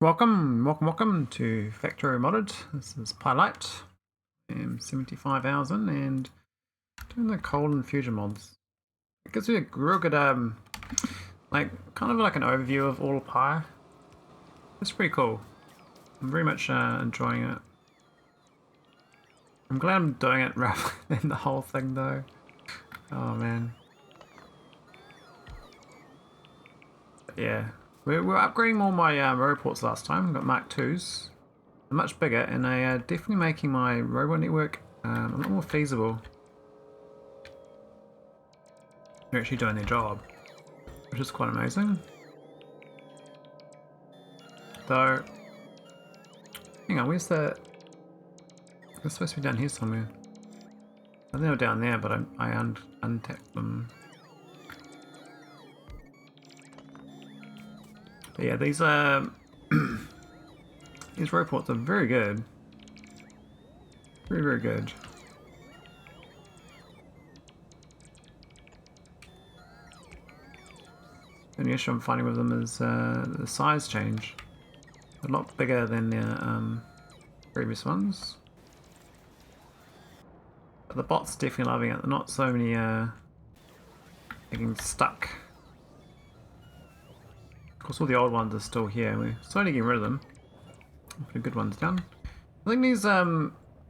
Welcome to Factorio Modded. This is Pylite. I'm 75 hours in and doing the cold and fusion mods. It gives you a real good, like, kind of like an overview of all of Pi. It's pretty cool. I'm very much enjoying it. I'm glad I'm doing it rather than the whole thing though. Oh man. But yeah. We're upgrading all my Roboports last time. Got Mark 2s. They're much bigger and they are definitely making my robot network a lot more feasible. They're actually doing their job, which is quite amazing. Though, hang on, where's the... They're supposed to be down here somewhere. I think they were down there, but I untapped them. But yeah, these these robots are very good. Very good. The only issue I'm finding with them is the size change. A lot bigger than the previous ones. But the bot's definitely loving it. Not so many getting stuck. Of course, all the old ones are still here. We're slowly getting rid of them. Put the good ones down. I think these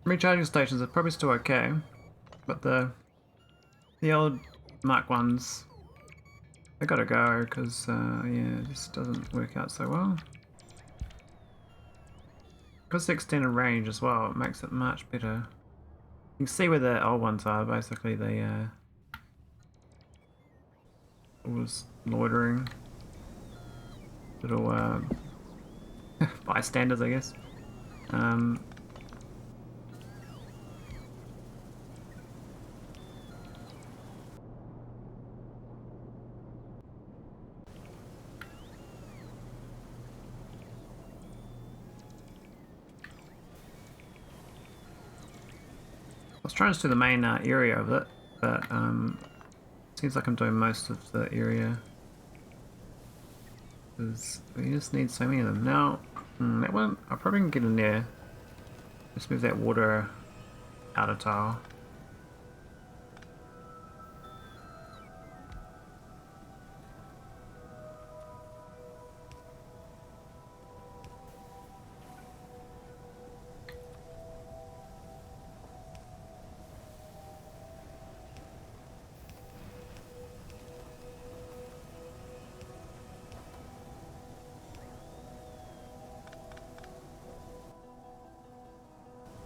recharging stations are probably still okay, but the old Mark ones, they gotta go because yeah, this doesn't work out so well. Because the extended range as well, it makes it much better. You can see where the old ones are. Basically, they was loitering, little bystanders, I guess. I was trying to do the main area of it, but seems like I'm doing most of the area. Because we just need so many of them. Now, that one, I probably can get in there. Just move that water out of tile.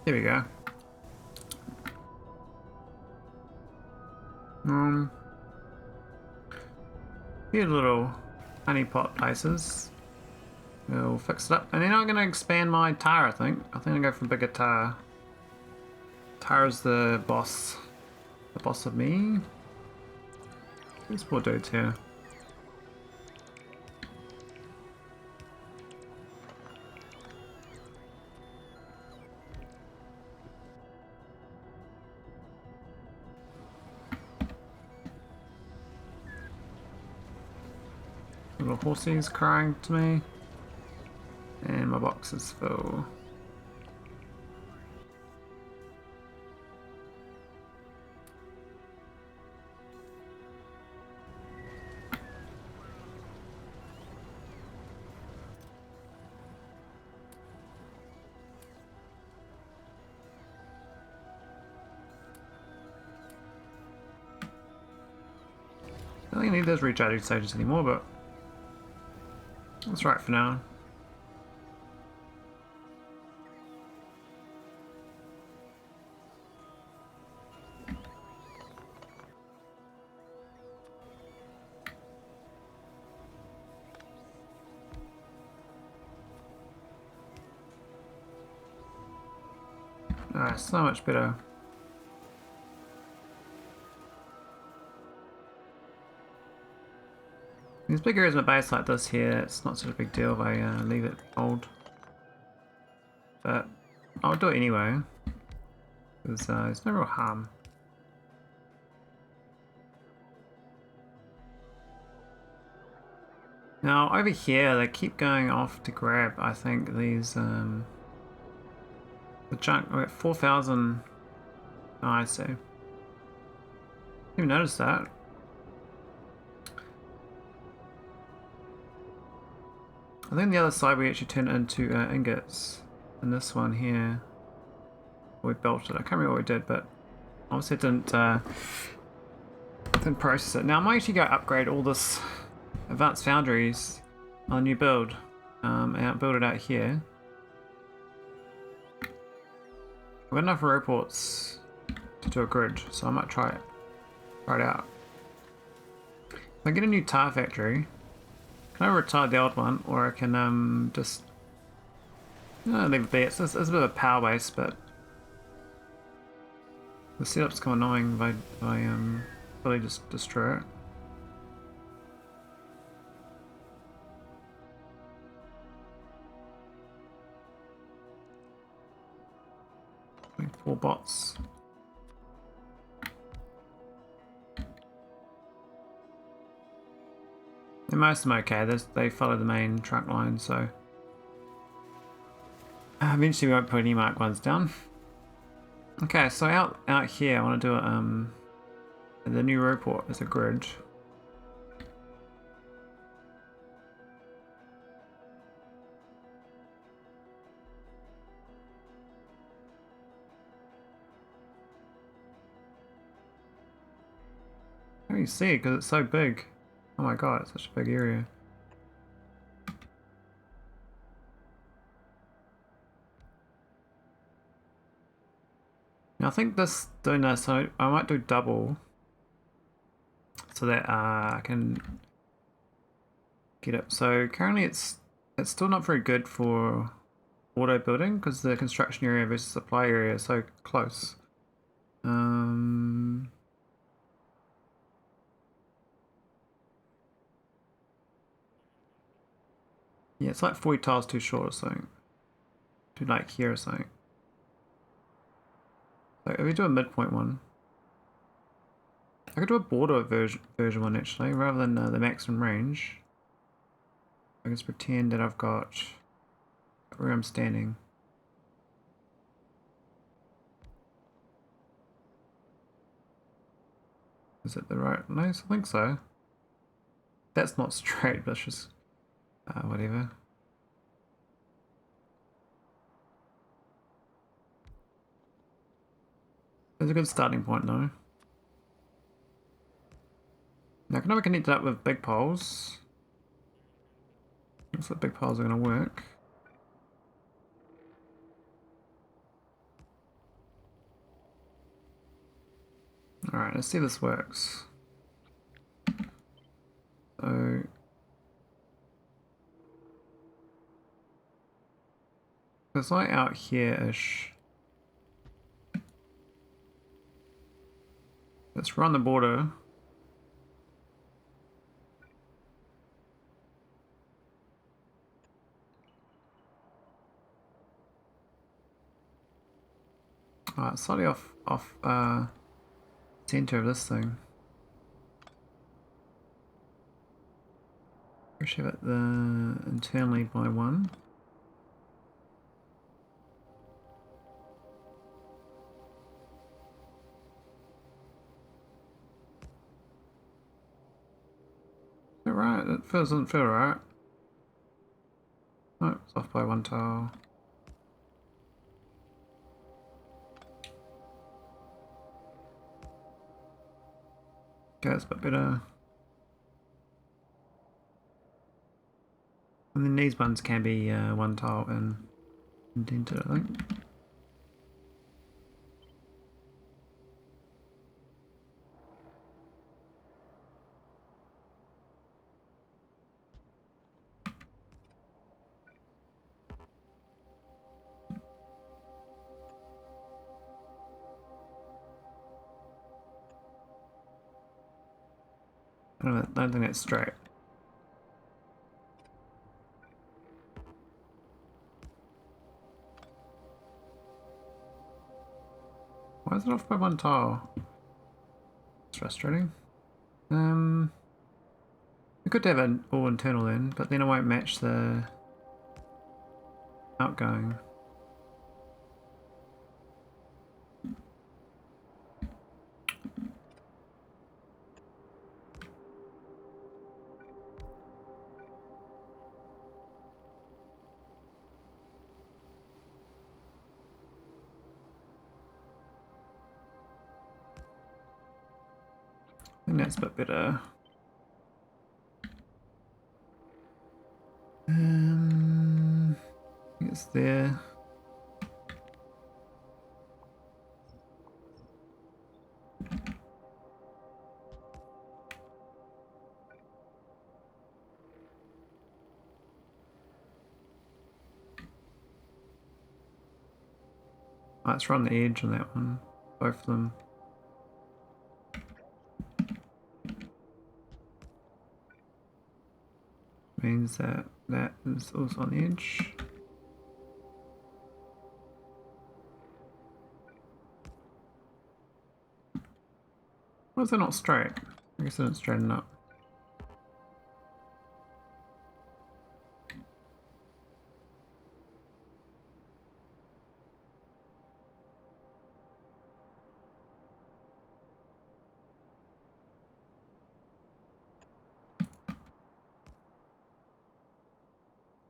There we go. Here little honeypot places. We'll fix it up. And then I'm going to expand my tar, I think. I think I'll go for bigger tar. Tara's the boss. The boss of me. These poor dudes here. Little horsies crying to me. And my box is full. I don't think I need those recharging stations anymore, but that's right for now. Alright, so much better. These big areas of my base like this here, it's not such a big deal if I leave it old. But I'll do it anyway, because there's no real harm. Now over here they keep going off to grab, I think, these the junk. We're at 4,000. Oh, I see. Didn't even notice that. I think the other side we actually turn it into ingots. And this one here, we built it. I can't remember what we did, but obviously it didn't process it. Now I might actually go upgrade all this advanced foundries on a new build, and build it out here. We've got enough Roboports to do a grid, so I might try it out. If I get a new tire factory, can I retire the old one, or I can just leave it be. It's a bit of a power waste, but the setup's kind of annoying if I really just destroy it. Like 4 bots. And most of them okay. They follow the main trunk line, so eventually we won't put any Mark 1s down. Okay, so out here I want to do the new Roboport as a grid. How do you see it? Because it's so big. Oh my god, it's such a big area. Now I think doing this, so I might do double, so that I can get it. So currently it's still not very good for auto building because the construction area versus supply area is so close. Yeah, it's like 40 tiles too short or something. Do like here or something. So if we do a midpoint one, I could do a border version one actually, rather than the maximum range. I can just pretend that I've got where I'm standing. Is it the right place? I think so. That's not straight, but it's just whatever. It's a good starting point though. Now can I connect it up with big poles? Looks like big poles are going to work. Alright, let's see if this works. So it's like out here-ish. Let's run the border. Alright, slightly off center of this thing. We should have it internally by 1. Is that right? It doesn't feel right. Oh, it's off by 1 tile. Okay, that's a bit better. And then these ones can be 1 tile and indented, I think. I don't think that's straight. Why is it off by 1 tile? It's frustrating. We good to have it all internal then, but then it won't match the outgoing. I think that's a bit better. I think it's there. Let's run the edge on that one, both of them. Means that that is also on the edge. Why is that not straight? I guess I didn't straighten up.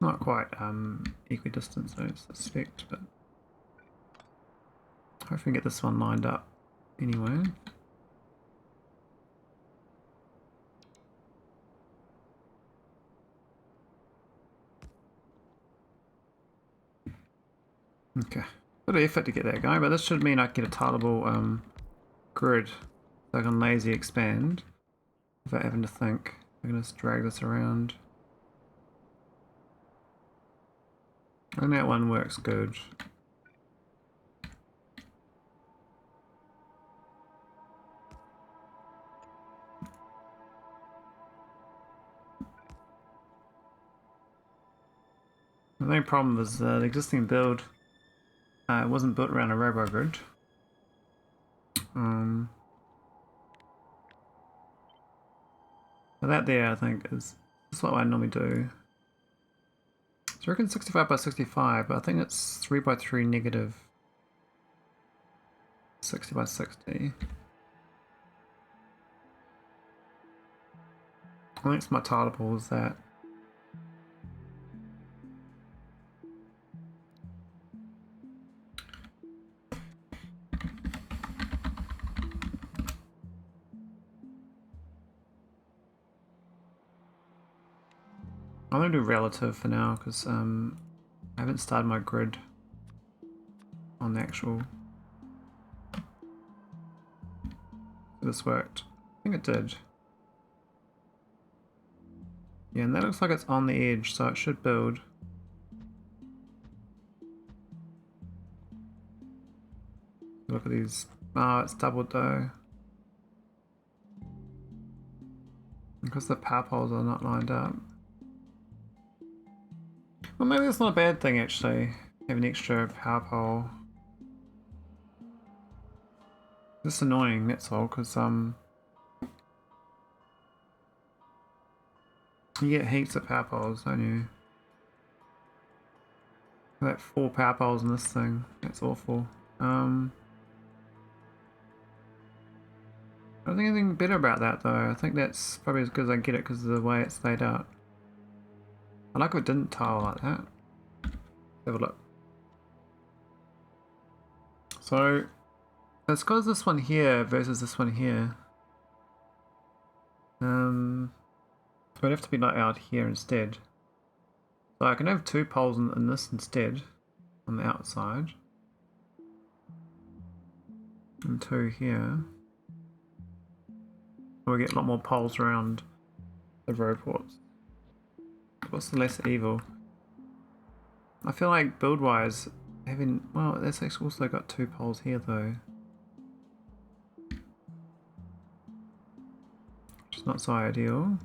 Not quite equidistant, so I suspect, but hopefully get this one lined up anyway. Okay, bit of effort to get that going, but this should mean I can get a tileable grid, so I can lazy expand without having to think. I'm gonna just drag this around. And that one works good. The only problem was the existing build wasn't built around a robo grid. So that there, I think, is what I normally do. So I reckon 65 by 65, but I think it's 3 by 3 negative 60 by 60. I think it's my tileable is that. I'm going to do relative for now because I haven't started my grid on the actual. This worked. I think it did. Yeah, and that looks like it's on the edge, so it should build. Look at these. Oh, it's doubled though. Because the power poles are not lined up. Well, maybe it's not a bad thing actually, have an extra power pole. It's annoying, that's all, because you get heaps of power poles, don't you? Like 4 power poles in this thing, that's awful. I don't think anything better about that though. I think that's probably as good as I get it because of the way it's laid out. I like if it didn't tile like that. Let's have a look. So it's got this one here versus this one here. So it'd have to be like out here instead. So I can have 2 poles in this instead on the outside. And 2 here. We'll get a lot more poles around the Roboports. What's the less evil? I feel like build-wise, having... Well, that's actually also got 2 poles here though. Which is not so ideal.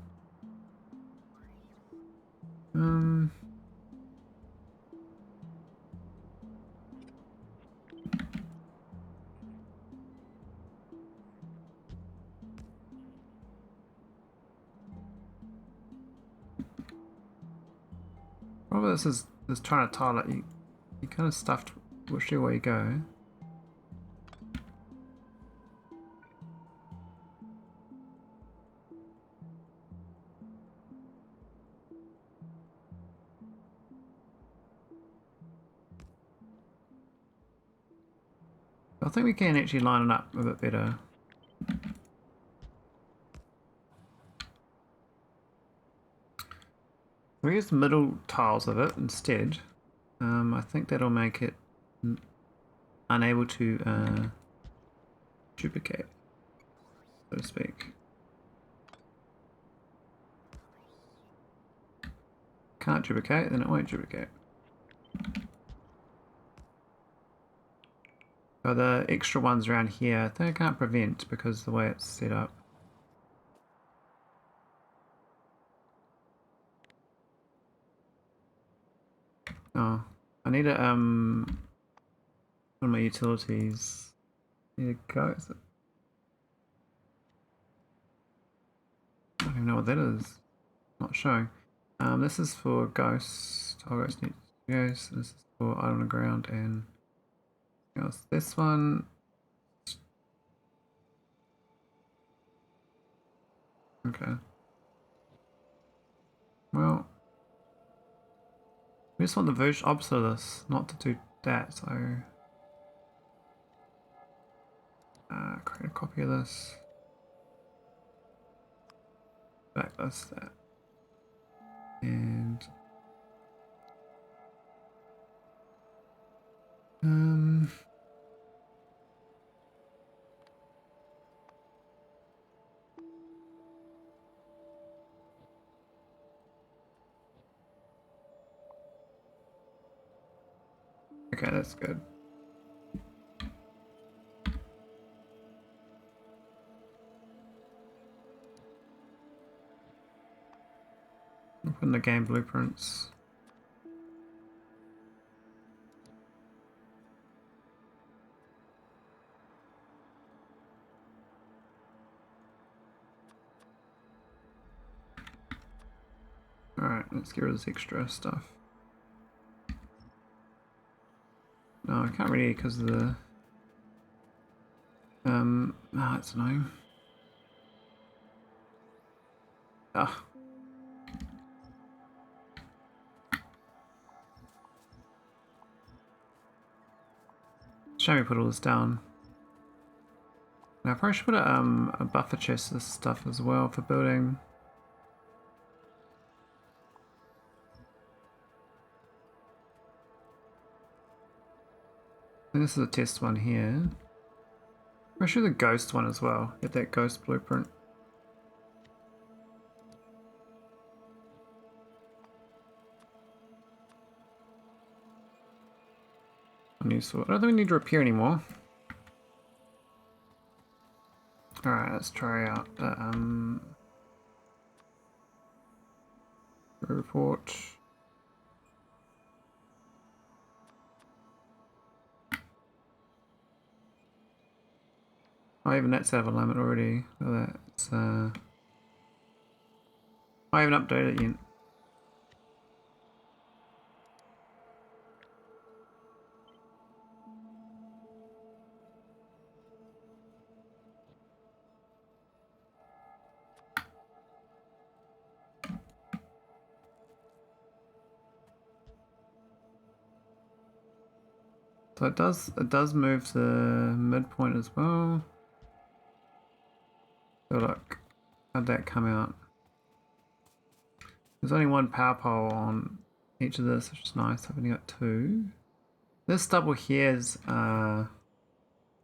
Probably this is trying to tile it. You kind of stuffed whichever way you go. I think we can actually line it up a bit better. We use the middle tiles of it instead. I think that'll make it unable to duplicate, so to speak. Can't duplicate, then it won't duplicate. So the extra ones around here, I think I can't prevent because of the way it's set up. Oh, I need to one of my utilities. Need to go. Is it? I don't even know what that is. Not showing. This is for ghosts. Oh, ghosts need ghosts. This is for iron on the ground and else. This one. Okay. Well, we just want the version opposite of this, not to do that. So, create a copy of this. Backlist that. And okay, that's good. Open the game blueprints. Alright, let's get rid of this extra stuff. No, I can't really because of the that's annoying. Ah. Shame we put all this down. Now I probably should put a buffer chest of this stuff as well for building. And this is a test one here. I should the ghost one as well. Get that ghost blueprint. Unuseful. I don't think we need to repair anymore. Alright, let's try out the report. Oh, even that's out of alignment already. Look at that. It's, I haven't updated it yet. So it does move the midpoint as well. So look, how'd that come out? There's only one power pole on each of this, which is nice. I've only got two. This double here is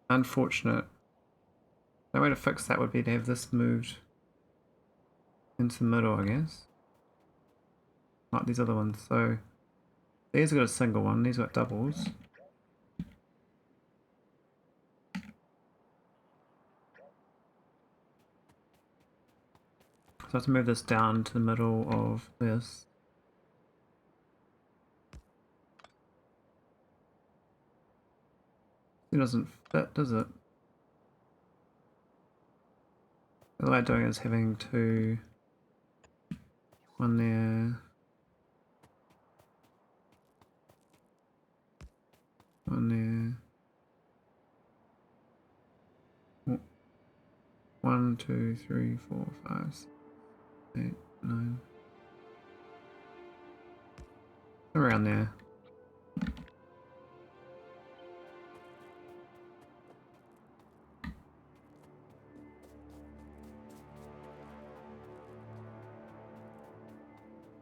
unfortunate. The way to fix that would be to have this moved into the middle, I guess. Like these other ones. So these got a single one, these got doubles. So I have to move this down to the middle of this. It doesn't fit, does it? The way I'm doing it is having two, one there. 1, 2, 3, 4, 5, 6, 8, 9. Around there.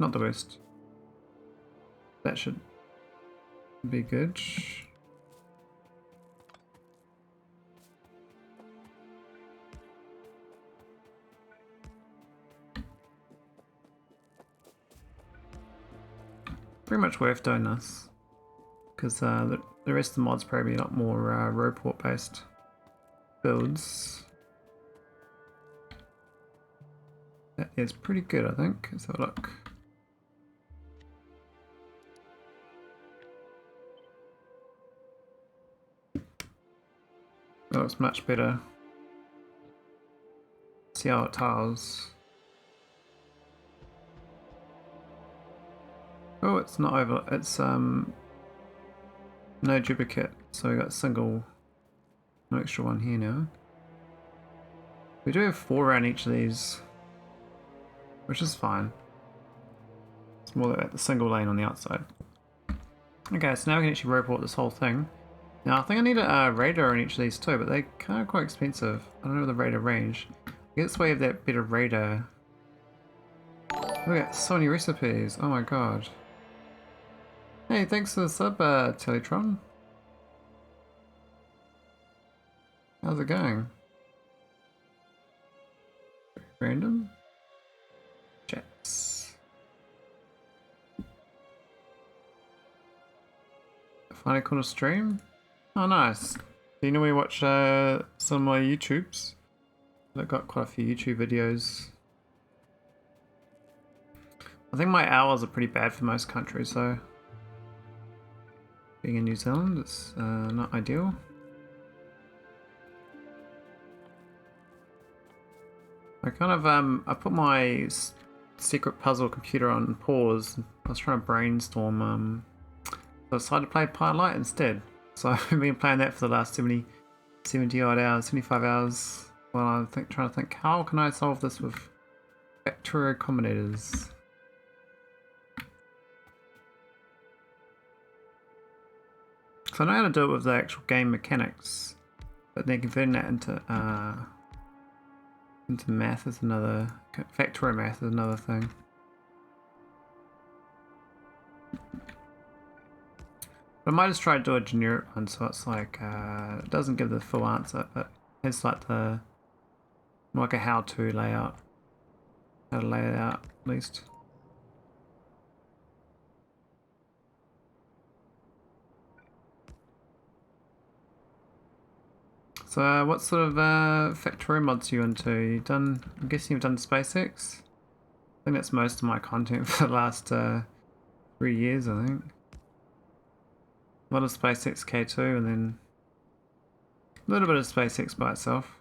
Not the best. That should be good. Pretty much worth doing this, because the rest of the mods probably a lot more Roboport based builds. That is pretty good, I think. Let's have a look. That looks much better. See how it tiles. Oh, it's not over. It's no duplicate, so we got single, no extra one here now. We do have 4 around each of these, which is fine. It's more like the single lane on the outside. Okay, so now we can actually Roboport this whole thing. Now I think I need a radar on each of these too, but they're kind of quite expensive. I don't know the radar range. I guess we have that better radar. We got so many recipes. Oh my god. Hey, thanks for the sub, Teletron. How's it going? Random? Chats. Finally caught a stream? Oh, nice. Do you know we watch some of my YouTubes? I've got quite a few YouTube videos. I think my hours are pretty bad for most countries, so being in New Zealand, it's not ideal. I kind of I put my secret puzzle computer on pause. I was trying to brainstorm. So I decided to play Light instead. So I've been playing that for the last 70 odd hours, 75 hours. Well, I'm trying to think, how can I solve this with Factorio combinators? So I know how to do it with the actual game mechanics, but then converting that into math is another, Factorio math is another thing. But I might just try to do a generic one, so it's like, it doesn't give the full answer, but it's like the, more like a how-to layout. How to lay it out, at least. So what sort of Factorio mods are you into? You've done, I'm guessing you've done SpaceX? I think that's most of my content for the last 3 years, I think. A lot of SpaceX K2 and then a little bit of SpaceX by itself.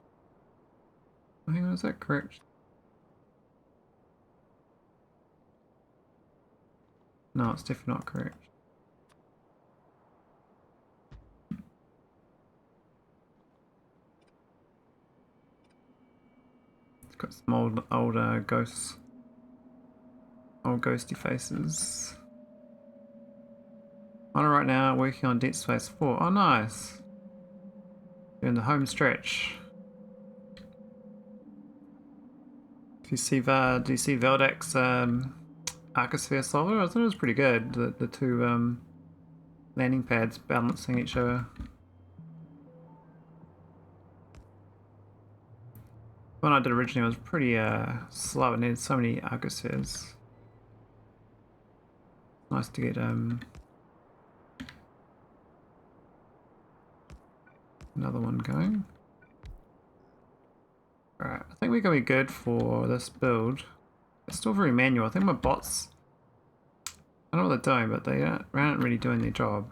Hang on, is that correct? No, it's definitely not correct. It's got some old ghosts. Old ghosty faces. On it right now, working on Deep Space 4. Oh, nice. Doing the home stretch. Do you see Veldak's Arcosphere solver? I thought it was pretty good. The two landing pads balancing each other. One I did originally was pretty slow. It needed so many Arcospheres. Nice to get another one going. Alright, I think we're going to be good for this build. It's still very manual. I think my bots, I don't know what they're doing, but they aren't really doing their job.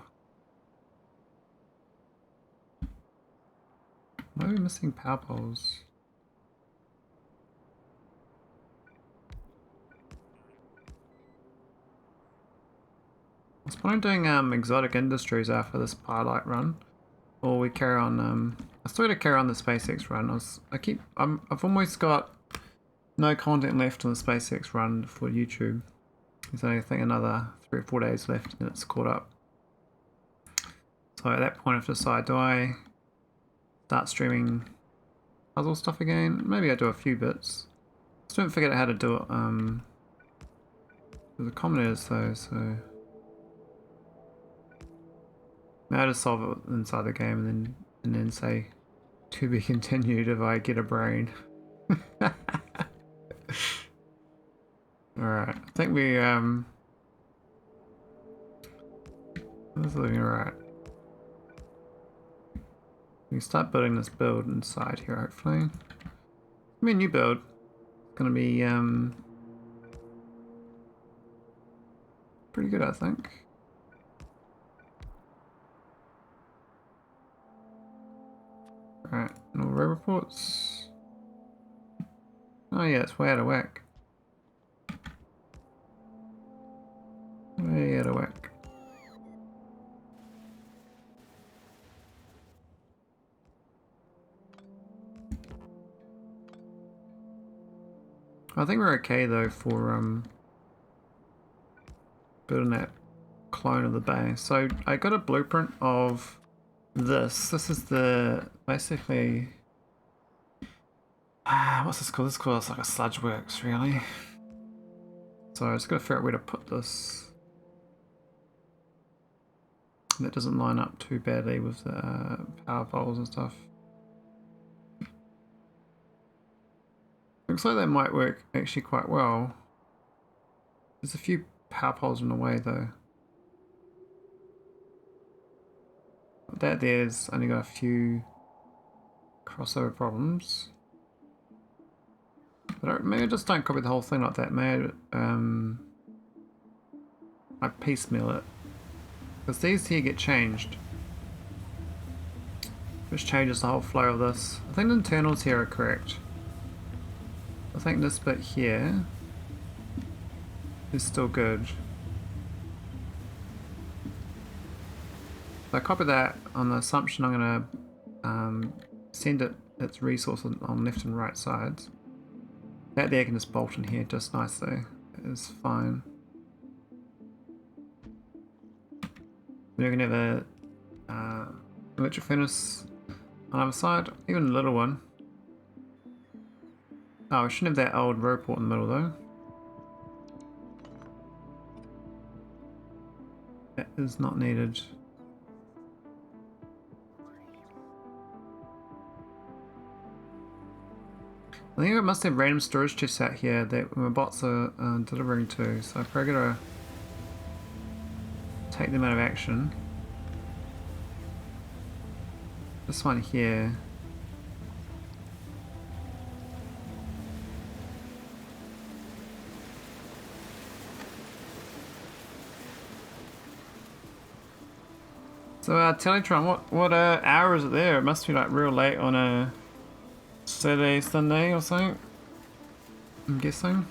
Why are we missing power poles? I was planning on doing exotic industries after this pilot run, or we carry on I still got to carry on the SpaceX run. I've almost got no content left on the SpaceX run for YouTube. There's only, I think, another 3 or 4 days left and it's caught up. So at that point I have to decide, do I start streaming puzzle stuff again? Maybe I do a few bits. Still haven't figured out how to do it. There's a commentators though, so maybe I just solve it inside the game and then say to be continued if I get a brain. Alright, I think we this is looking alright. We can start building this build inside here hopefully. I mean, new build. It's gonna be pretty good, I think. Alright, no Roboports. Oh yeah, it's way out of whack. Way out of whack. I think we're okay though for building that clone of the base. So I got a blueprint of this. This is the basically what's this called? This is called, it's like a sludge works really. So I just gotta figure out where to put this. That doesn't line up too badly with the power poles and stuff. Looks like that might work actually quite well. There's a few power poles in the way though. That there's only got a few crossover problems. But maybe I just don't copy the whole thing like that. Maybe I piecemeal it. Because these here get changed. Which changes the whole flow of this. I think the internals here are correct. I think this bit here is still good. So I copy that on the assumption I'm going to send it its resources on left and right sides. That there can just bolt in here just nicely. It is fine. We're going to have a electric furnace on the other side, even a little one. Oh, we shouldn't have that old Roboport in the middle though. That is not needed. I think it must have random storage chests out here that my bots are delivering to, so I probably gotta take them out of action. This one here. So Teletron, what hour is it there? It must be like real late on a Saturday, Sunday or something, I'm guessing.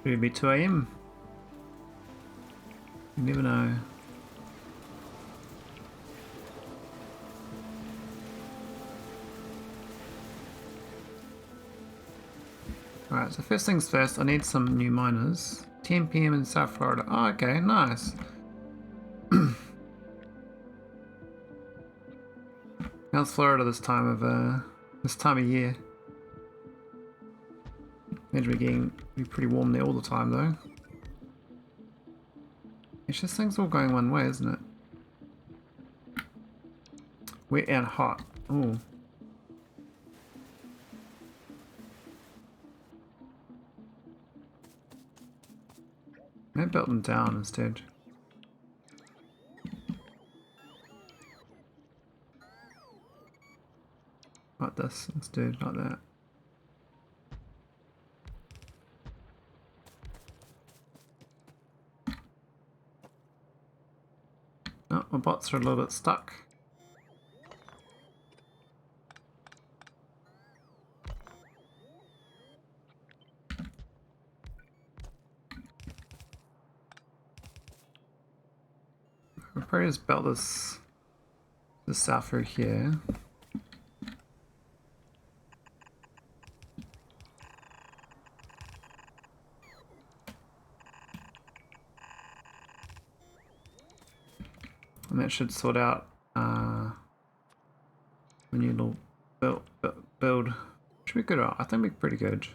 Could it be 2 AM? You never know. Alright, so first things first, I need some new miners. 10 PM in South Florida. Oh, okay, nice. How's Florida this time of year? Imagine be pretty warm there all the time though. It's just things all going one way, isn't it? Wet and hot. Ooh. Maybe build them down instead. Like this instead, like that. Oh, my bots are a little bit stuck. I'll probably just build this the south through here. And that should sort out when you little build. Should be good. I think we're pretty good.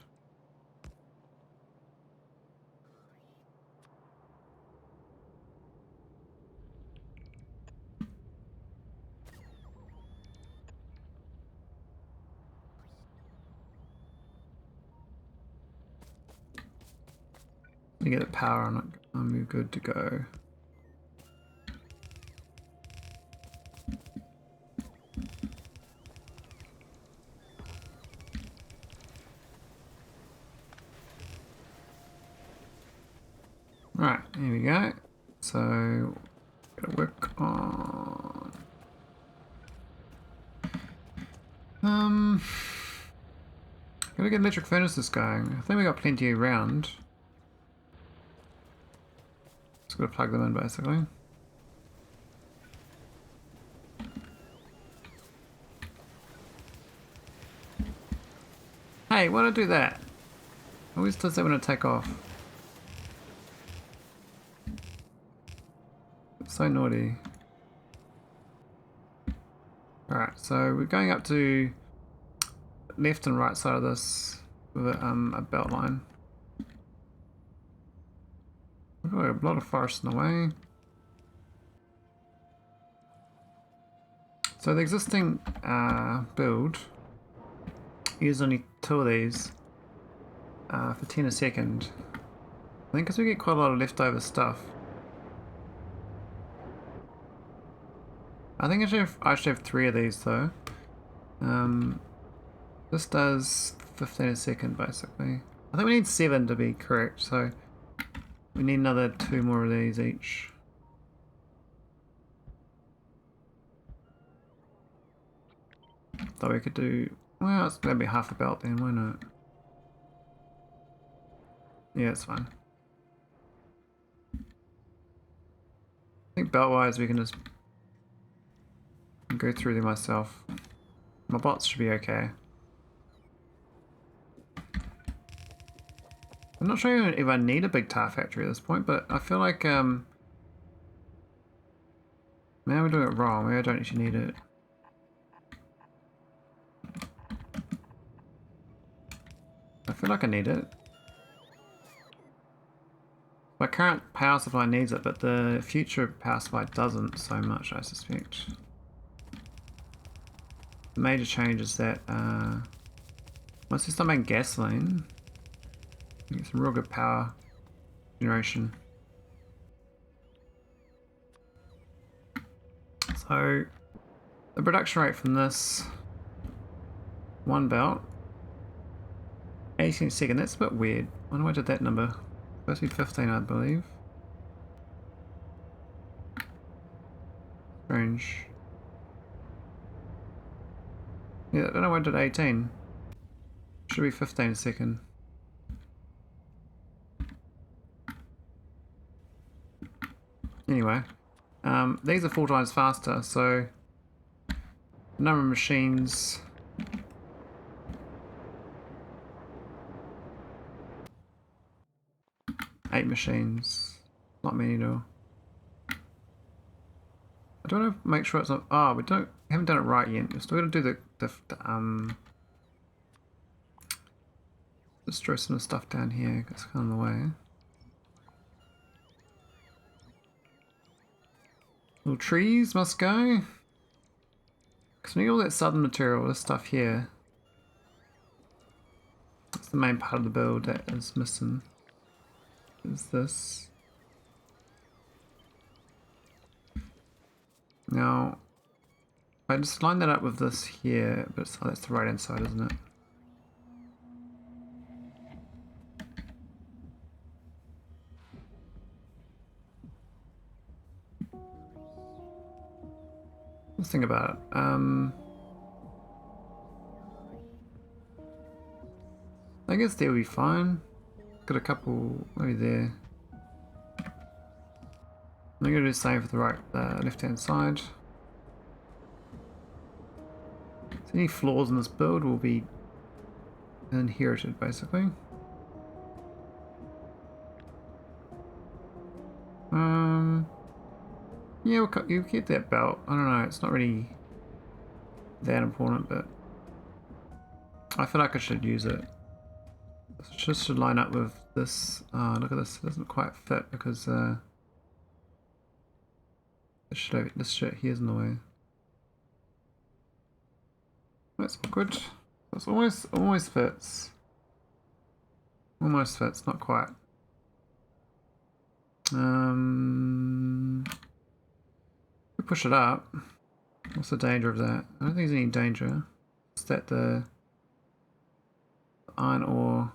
You get the power on it, and we're good to go. Right, here we go. So, gotta work on. Gotta get electric furnaces going. I think we got plenty around. Just gotta plug them in basically. Hey, why don't I do that? Always does that when I take off. It's so naughty. Alright, so we're going up to left and right side of this with a belt line. We've got a lot of forest in the way. So the existing build use only 2 of these for 10 a second. I think because we get quite a lot of leftover stuff. I think I should have 3 of these though. This does 15 a second basically. I think we need 7 to be correct, so we need another 2 more of these each. Thought we could do, well, it's gonna be half a belt then, why not? Yeah, it's fine. I think belt wise we can just go through them myself. My bots should be okay. I'm not sure if I need a big tire factory at this point, but I feel like maybe we're doing it wrong. Maybe I don't actually need it. I feel like I need it. My current power supply needs it, but the future power supply doesn't so much, I suspect. The major change is that once we start making gasoline, we get some real good power generation. So the production rate from this one belt, 18 a second, that's a bit weird. I wonder why I did that number. Supposed to be 15, I believe. Strange. Yeah, I don't know why I did 18. Should be 15 a second. Anyway, these are 4 times faster, so the number of machines. Eight machines. Not many though. I don't know. Make sure it's not. Oh, we haven't done it right yet. We're still gonna do the Let's throw some stuff down here. It's kind of in the way. Little trees must go. Because we need all that southern material, this stuff here. That's the main part of the build that is missing. Is this. Now, I just line that up with this here, but that's the right hand side, isn't it? Let's think about it. I guess they'll be fine. Got a couple maybe there. I'm gonna do the same for the right, left hand side. Any flaws in this build will be inherited, basically. Yeah, you keep that belt. I don't know, it's not really that important, but I feel like I should use it. It just should line up with this. Look at this, it doesn't quite fit because this shit here's in the way. That's awkward. It's almost fits. Almost fits, not quite. We push it up. What's the danger of that? I don't think there's any danger. It's that the iron ore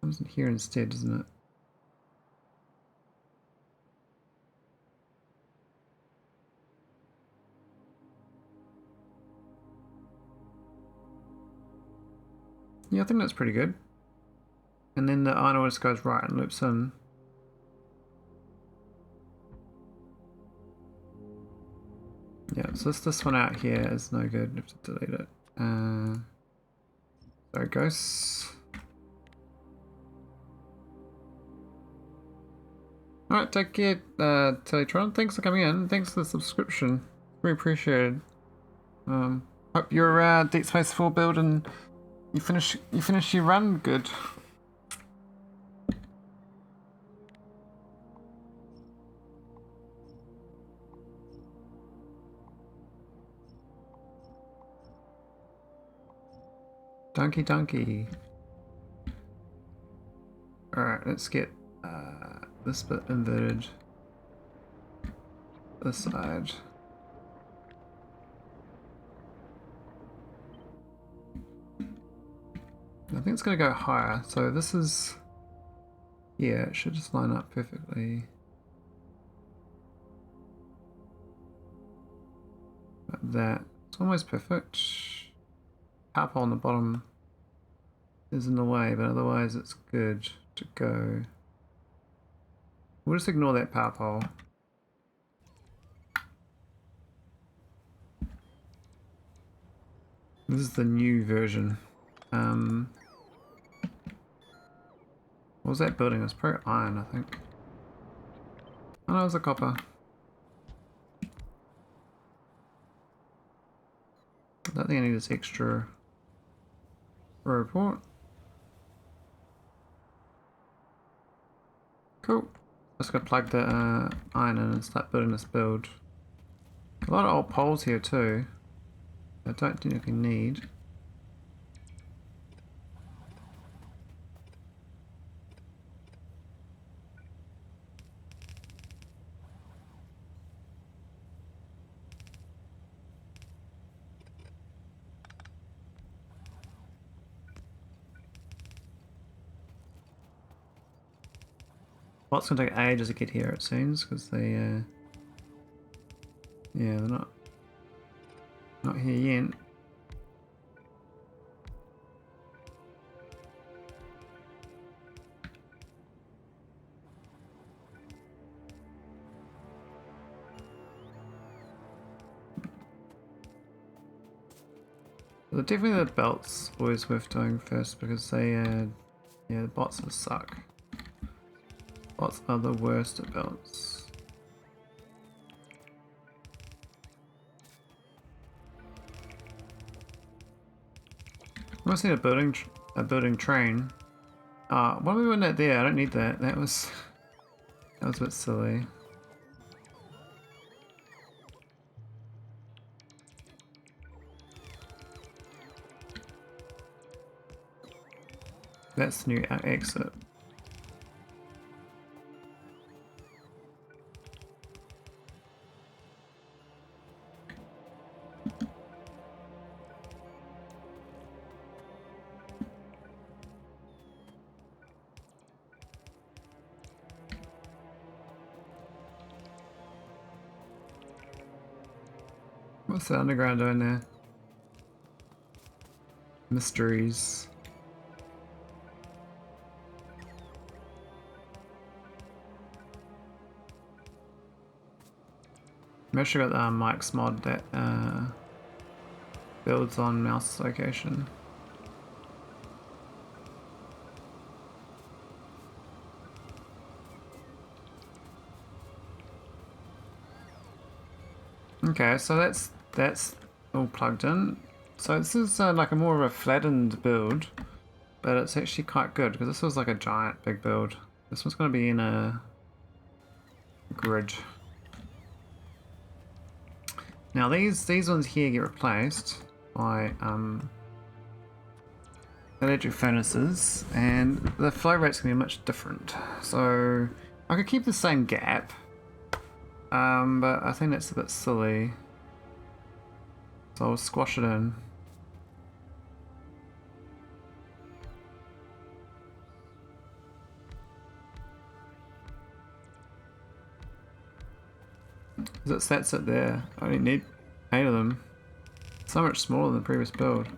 comes in here instead, doesn't it? Yeah, I think that's pretty good. And then the iron ore just goes right and loops in. Yeah, so this one out here is no good. I have to delete it. There it goes. Alright, take care, Teletron. Thanks for coming in. Thanks for the subscription. Very appreciated. Hope your Deep Space 4 build and you finish your run good. Donkey. Alright, let's get this bit inverted. This side. I think it's going to go higher, so this is... Yeah, it should just line up perfectly. Like that. It's almost perfect. Power pole on the bottom is in the way, but otherwise it's good to go. We'll just ignore that power pole. This is the new version. What was that building? It was probably iron, I think. Oh no, it was a copper. I don't think I need this extra Roboport. Cool. Just gonna plug the iron in and start building this build. A lot of old poles here too. I don't think we need. Well, it's gonna take ages to get here, it seems, because they, yeah, they're not here yet. But definitely the belts always worth doing first because they, yeah, the bots just suck. Bots are the worst at belts. I must need a building train. Why are we doing that there? I don't need that. That was a bit silly. That's the new exit. What's the underground doing there? Mysteries. actually got the Mike's mod that builds on mouse location. Okay, so that's all plugged in. So this is like a more of a flattened build, but it's actually quite good because this was like a giant big build. This one's going to be in a grid. Now these ones here get replaced by electric furnaces, and the flow rate's going to be much different. So I could keep the same gap, but I think that's a bit silly. So I'll squash it in. That's it there. I only need 8 of them. So much smaller than the previous build.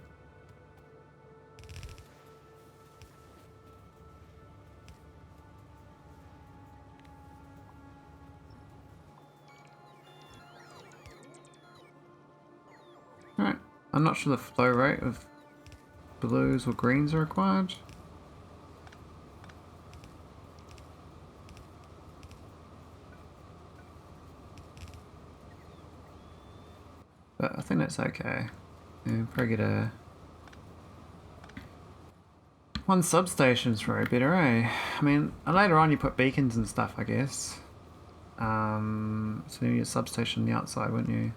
Alright, I'm not sure the flow rate of blues or greens are required. But I think that's okay. Yeah, probably get a... One substation's probably better, eh? I mean, later on you put beacons and stuff, I guess. So you need a substation on the outside, wouldn't you?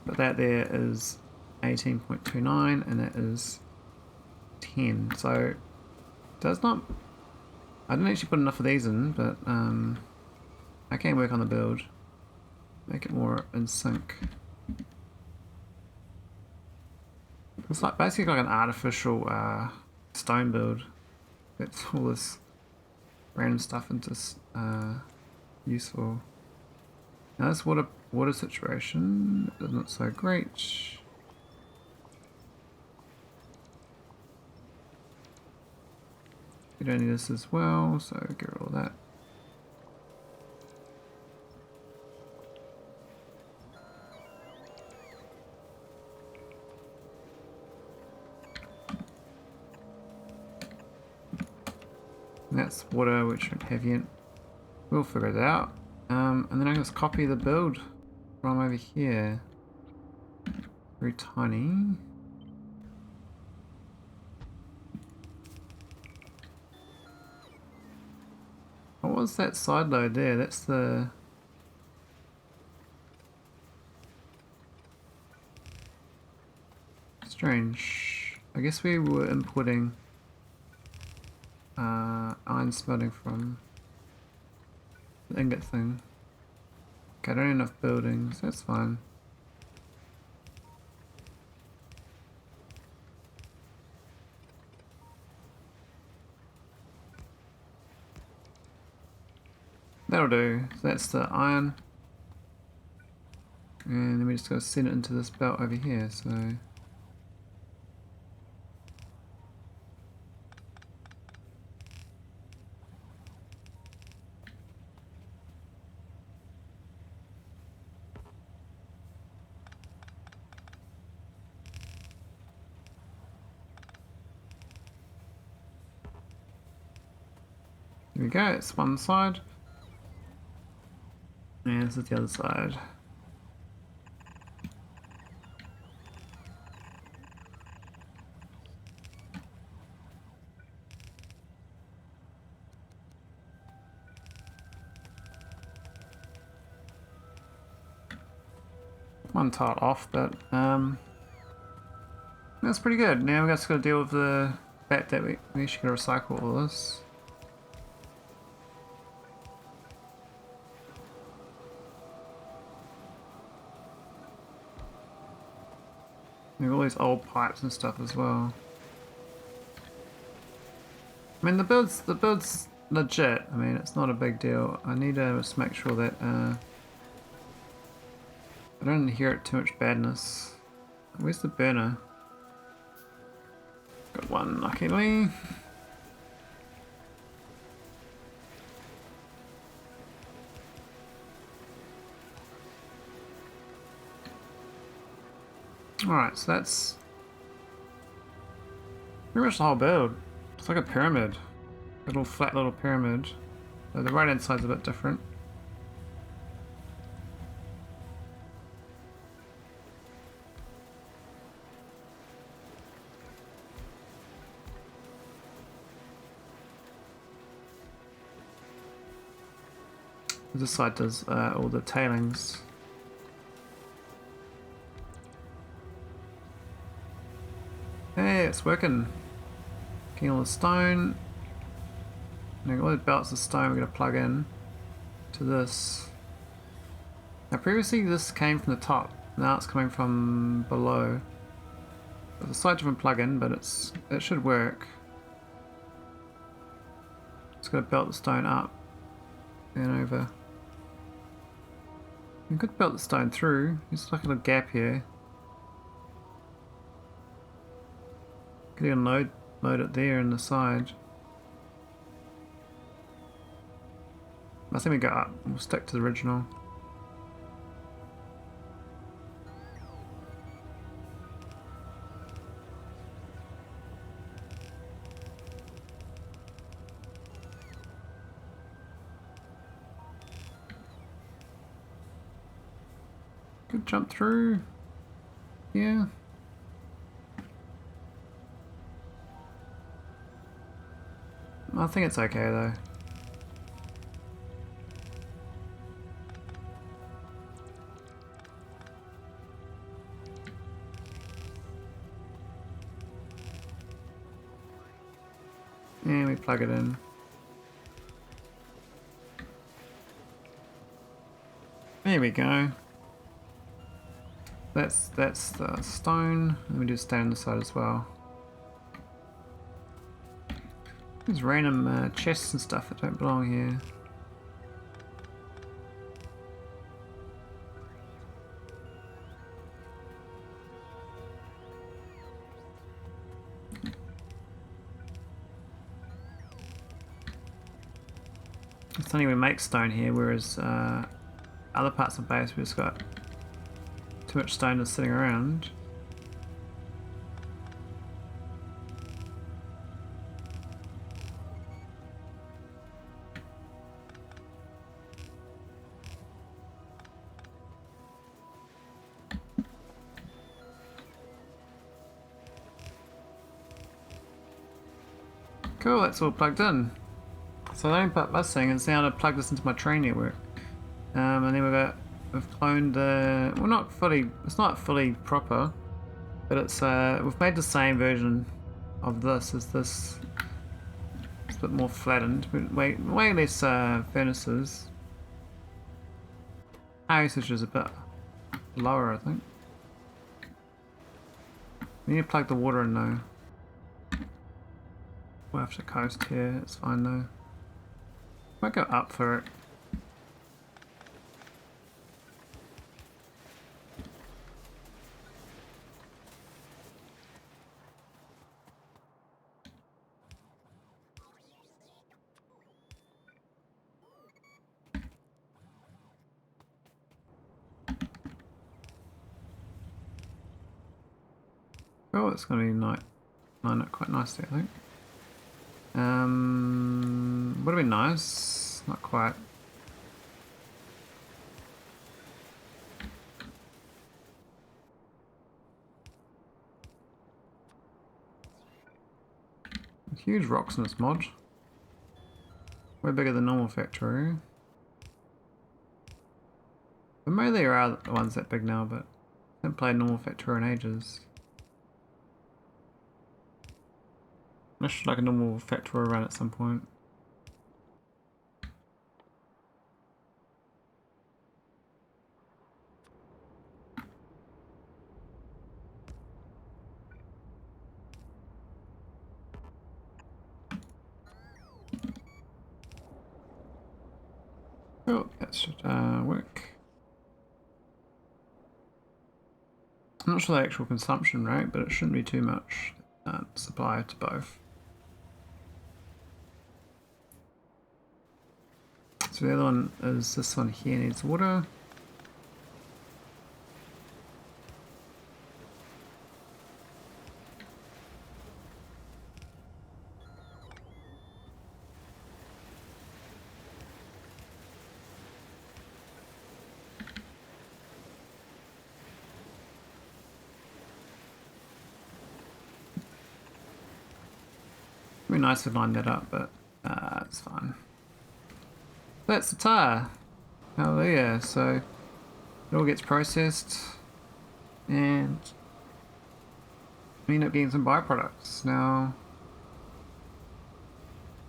But that there is 18.29 and that is 10. So does not... I didn't actually put enough of these in, but I can work on the build. Make it more in sync. It's like basically like an artificial stone build. That's all this random stuff into useful. Now this water situation is not so great. We don't need this as well, so get rid of all that. And that's water, which I don't have yet. We'll figure it out. And then I can just copy the build from over here. Very tiny. What was that side load there? That's the... Strange. I guess we were inputting iron smelting from the ingot thing. Okay, I don't have enough buildings, that's fine. That'll do. So that's the iron. And then we just gotta send it into this belt over here, so... There we go, it's one side. And this is the other side. One tile off, but that's pretty good. Now we just got to deal with the fact that we actually got to recycle all this. We have all these old pipes and stuff as well. I mean, the build's legit. I mean, it's not a big deal. I need to just make sure that I don't inherit too much badness. Where's the burner? Got one, luckily. Alright, so that's pretty much the whole build. It's like a pyramid. A little flat little pyramid. So the right hand side's a bit different. This side does all the tailings. Hey, it's working. Getting all the stone. Now all the belts of stone we're going to plug in to this. Now previously this came from the top. Now it's coming from below. It's a slightly different plug-in, but it should work. Just got to belt the stone up and over. You could belt the stone through. There's like a little gap here. Could even load it there in the side. I think we go up. We'll stick to the original. Could jump through. Yeah. I think it's okay though. And we plug it in. There we go. That's the stone. And we do stone on the side as well. There's random chests and stuff that don't belong here. It's only we make stone here, whereas other parts of the base we just got too much stone just sitting around. Cool, that's all plugged in. So the only part missing is now to plug this into my train network. And then we've cloned the, well, not fully, it's not fully proper, but it's we've made the same version of this as this. It's a bit more flattened, but way less furnaces. Power usage is a bit lower, I think. We need to plug the water in though. We'll have to coast here, it's fine though. Might go up for it. Oh, it's going to be line up quite nicely, I think. Would have been nice, not quite. Huge rocks in this mod. Way bigger than normal Factorio. But maybe there are ones that big now, but I haven't played normal Factorio in ages. I should like a normal Factorio run at some point. Oh, that should work. I'm not sure the actual consumption rate, but it shouldn't be too much supply to both. So the other one is this one here, needs water. be nice to line that up, but it's fine. That's the tire. Hallelujah. So it all gets processed and we end up getting some byproducts. Now,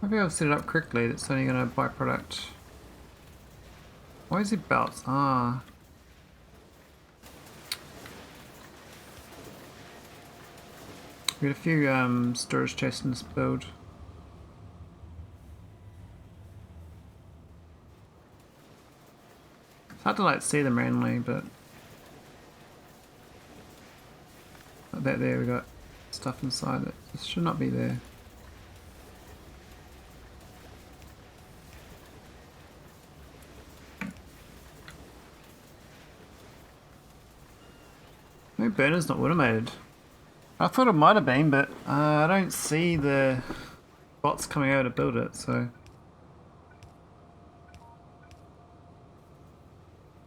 maybe I've set it up correctly. That's only going to byproduct. Why is it belts? Ah. We got a few storage chests in this build. It's hard to like see them randomly, but that there we got stuff inside that this should not be there. Maybe burner's not automated. I thought it might have been, but I don't see the bots coming over to build it, so.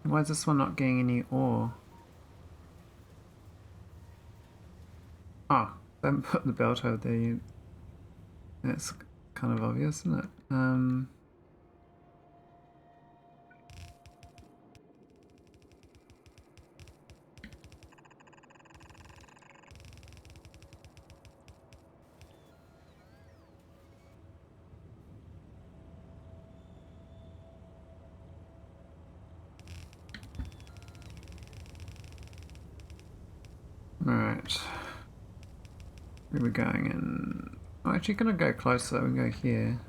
Why is this one not getting any ore? Oh, they haven't put the belt over there yet. That's kind of obvious, isn't it? Alright. Where are we going in? I'm actually gonna go closer, we can go here.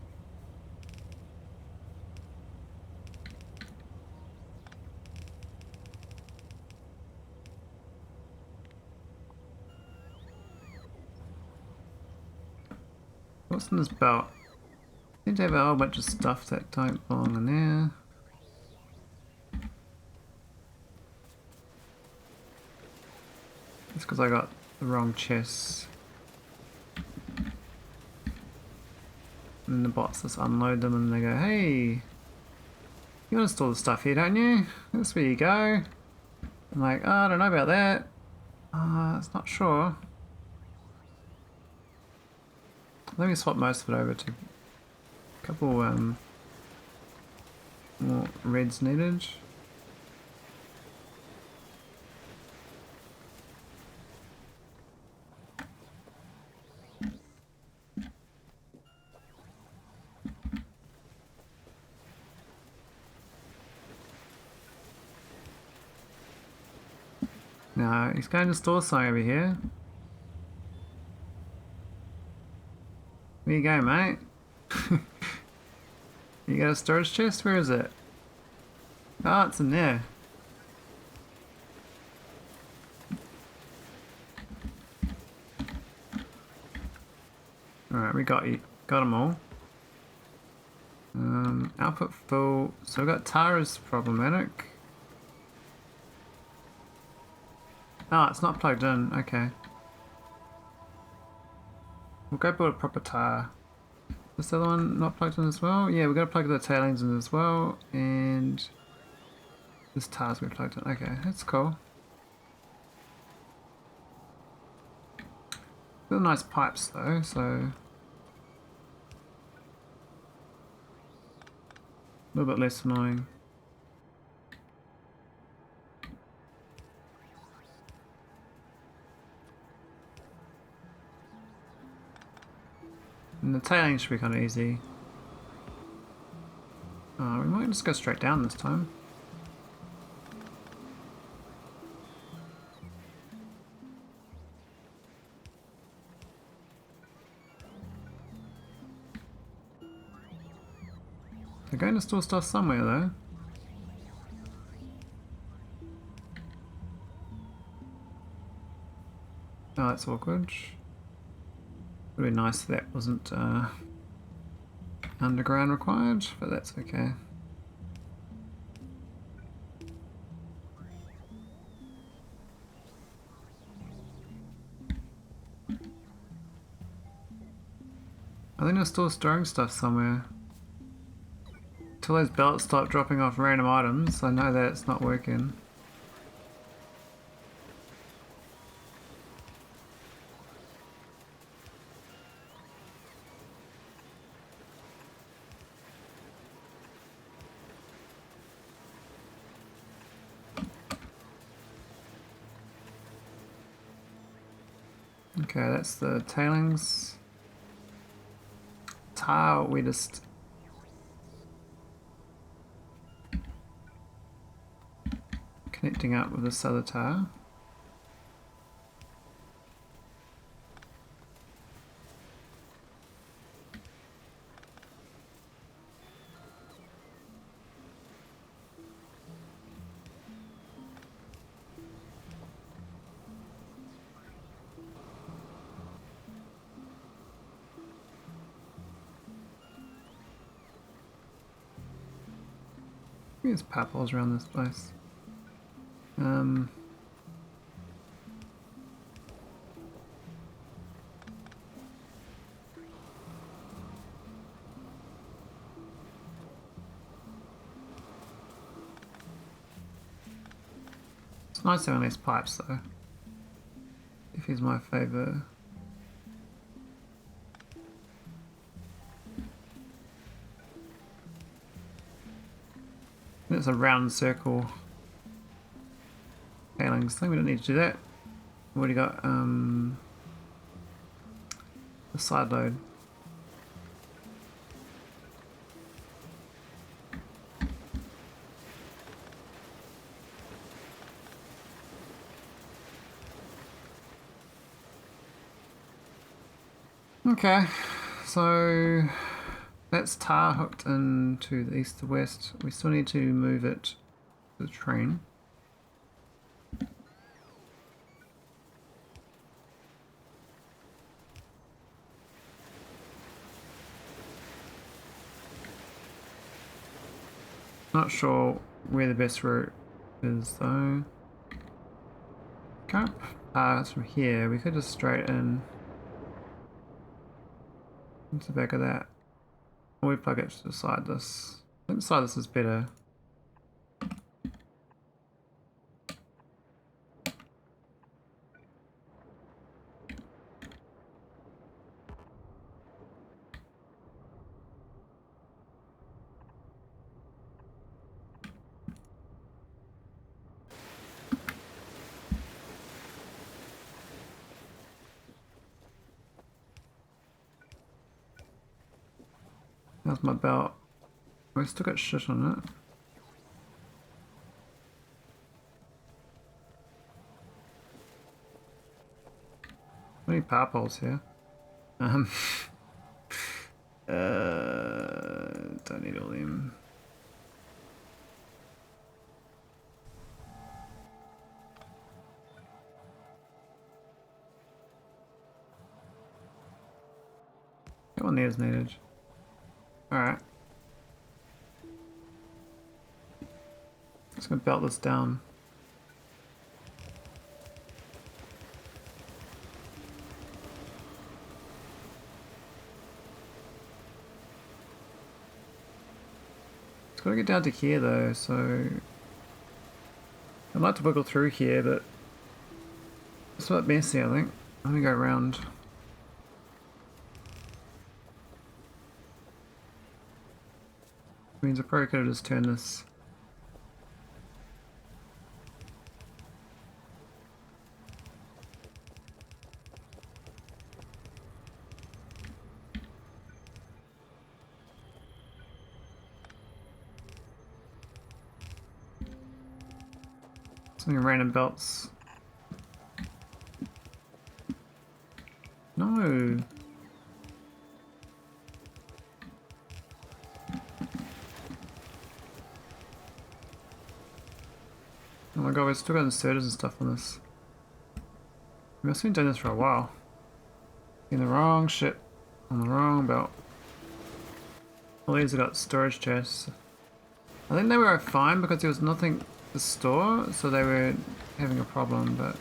What's in this belt? Seem to have a whole bunch of stuff that don't belong in there. It's because I got the wrong chests. And the bots just unload them and they go, hey, you want to store the stuff here, don't you? That's where you go. I'm like, oh, I don't know about that. It's not sure. Let me swap most of it over to a couple more reds needed. No, he's going to store something over here. Where you go, mate? You got a storage chest? Where is it? Oh, it's in there. Alright, we got you. Got them all. Output full. So we got Tara's problematic. Oh, it's not plugged in. Okay. We'll go build a proper tire. Is the other one not plugged in as well? Yeah, we're going to plug the tailings in as well. And this tire's been plugged in. Okay, that's cool. Real nice pipes though, so a little bit less annoying. And the tailing should be kind of easy. We might just go straight down this time. They're going to store stuff somewhere though. Oh, that's awkward. Would be nice if that wasn't underground required, but that's okay. I think they're still storing stuff somewhere. Until those belts start dropping off random items, I know that it's not working. Okay, that's the tailings. Tar, we just... connecting up with this other tar. There's pipe holes around this place. It's nice having these pipes though. If he's my favourite. It's a round circle tailings thing, we don't need to do that. We've already got the side load. Okay, so that's tar hooked into the east to west. We still need to move it to the train. Not sure where the best route is though. Can't pass from here. We could just straight in into the back of that. Or we plug it to the side this. I think the side this is better. That's my belt. We still got shit on it. How many power poles here? Don't need all them. That one there is needed. Alright. Just gonna belt this down. It's gotta get down to here though, so I'd like to wiggle through here, but it's a bit messy, I think. Let me go around. Means I probably could have just turned this. Something random belts. No. Oh my god, we've still got inserters and stuff on this. We must have been doing this for a while. In the wrong shit. On the wrong belt. All these have got storage chests. I think they were fine because there was nothing to store, so they were having a problem, but...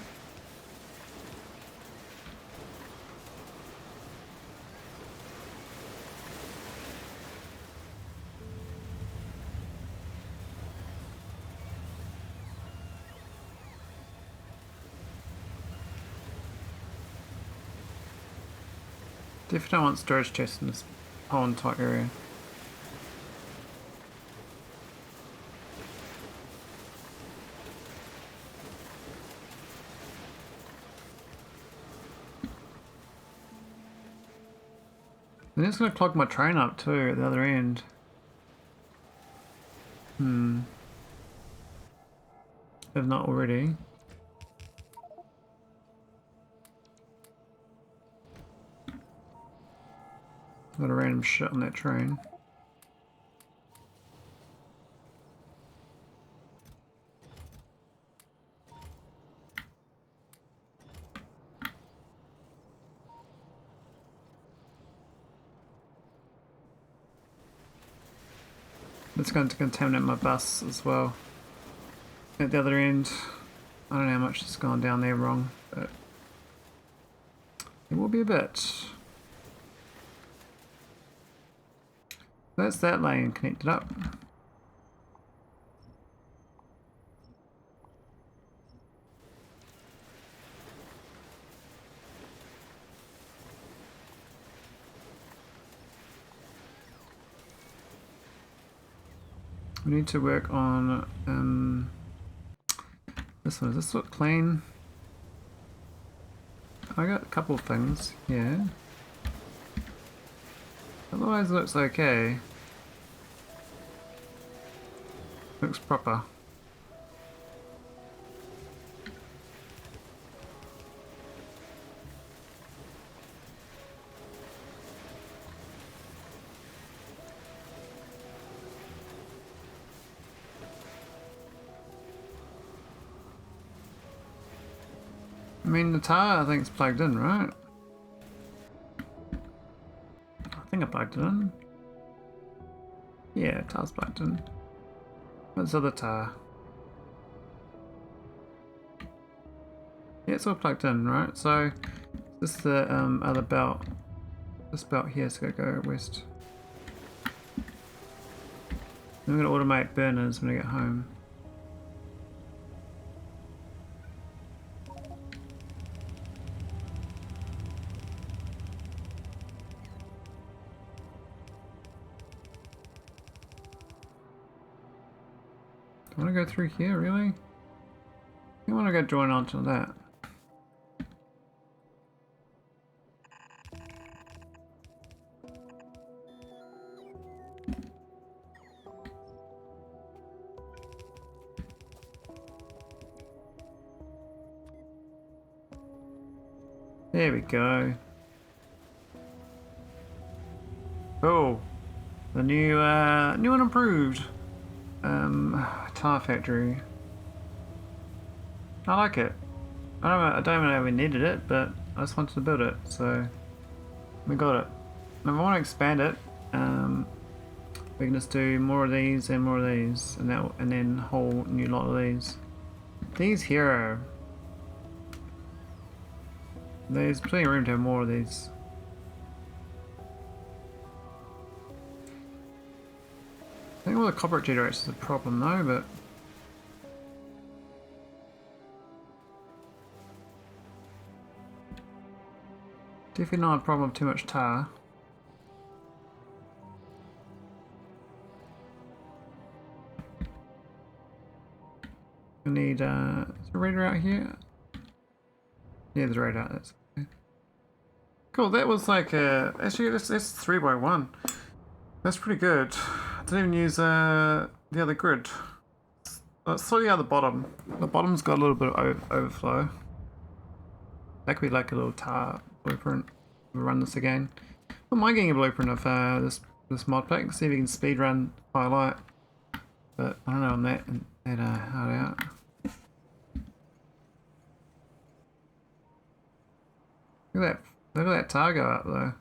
Definitely don't want storage chests in this whole entire area. I'm just gonna clog my train up too at the other end. If not already. Got a random shit on that train. It's going to contaminate my bus as well. At the other end, I don't know how much has gone down there wrong, but it will be a bit. That's that lane connected up. We need to work on this one. Does this look clean? I got a couple of things here. Otherwise it looks okay. Looks proper. I mean, the tire I think is plugged in, right? I think I plugged it in. Yeah, tire's plugged in. What's the other tire? Yeah, it's all plugged in, right? So, this is the other belt. This belt here is going to go west. I'm going to automate burners when I get home. I want to go through here, really? I want to go join onto that. There we go. Oh, the new new and improved tire factory. I like it. I don't know if we needed it, but I just wanted to build it, so we got it. And if I want to expand it, we can just do more of these and more of these, and then a whole new lot of these. These here, there's plenty of room to have more of these. I think all the copper generators is a problem though, but definitely not a problem of too much tar. I need is there a radar out here? Yeah, there's a radar. That's okay. Cool. That was like actually that's 3x1. That's pretty good. I didn't even use the other grid. Let's slightly out the bottom. The bottom's got a little bit of overflow. That could be like a little tar blueprint. We'll run this again. I might getting a blueprint of this mod pack. See if we can speed run highlight. But I don't know on that hard out. Look at that tar go up though.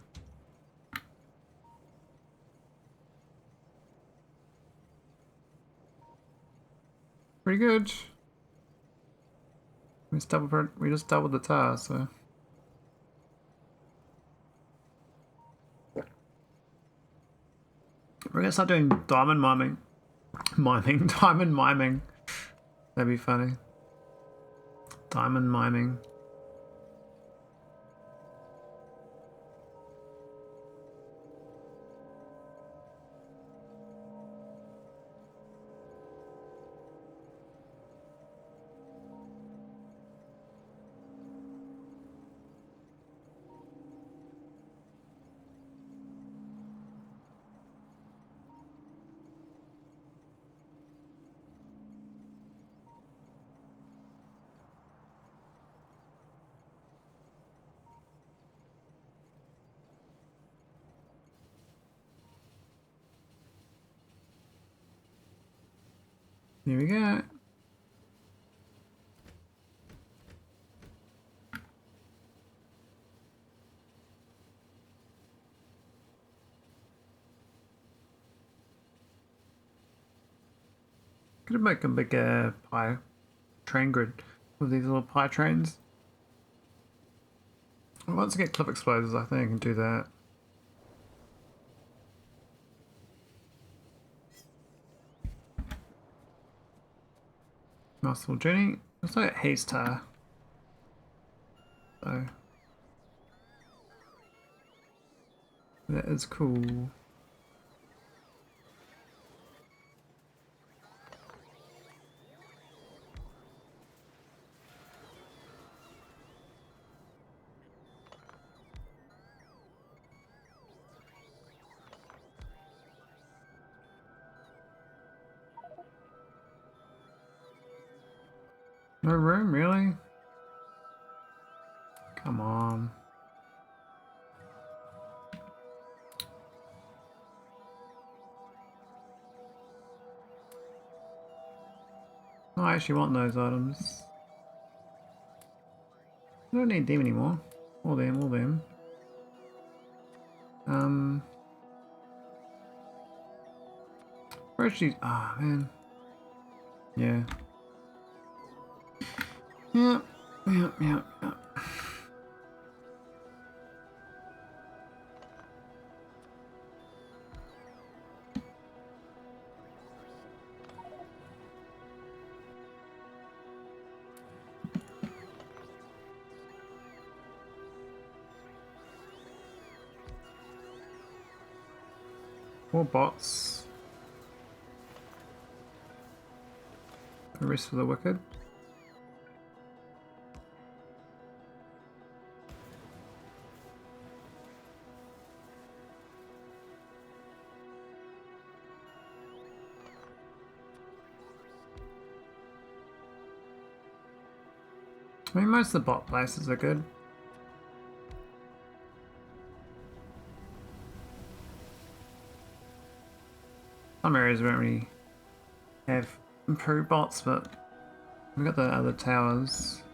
Pretty good. We just doubled the tar, so. We're gonna start doing diamond miming. Diamond miming. That'd be funny. Diamond miming. Here we go. Could make a big pie train grid with these little pie trains. Once I get clip exploders, I think I can do that. Muscle Jenny. Looks like a haze tar. So that is cool. No room, really? Come on. I actually want those items. I don't need them anymore. All them, all them. Where's she? Ah, oh, man. Yeah. Yep. More bots. The rest for the wicked. I mean, most of the bot places are good. Some areas won't really have improved bots, but we've got the other towers.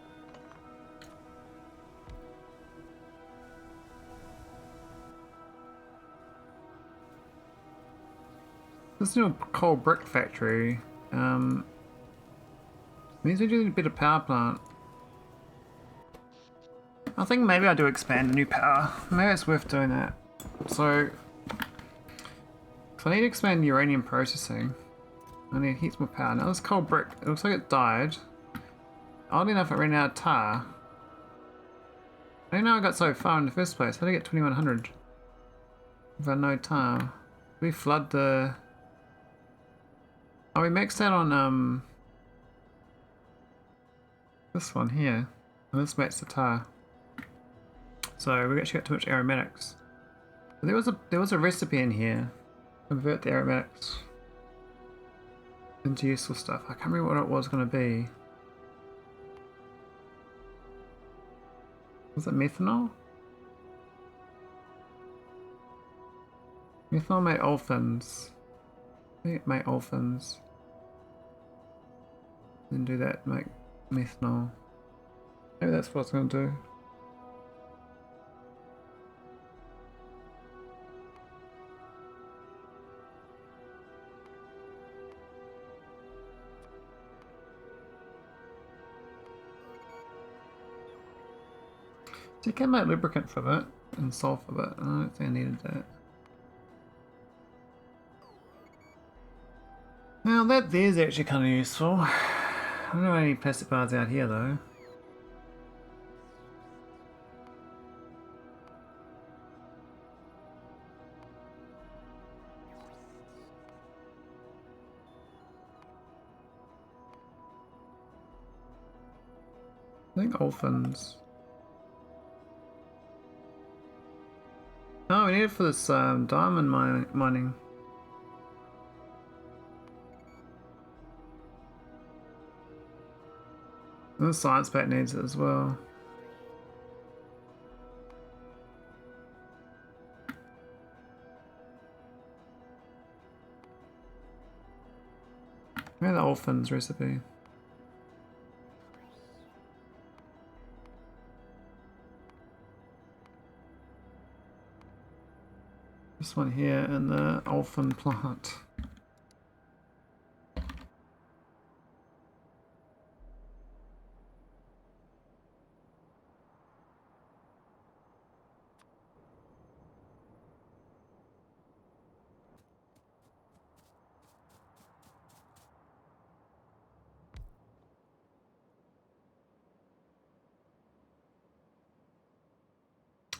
This new coal brick factory means we do a bit of power plant. I think maybe I do expand the new power. Maybe it's worth doing that. So I need to expand uranium processing. I need heaps more power. Now this coal brick, it looks like it died. Oddly enough, it ran out of tar. I didn't know I got so far in the first place. How did I get 2100? If I had no tar. We flood the... Oh, we maxed out on this one here. And this makes the tar. So we actually got too much aromatics. There was a recipe in here. Convert the aromatics into useful stuff. I can't remember what it was going to be. Was it methanol? Methanol made olefins. I think it made olefins. Then do that, make methanol. Maybe that's what it's going to do. So you can make lubricant for that and sulfur, but I don't think I needed that. Now that there's actually kind of useful. I don't know any plastic bars out here though. I think olefins. Oh, we need it for this diamond mining. And the science pack needs it as well. Maybe the orphans recipe. This one here and the orphan plant.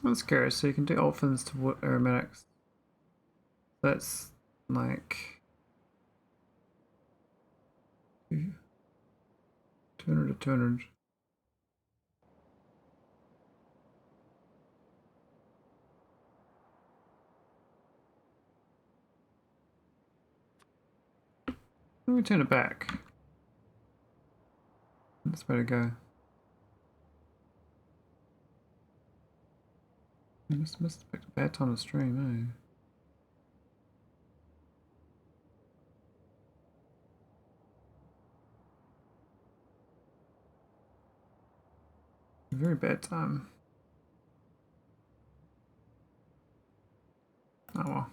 That's curious. So you can do orphans to aromatics. That's like 200 to 200. Let me turn it back. That's where to go. I must have picked a bad time to stream, eh? A very bad time. Oh well.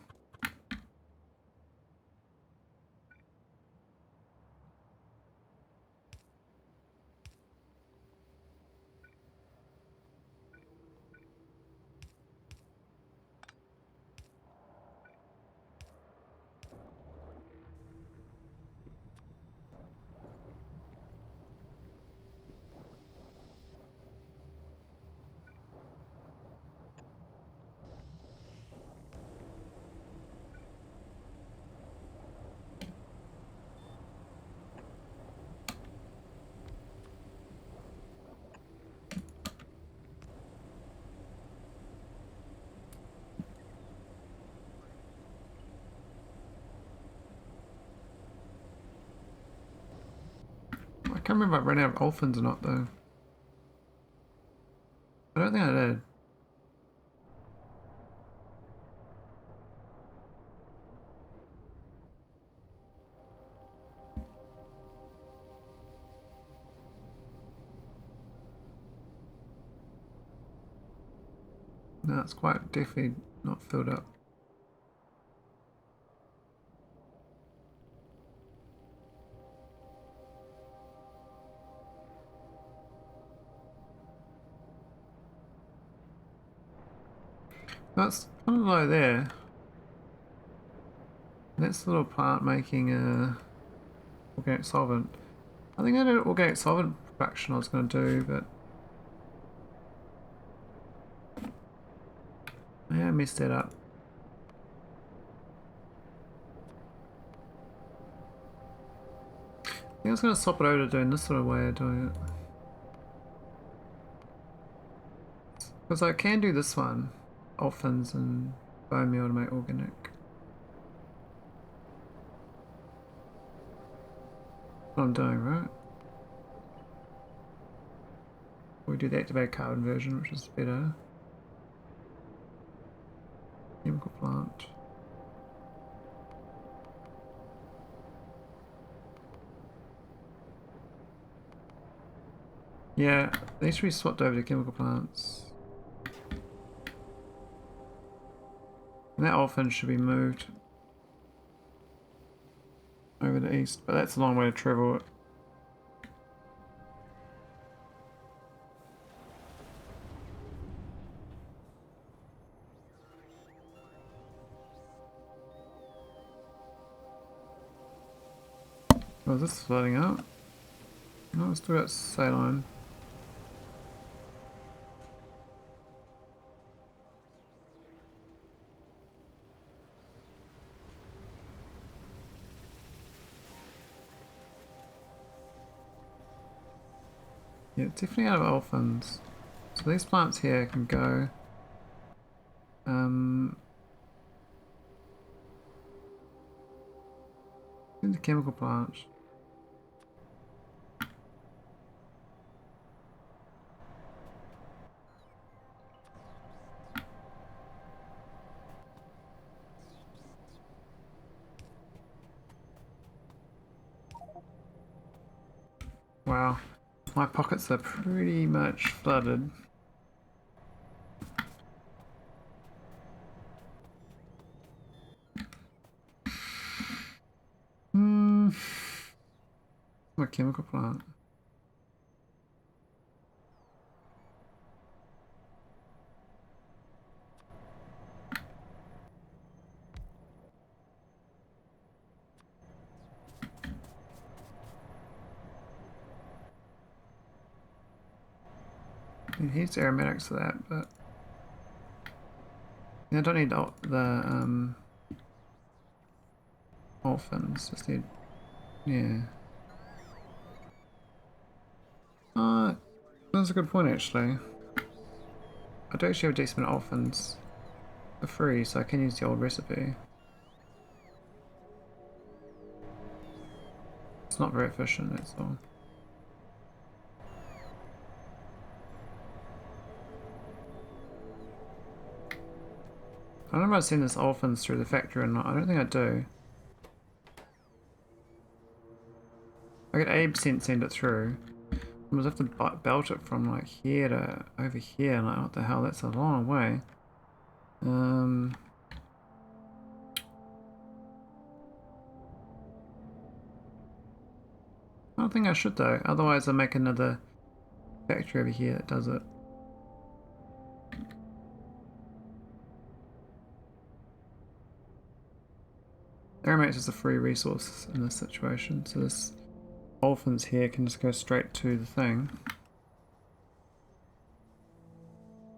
I can't remember if I ran out of orphans or not though. I don't think I did. No, it's quite definitely not filled up. That's kind of low there. That's a little plant making a organic solvent. I think I had an organic solvent production I was going to do, but yeah, I messed that up. I think I was going to swap it over to doing this sort of way of doing it. Because I can do this one, orphans and bone meal to make organic. What I'm doing, right? We do the activated carbon version, which is better. Chemical plant. Yeah, these should be swapped over to chemical plants. And that orphan should be moved over the east, but that's a long way to travel. Oh, is this flooding out? No, it's still got saline. Yeah, it's definitely out of orphans. So these plants here can go. Into chemical plants. Wow. My pockets are pretty much flooded. My chemical plant. Here's aromatics for that, but I don't need the orphans. Just need, yeah. That's a good point actually. I do actually have a decent amount of orphans for free, so I can use the old recipe. It's not very efficient, that's all. I don't know if I've seen this orphans through the factory or not. I don't think I do. I get 80% send it through. I must have to belt it from like here to over here. Like, what the hell? That's a long way. I don't think I should though. Otherwise, I'll make another factory over here that does it. Aromatics is a free resource in this situation, so this orphans here can just go straight to the thing.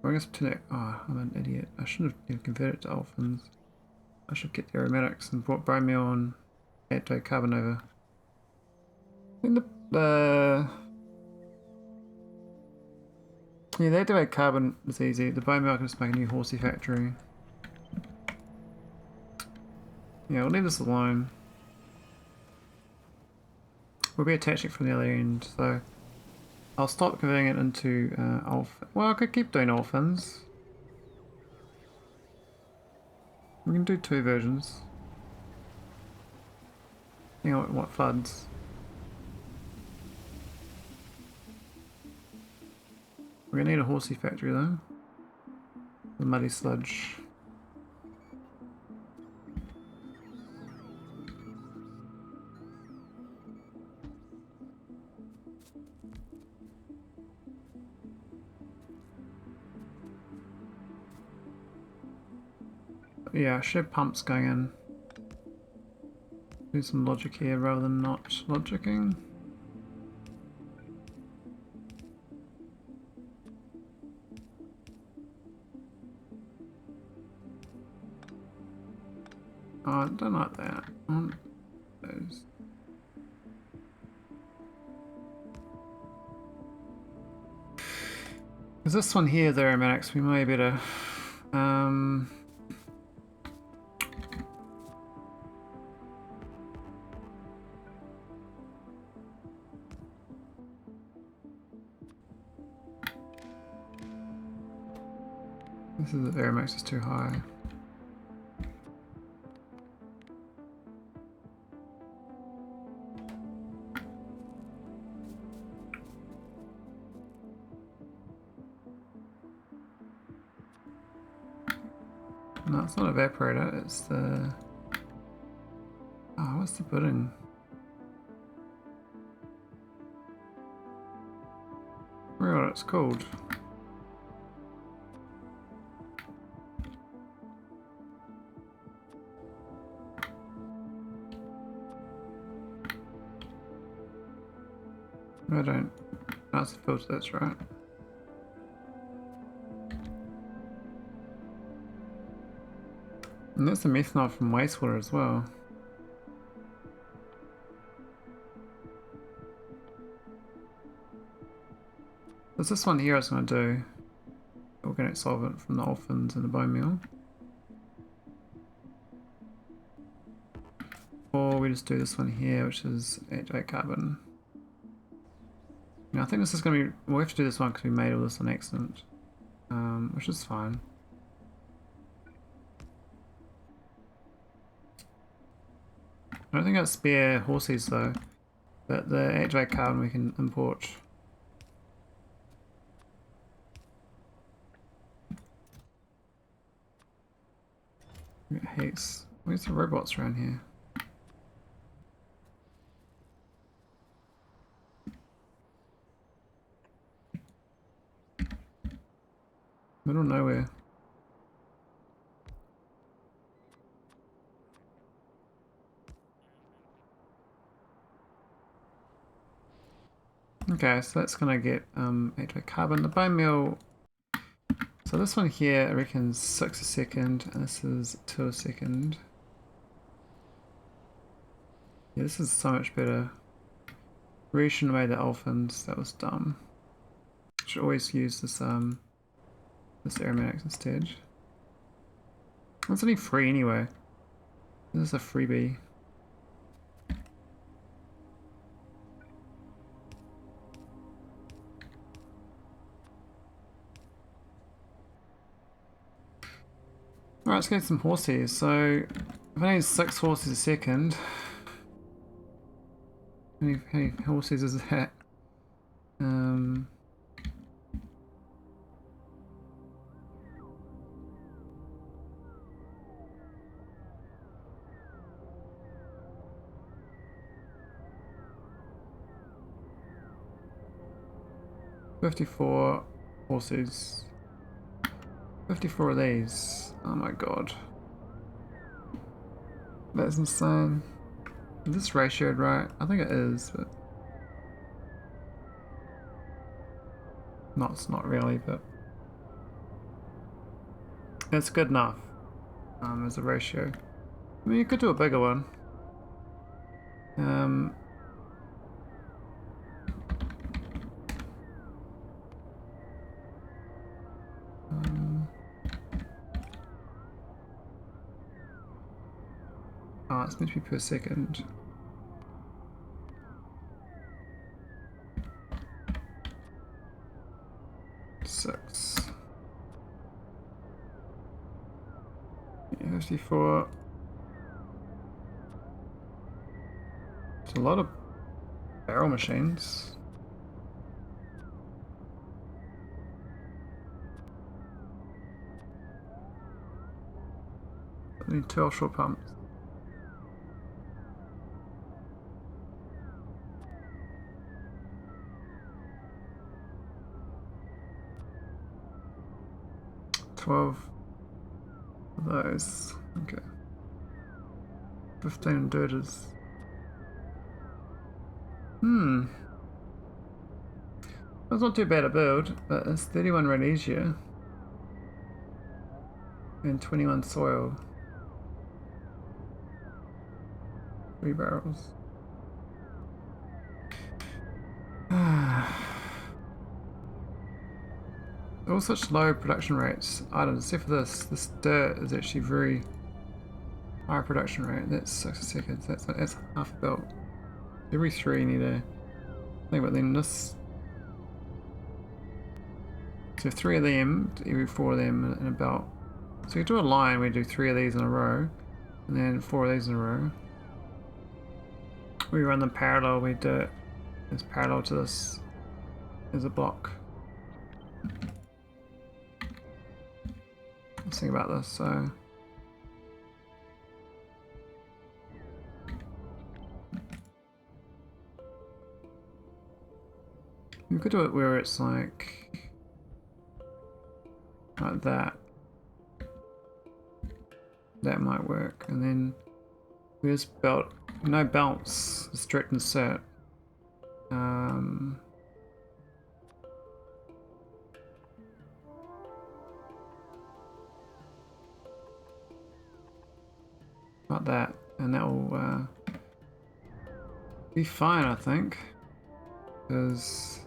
Bring us to that. Oh, I'm an idiot. I should have converted it to orphans. I should get the aromatics and brought bone meal and add to carbon over. I think yeah, the activate carbon is easy. The bone meal I can just make a new horsey factory. Yeah, we'll leave this alone. We'll be attaching from the other end, so I'll stop converting it into well, I could keep doing orphans. We can do 2 versions. Hang on, what floods? We're gonna need a horsey factory though. The muddy sludge. Yeah, I should have pumps going in. Do some logic here rather than not logicking. Oh, I don't like that. I want those. Because this one here, the aromatics, we may better. This is the aromatics is too high. No, it's not evaporator, it's the... Oh, what's the pudding? I forgot what it's called. I don't... That's the filter, that's right. And that's the methanol from wastewater as well. There's this one here I was going to do. Organic solvent from the orphans and the bone meal. Or we just do this one here, which is activate carbon. Now I think this is going to be... We'll have to do this one because we made all this on accident. Which is fine. I don't think I'd spare horses though. but the activated carbon we can import. Hex. Where's the robots around here? Middle of nowhere. Okay, so that's gonna get activated carbon. The bone meal. So this one here I reckon 6 a second, and this is 2 a second. Yeah, this is so much better. Ration away the dolphins, that was dumb. Should always use this this aromatics instead. It's only free anyway. This is a freebie. Alright, let's get some horses. So if I need 6 horses a second, how many horses is that? 54 horses. 54 of these. Oh my god. That's insane. Is this ratioed right? I think it is, but it's not really, but it's good enough as a ratio. I mean, you could do a bigger one. Oh, it's meant to be per second. Six. Yeah, 54. It's a lot of barrel machines. I need 2 offshore pumps. Of those. Okay. 15 dirters. That's not too bad a build, but it's 31 Rhodesia and 21 soil. 3 barrels. All such low production rates items, except for this dirt is actually very high production rate. That's 6 seconds. That's half a belt. Every 3 you need a thing, but then this. So 3 of them, every 4 of them in a belt. So you do a line, we do 3 of these in a row, and then 4 of these in a row. We run them parallel, we do it as parallel to this as a block. Let's think about this. So we could do it where it's like that. That might work, and then we just belt, no belts, just direct insert. About that, and that will be fine, I think, because,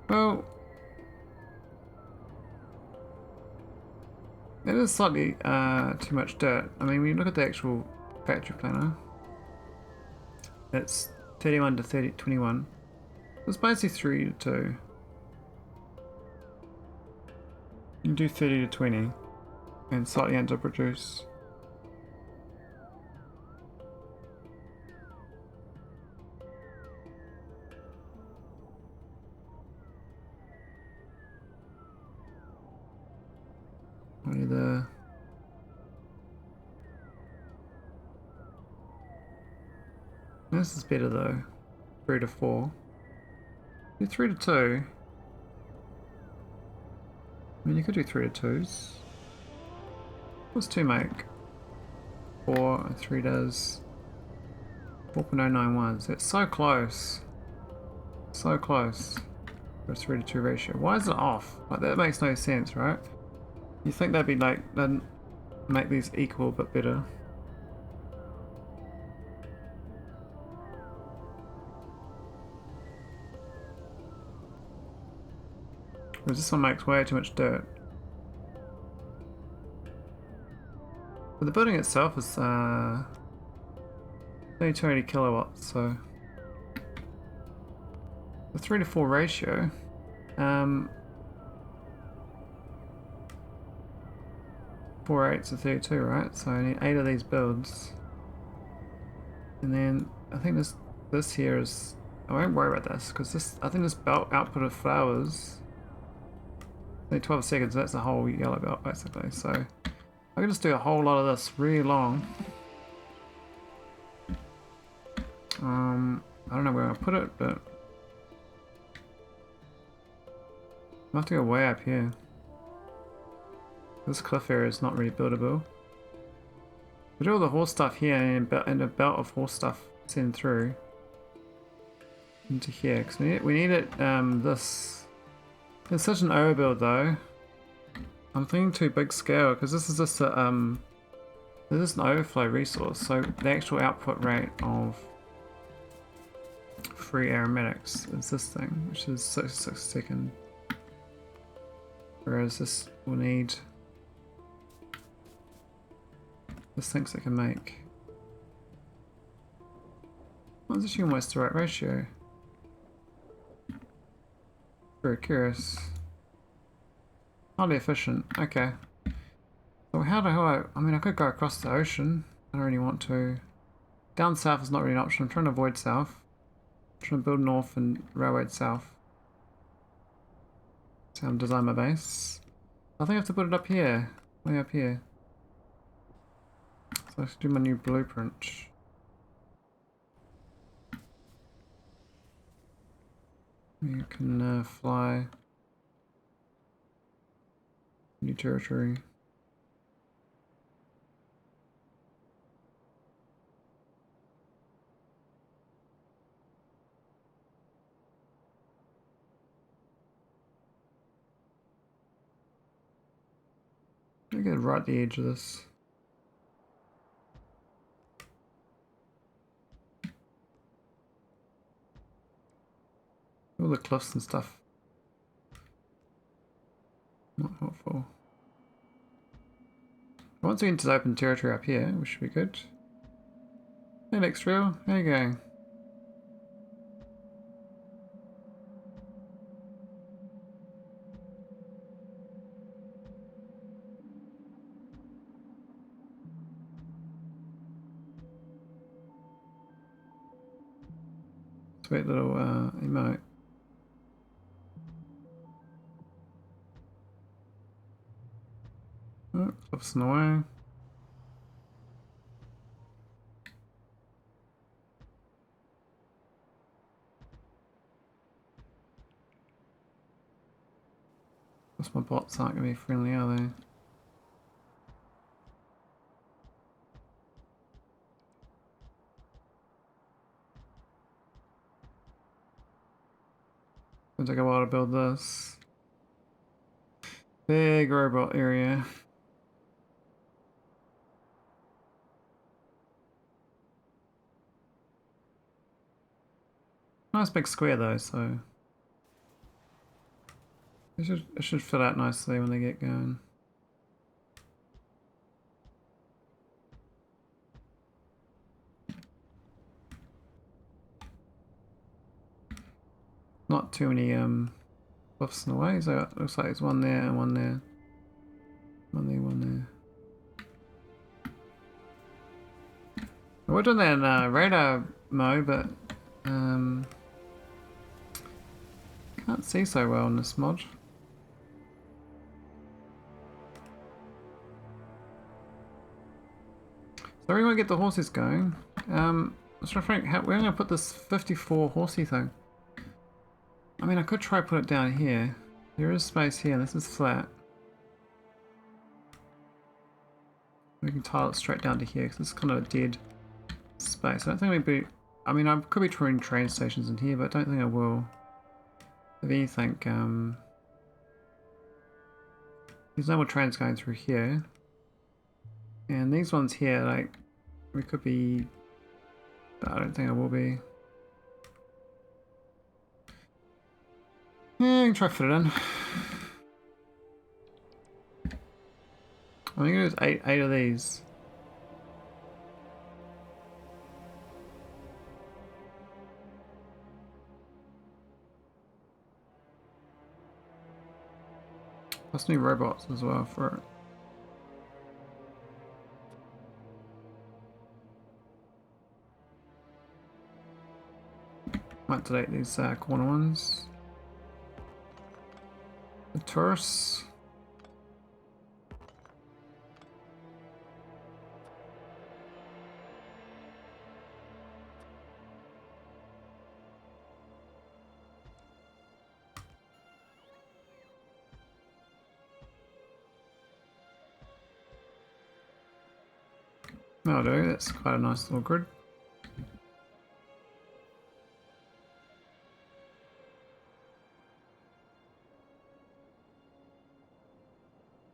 well, it is slightly too much dirt. I mean, when you look at the actual factory planner, it's 31 to 21. It's basically 3 to 2. You can do 30 to 20 and slightly underproduce. Either this is better though. 3 to 4. Do 3 to 2. I mean, you could do 3 to 2s. What's 2 make? 4 and 3 does 4.091. So it's so close. So close. For a 3 to 2 ratio. Why is it off? Like, that makes no sense, right? You think that'd be like, that'd make these equal but better. Whereas this one makes way too much dirt. But the building itself is only 280 kilowatts, so the 3 to 4 ratio. 4 8s to 32, right? So I need 8 of these builds. And then I think this here is, I won't worry about this because I think this belt output of flowers only 12 seconds. That's a whole yellow belt basically. So I can just do a whole lot of this really long. I don't know where I'll put it, but I have to go way up here. This cliff area is not really buildable. We do all the horse stuff here and a belt of horse stuff send through into here because we need it. This it's such an overbuild though. I'm thinking too big scale because this is just a this is an overflow resource. So the actual output rate of free aromatics is this thing, which is 66 seconds. Whereas this will need. This thinks it can make. Well, it's actually almost the right ratio. Very curious. Highly efficient. Okay. So how do I mean, I could go across the ocean. I don't really want to. Down south is not really an option. I'm trying to avoid south. I'm trying to build north and railroad south. So I'm design my base. I think I have to put it up here. Way up here. So I should do my new blueprint. You can fly. New territory. I get right at the edge of this. All the cliffs and stuff. Not helpful. Once we enter open territory up here, which should be good. Hey Lextrail, how you going? Sweet little emote. Oh, cliffs in the way. Guess my bots aren't going to be friendly, are they? It'll take a while to build this. Big robot area. Nice big square though, so it should fit out nicely when they get going. Not too many buffs in the way, so it looks like there's one there and one there. One there, one there. We're doing that in radar mode, but can't see so well in this mod. So we want to get the horses going. Let's try to think, where am I going to put this 54 horsey thing? I mean, I could try put it down here. There is space here, and this is flat. We can tile it straight down to here, because this is kind of a dead space. I don't think we'd be... I mean, I could be trying train stations in here, but I don't think I will. If anything, there's no more trains going through here. And these ones here, like, we could be... But I don't think I will be. Yeah, I can try to fit it in. I think it was eight of these. Plus new robots as well for it. Might delete these corner ones. The tourists. That'll do, that's quite a nice little grid.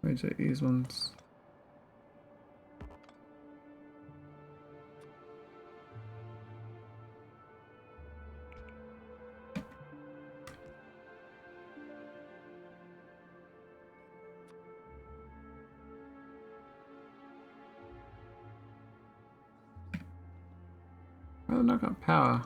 Let me take these ones. Oh, not got power.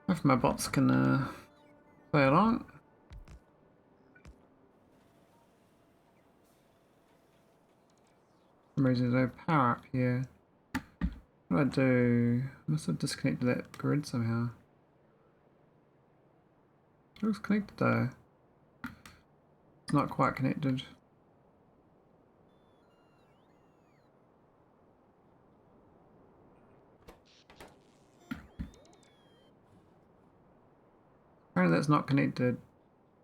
If my bots can play along. For some reason there's no power up here. What do I do? I must have disconnected that grid somehow. It looks connected though. It's not quite connected. Apparently that's not connected.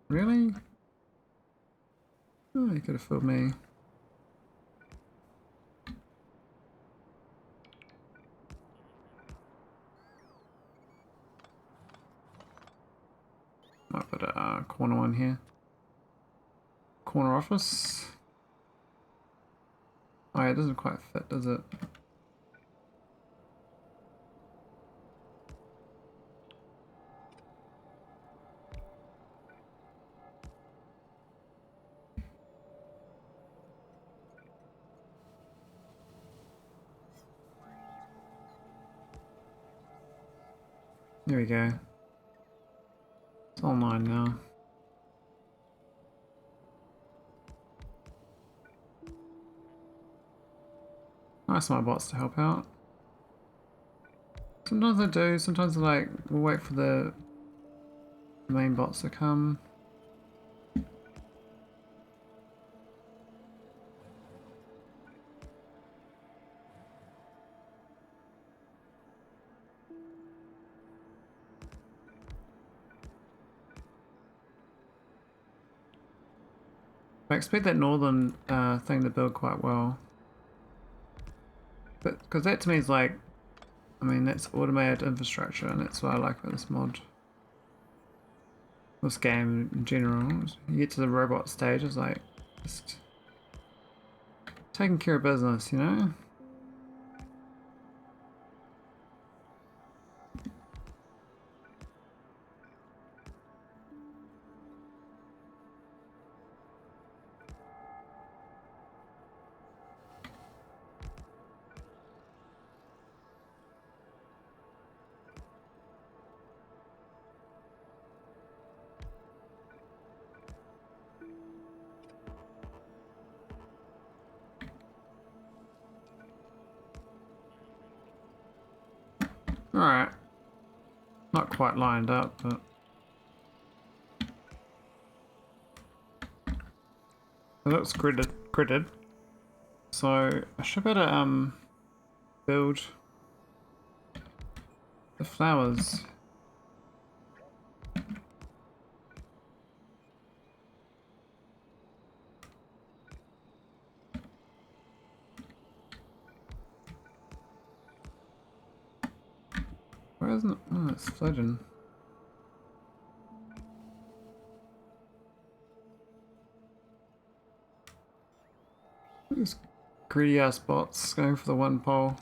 Really? Oh, you could have fooled me. Might put a corner one here. Corner office. Oh yeah, it doesn't quite fit, does it? There we go. It's online now. Nice my bots to help out. Sometimes I do, sometimes I like, we'll wait for the main bots to come. I expect that northern thing to build quite well. But because that to me is like, I mean that's automated infrastructure and that's what I like about this mod. This game in general. You get to the robot stage, it's like just taking care of business, you know? Alright. Not quite lined up, but... It looks gridded. So I should better build the flowers. Where isn't it? Oh, it's floating. These greedy ass bots going for the one pole.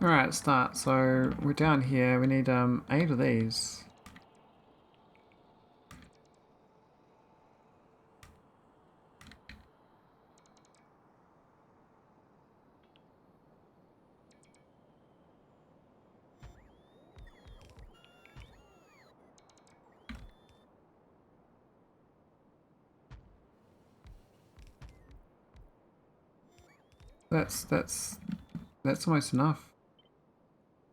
Alright, start. So we're down here. We need 8 of these. That's almost enough.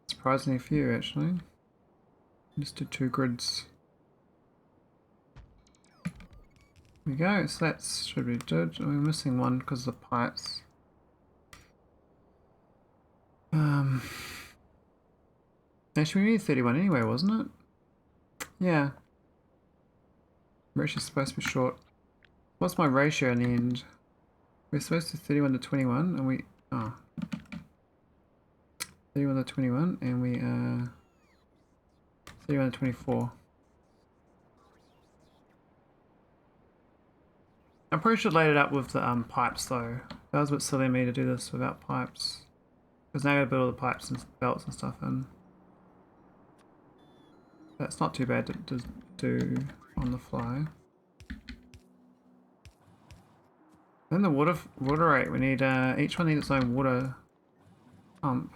Surprisingly few, actually. Just did 2 grids. There we go, so that should be good. We're missing one because of the pipes. Actually we need 31 anyway, wasn't it? Yeah. We're actually supposed to be short. What's my ratio in the end? We're supposed to 31 to 21 and we... Oh. 31 to 21 and we 31 to 24. I probably should load it up with the pipes though. That was a bit silly of me to do this without pipes. Because now I gotta build all the pipes and belts and stuff in. That's not too bad to do on the fly. Then the water rate, we need each one needs its own water pump.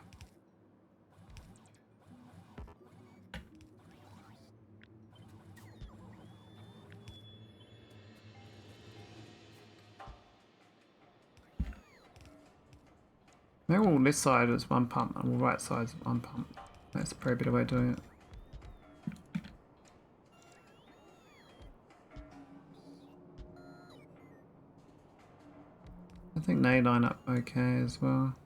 Maybe all this side is one pump and all right side is one pump. That's probably a better way of doing it. I think they line up okay as well.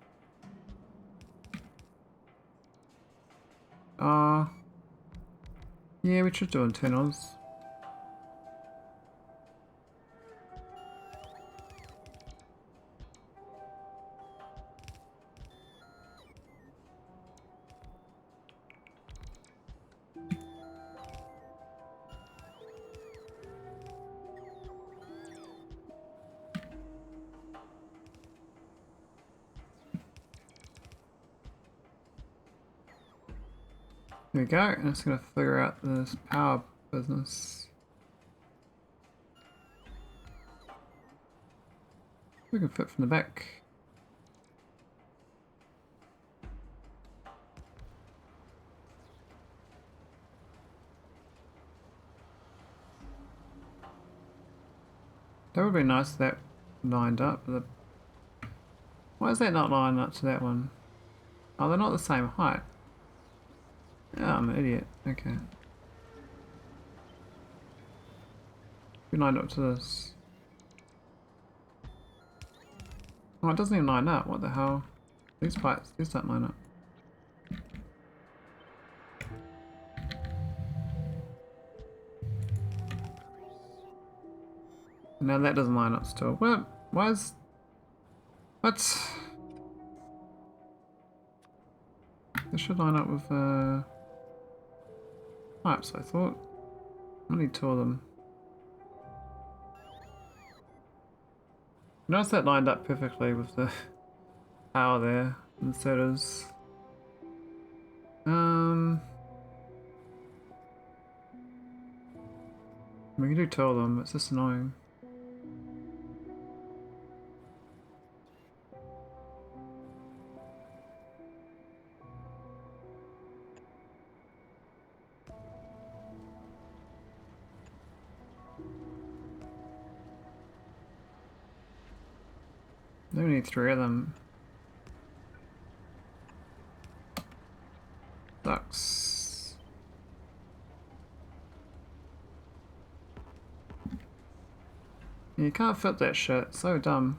Yeah, we should do internals. There we go, and I'm just going to figure out this power business. We can fit from the back. That would be nice if that lined up. Why is that not lined up to that one? Oh, they're not the same height. Oh, I'm an idiot. Okay. We lined up to this. Oh, it doesn't even line up. What the hell? These pipes, these don't line up. Now that doesn't line up still. What? Why is... What? This should line up with pipes, I thought. I need 2 of them. Notice that lined up perfectly with the power there, and so does. We can do 2 of them, it's just annoying. We need 3 of them. Sucks. You can't fit that shit. So dumb.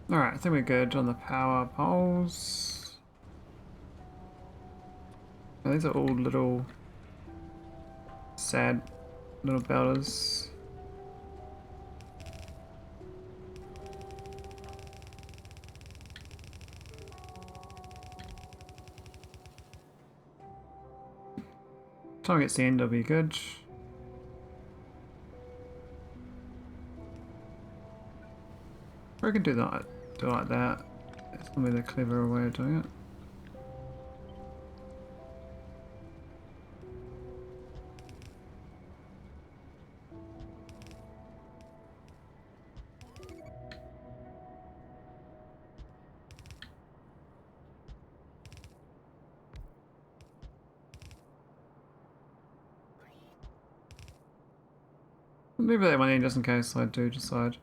Alright, I think we're good on the power poles. Oh, these are all little sad little builders. Time gets the end, will be good. Or we can do that. Do it like that. It's gonna be the cleverer way of doing it. Leave that one in just in case I do decide.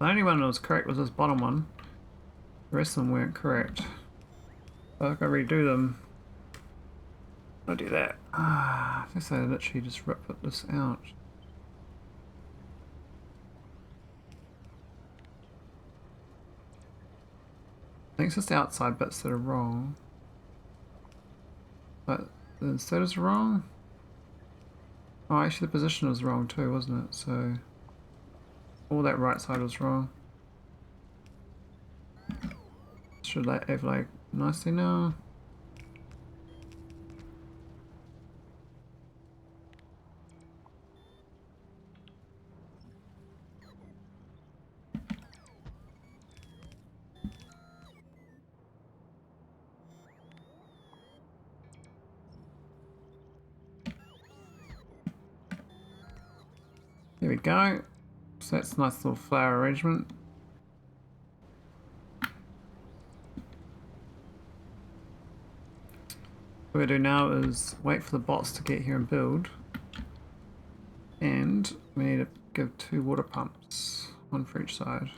The only one that was correct was this bottom one. The rest of them weren't correct. So I've got to redo them. I'll do that. I guess I literally just rip this out. I think it's just the outside bits that are wrong. But the insert is wrong. Oh, actually the position was wrong too, wasn't it? So all that right side was wrong. Should that overlay nicely now? There we go. So that's a nice little flower arrangement. What we're going to do now is wait for the bots to get here and build. And we need to give 2 water pumps, 1 for each side.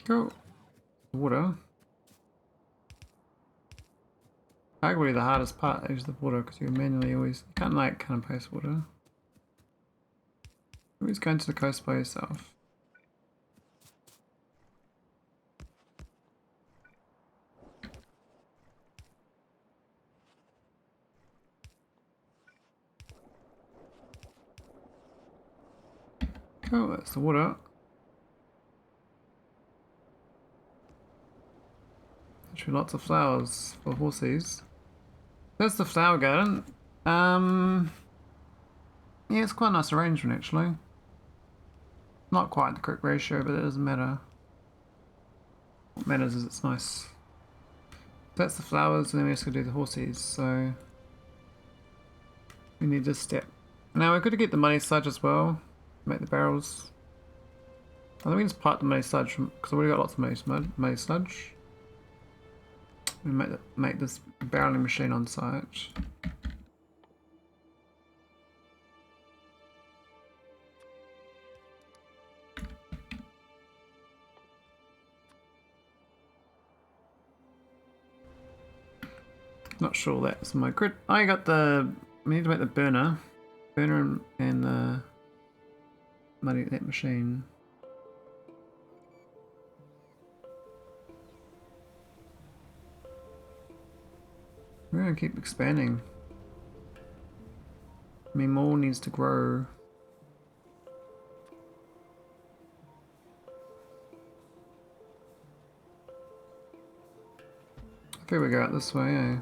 Cool. Water. Arguably the hardest part is the water because you manually always can't like cut and paste water. Always going to the coast by yourself. Cool, that's the water. Actually lots of flowers for horses. There's the flower garden. Yeah, it's quite a nice arrangement actually. Not quite the correct ratio, but it doesn't matter. What matters is it's nice. That's the flowers, and then we just gotta do the horses, so we need this step. Now we're going to get the money sludge as well. Make the barrels. I think we just part the money sludge because I've already got lots of money sludge. We make this barreling machine on site. Not sure that's my grid. I got the We need to make the burner and the muddy that machine. We're gonna keep expanding. I mean, more needs to grow. I think we go out this way, eh?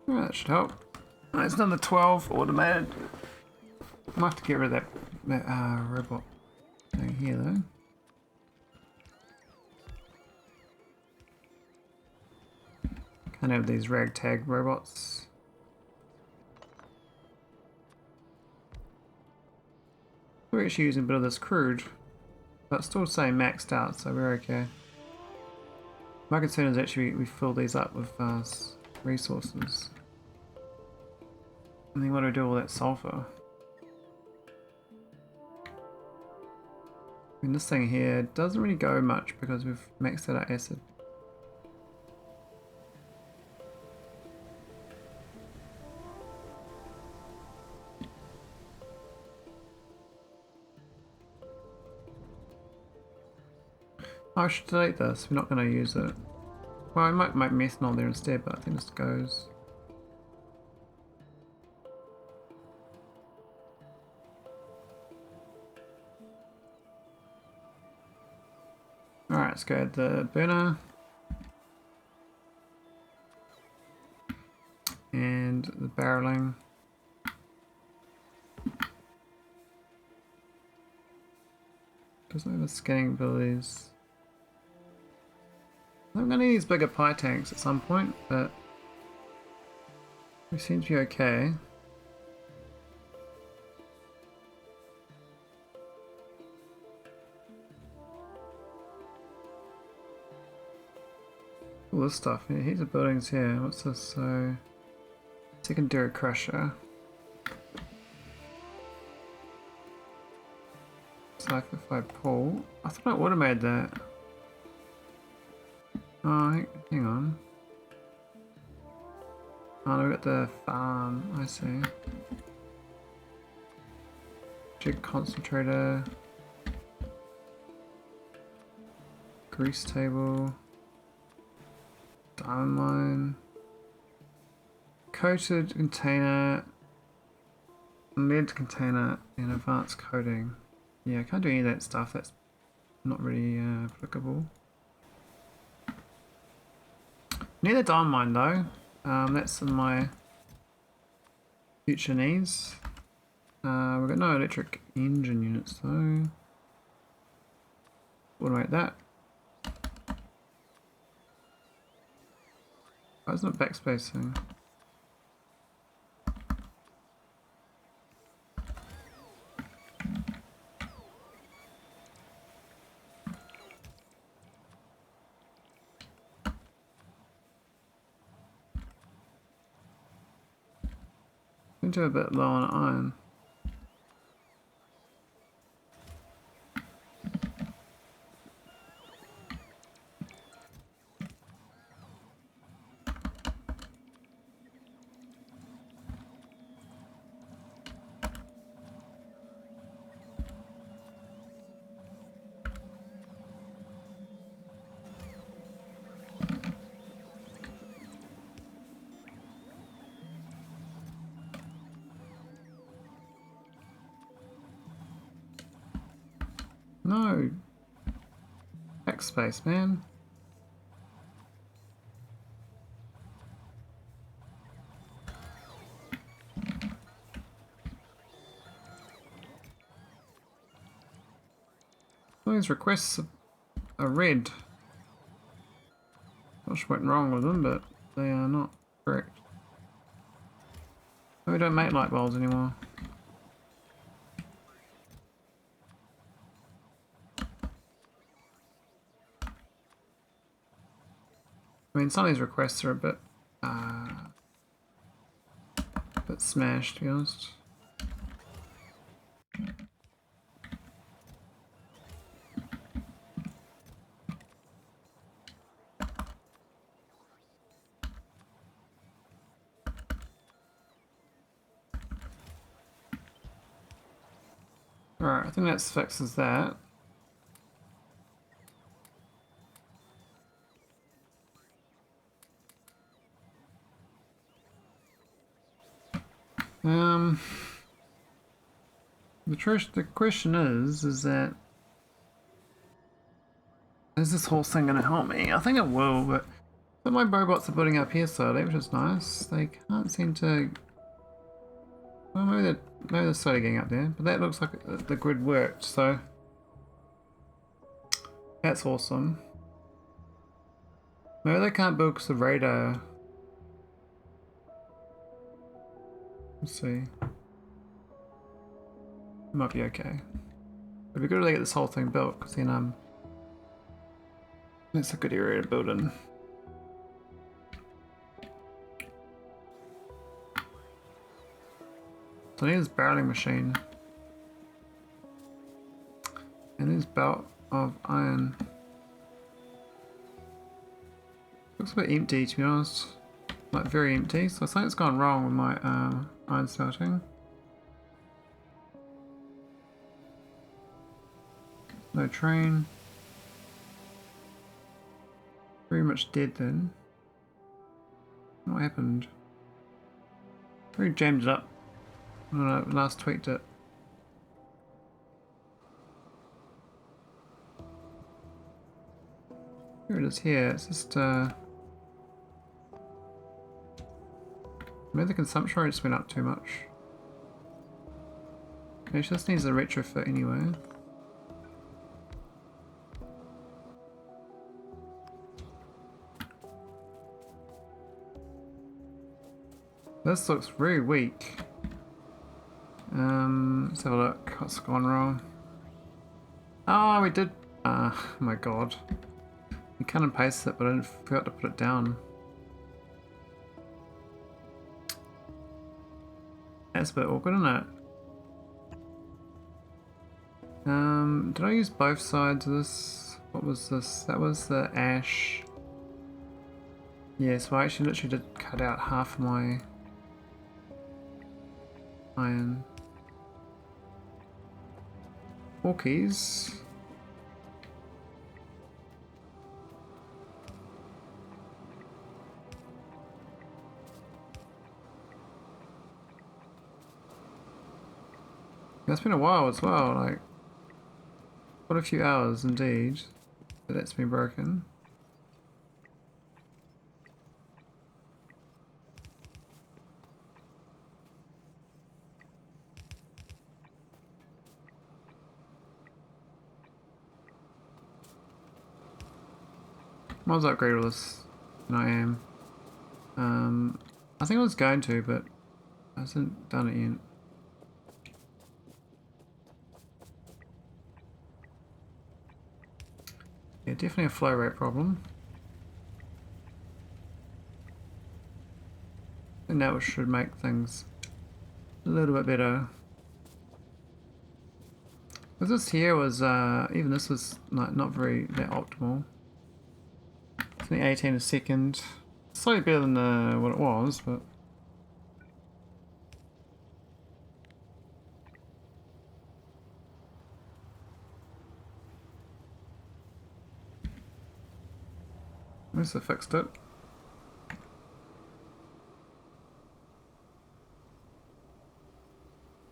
Alright, that should help. It's another 12 automated. I might have to get rid of that robot thing here though. Can't have these ragtag robots. We're actually using a bit of this crude, but still saying maxed out, so we're okay. My concern is actually we fill these up with resources. And then what do we do with all that sulfur? I mean, this thing here doesn't really go much because we've maxed out our acid. Oh, I should delete this. We're not going to use it. Well, I might make methanol there instead, but I think this goes. Alright, let's go add the burner. And the barreling. Doesn't have the scanning abilities. I'm going to use bigger pie tanks at some point, but we seem to be okay. All this stuff, yeah, heaps of buildings here. What's this? So, secondary crusher. Cypher pool. I thought I automated that. Oh, hang on. Oh, no, we got the farm. I see. Jig concentrator. Grease table. Diamond line. Coated container. Lead container and advanced coating. Yeah, I can't do any of that stuff. That's not really applicable. Need a diamond mine though. That's in my future needs. We've got no electric engine units though. Automate that. Why isn't it backspacing? Into a bit low on iron. No. Backspace, man. All these requests are red. Much went wrong with them, but they are not correct. We don't make light bulbs anymore. I mean, some of these requests are a bit smashed, to be honest. Alright, I think that fixes that. The question is that is this whole thing gonna help me? I think it will, but my robots are building up here slowly, which is nice. They can't seem to. Well, maybe they're slowly getting up there, but that looks like the grid worked, so that's awesome. Maybe they can't build because of radar. Let's see. It might be okay. It'd be good if they get this whole thing built, because then it's a good area to build in. So I need this barreling machine. And this belt of iron. Looks a bit empty, to be honest. Like very empty, so something's gone wrong with my iron smelting. No train. Very much dead then. What happened? Very jammed it up when I last tweaked it. Here it is here, it's just maybe the consumption rate just went up too much. It just needs a retrofit anyway. This looks very weak. Let's have a look. What's gone wrong? Oh, we did. Oh my god. You cut and paste it, but I forgot to put it down. That's a bit awkward, isn't it? Did I use both sides of this? What was this? That was the ash. Yeah, so I actually literally did cut out half my iron. Orkies. It's been a while as well, like quite a few hours indeed that that's been broken. I was upgrade all this, and I am. I think I was going to, but I hasn't done it yet. Yeah, definitely a flow rate problem. I think that should make things a little bit better. Because this here was, even this was not very that optimal. It's only 18 a second. Slightly better than what it was, but. At least I fixed it.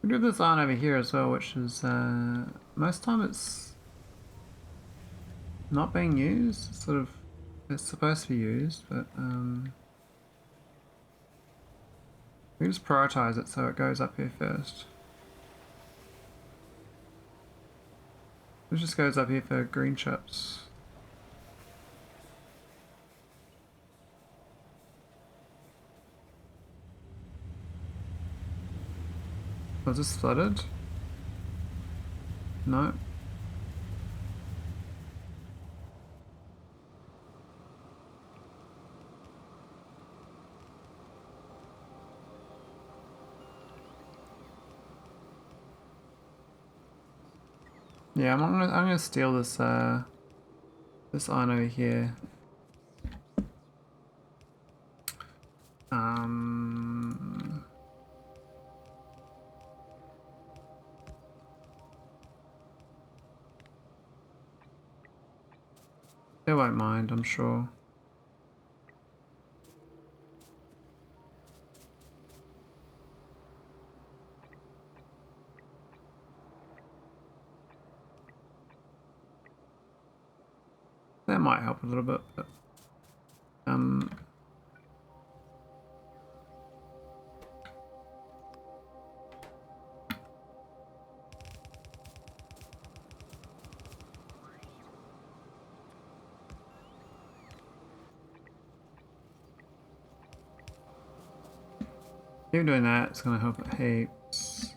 We do have this iron over here as well, which is most time it's not being used. It's sort of it's supposed to be used, but we just prioritize it so it goes up here first. It just goes up here for green chips. Was this flooded? No. Yeah, I'm gonna steal this this iron over here. They won't mind, I'm sure. That might help a little bit, but keep doing that, it's gonna help it heaps.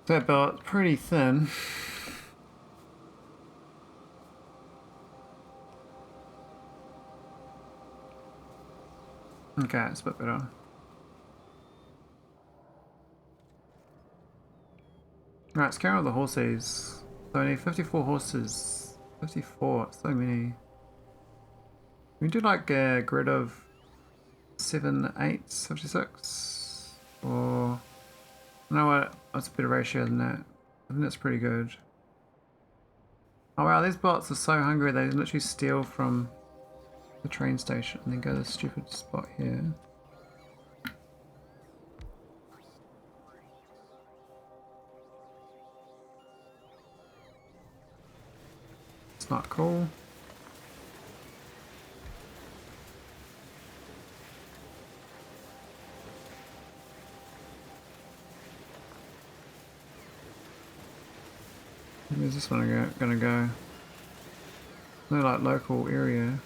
That belt's pretty thin. Okay, it's a bit better. Right, let's carry all the horses. So I need 54 horses. 54, so many. We do like a grid of 7, 8, 56. Or, you know what, what's a better ratio than that? I think that's pretty good. Oh wow, these bots are so hungry, they literally steal from the train station and then go to this stupid spot here. It's not cool. Where's this one gonna go? No, like local area.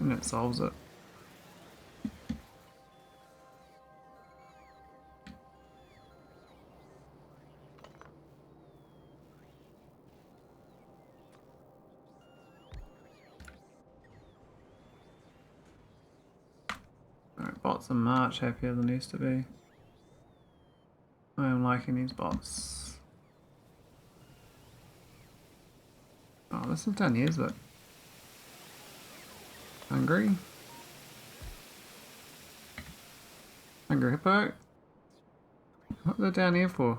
And it solves it. Alright, bots are much happier than they used to be. I am liking these bots. Oh, this is down here, is it? Hungry? Hungry hippo? What are they down here for?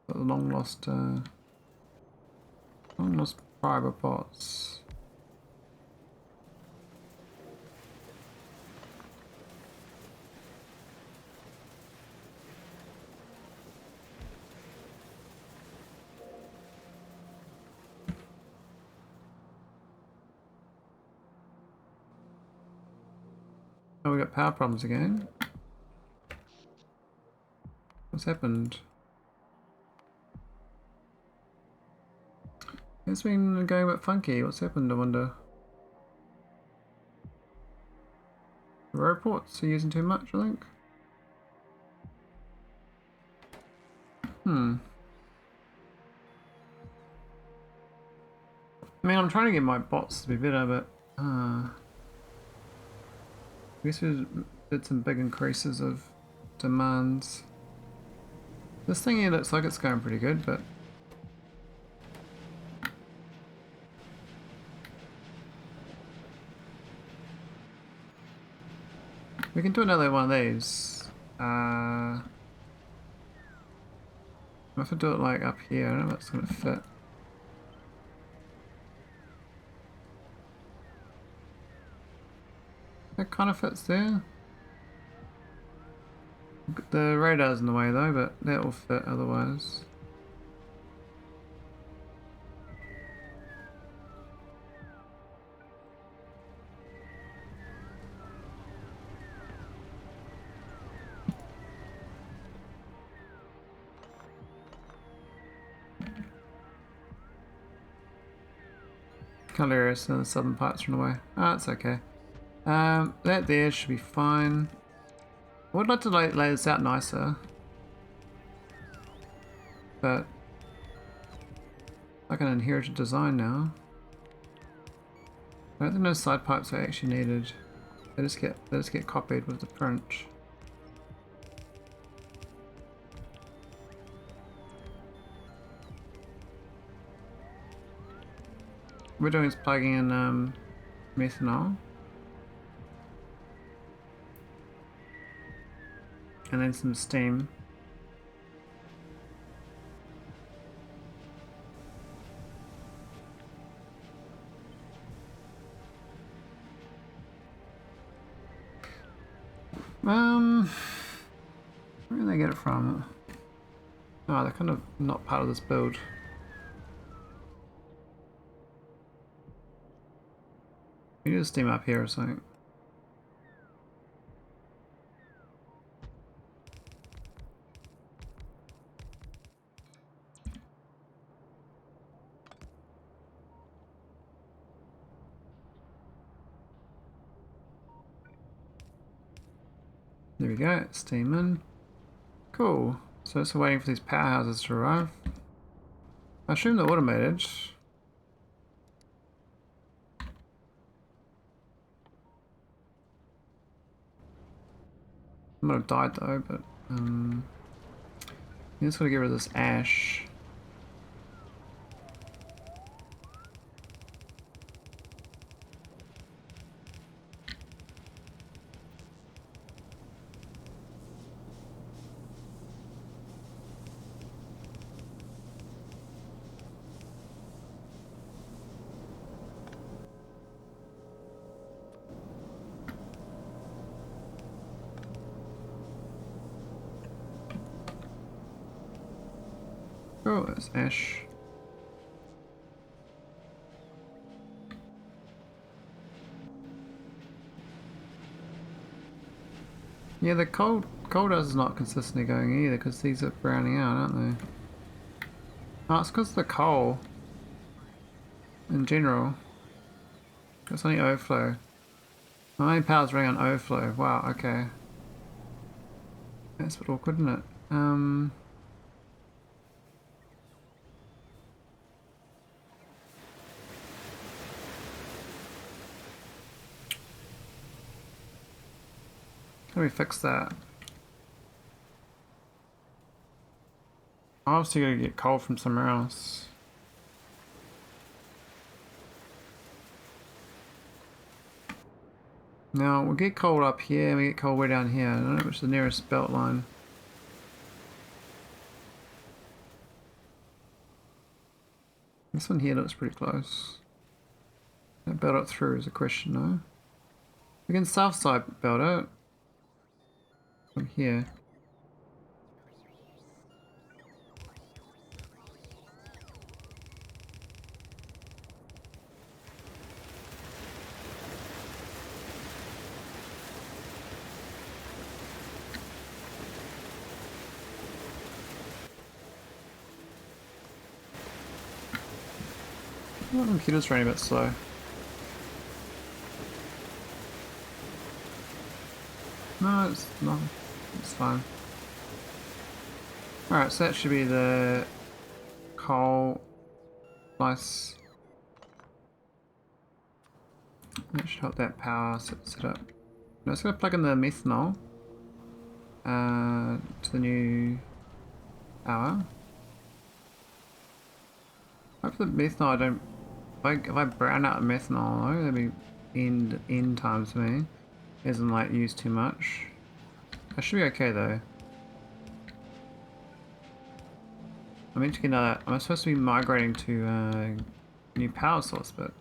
The long lost private bots. Oh, we got power problems again. What's happened? It's been going a bit funky. What's happened, I wonder? The Roboports are using too much, I think. I mean, I'm trying to get my bots to be better, but I guess we did some big increases of demands. This thing here looks like it's going pretty good, but we can do another one of these. I have to do it like up here. I don't know if it's going to fit. That kind of fits there. The radar's in the way though, but that will fit otherwise. Hilarious, and the southern pipes run away. Ah, it's okay. That there should be fine. I would like to lay this out nicer, but like an inherited design now. I don't think no side pipes are actually needed. They just get copied with the print. What we're doing is plugging in methanol. And then some steam. Where did they get it from? Oh, they're kind of not part of this build. We need to steam up here or something. There we go, steam in. Cool. So it's waiting for these powerhouses to arrive. I assume they're automated. I might have died though, but you just gotta get rid of this ash. Oh, that's ash. Yeah, the coal dust is not consistently going either because these are browning out, aren't they? Oh, it's because of the coal in general. It's only overflow. My main power's running on overflow. Wow, okay. That's a bit awkward, isn't it? How do we fix that? Obviously gotta get coal from somewhere else. Now we'll get coal up here and we get coal way down here. I don't know which is the nearest belt line. This one here looks pretty close. That belt it through is a question though. We can south side belt it. From here. My computer's running a bit slow. No, it's not. It's fine. Alright, so that should be the coal slice. That should help that power set up. Now it's going to plug in the methanol to the new power. Hopefully the methanol I don't... If I brown out the methanol, that'd be end times for me. It isn't like used too much. I should be okay though. I meant to get another. I'm supposed to be migrating to a new power source, but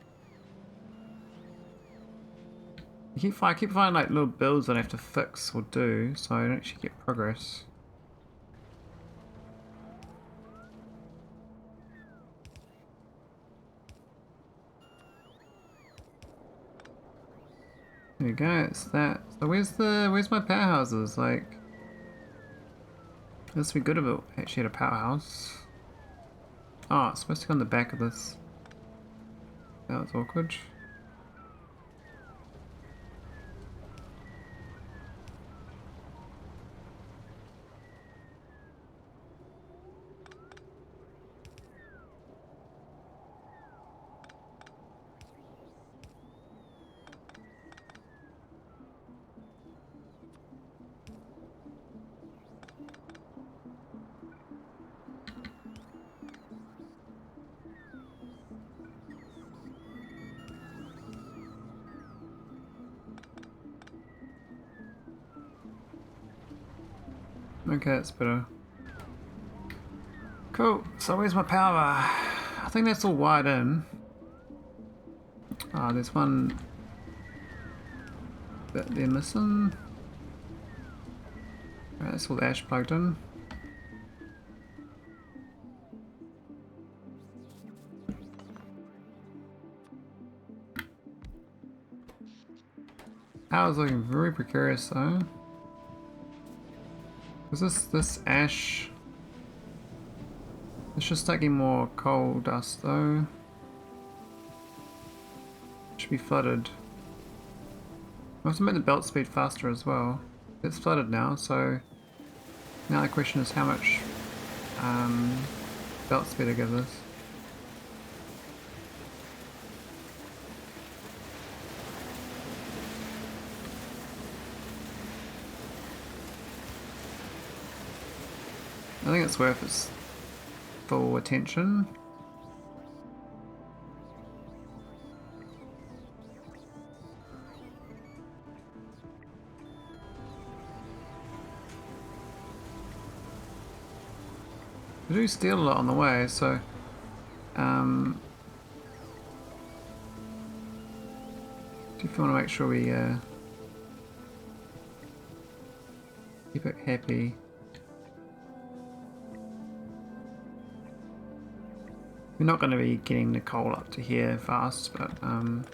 I keep finding like little builds that I have to fix or do, so I don't actually get progress. There we go, it's that. So where's my powerhouses? Like, this would be good if it actually had a powerhouse. Oh, it's supposed to go on the back of this That was awkward. Okay, that's better. Cool, so where's my power? I think that's all wired in. Ah, there's one that they're missing. Right, that's all the ash plugged in. Power's looking very precarious though. Is this ash? It's just taking more coal dust though. Should be flooded. I have to make the belt speed faster as well. It's flooded now, so now the question is how much belt speed to give this. I think it's worth its full attention. We do steal a lot on the way, so if you want to make sure we keep it happy. We're not going to be getting the coal up to here fast, but I've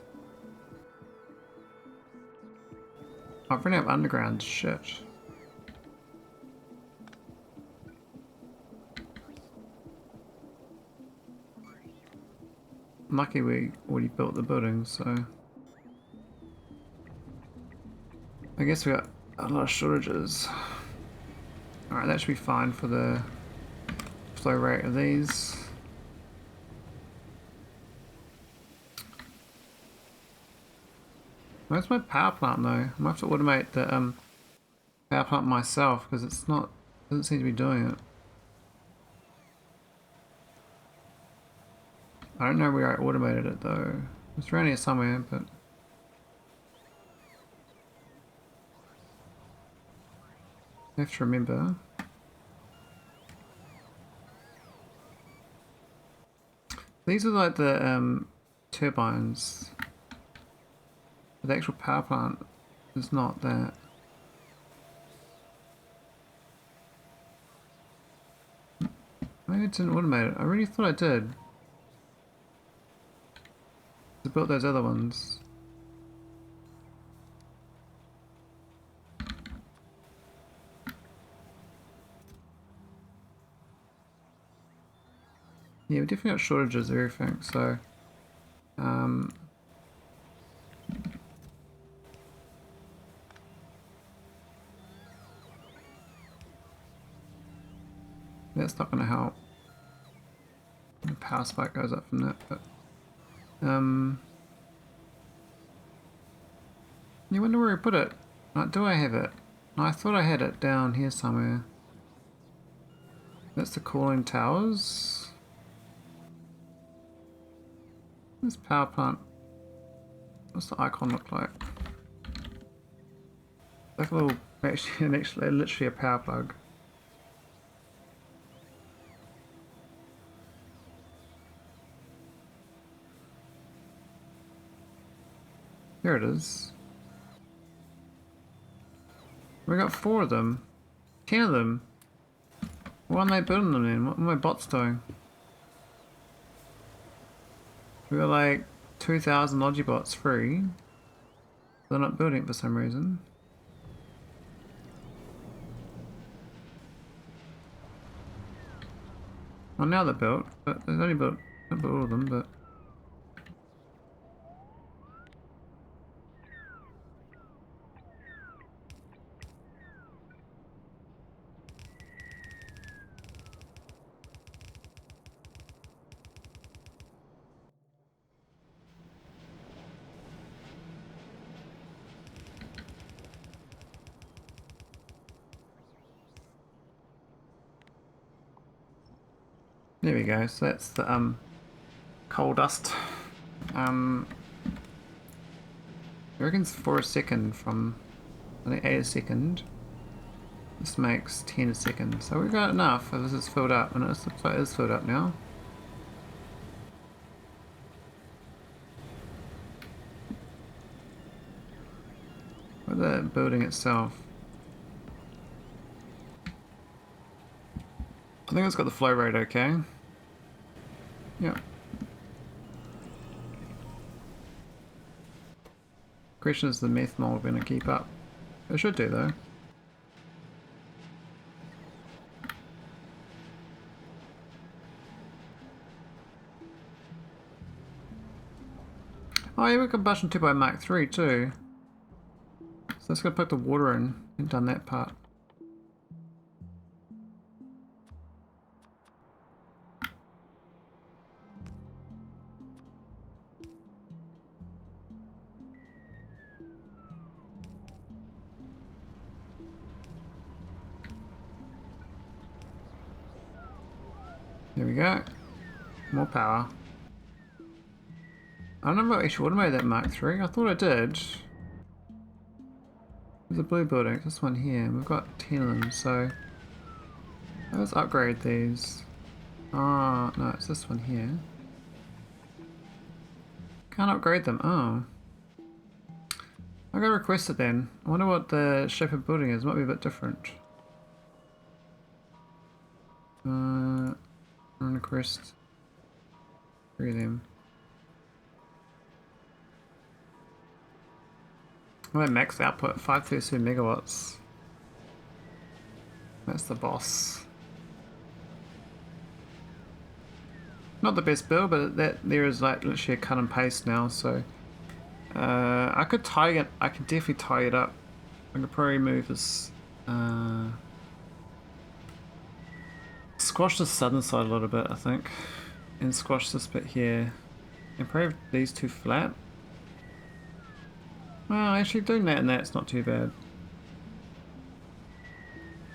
run out of underground shit. Lucky we already built the building, so I guess we got a lot of shortages. Alright, that should be fine for the flow rate of these. Where's my power plant though? I might have to automate the power plant myself because doesn't seem to be doing it. I don't know where I automated it though. It's around here somewhere, but I have to remember. These are like the turbines. The actual power plant is not that. Maybe it didn't automate it. I really thought I did. I built those other ones. Yeah, we definitely got shortages of everything, so that's not going to help. The power spike goes up from that, but you wonder where I put it. Like, do I have it? I thought I had it down here somewhere. That's the cooling towers. This power plant. What's the icon look like? Like a little, actually literally a power plug. There it is. We got 4 of them. 10 of them. Why aren't they building them then? What are my bots doing? We got like 2,000 Logibots free. They're not building it for some reason. Well, now they're built, but they've only built, not built all of them, but There we go. So that's the coal dust. I reckon it's 4 a second from, I think 8 a second. This makes 10 a second. So we've got enough if this is filled up, and it looks like it is filled up now. What about the building itself? I think it's got the flow rate okay. Yep. Question is the methanol going to keep up? It should do though. Oh yeah, we combustion turbo Mark 3 too. So let's go put the water in and done that part. There we go. More power. I don't know if I actually automated that Mark 3. I thought I did. There's a blue building. This one here. We've got 10 of them, so let's upgrade these. Oh, no, it's this one here. Can't upgrade them. Oh. I gotta request it then. I wonder what the shape of building is. Might be a bit different. Request 3 of them. Oh, max output 532 megawatts. That's the boss. Not the best build, but that there is like literally a cut and paste now. So I could tie it. I could definitely tie it up. I could probably move this. Squash the southern side a little bit, I think, and squash this bit here, and probably these two flat. Well, actually doing that and that's not too bad.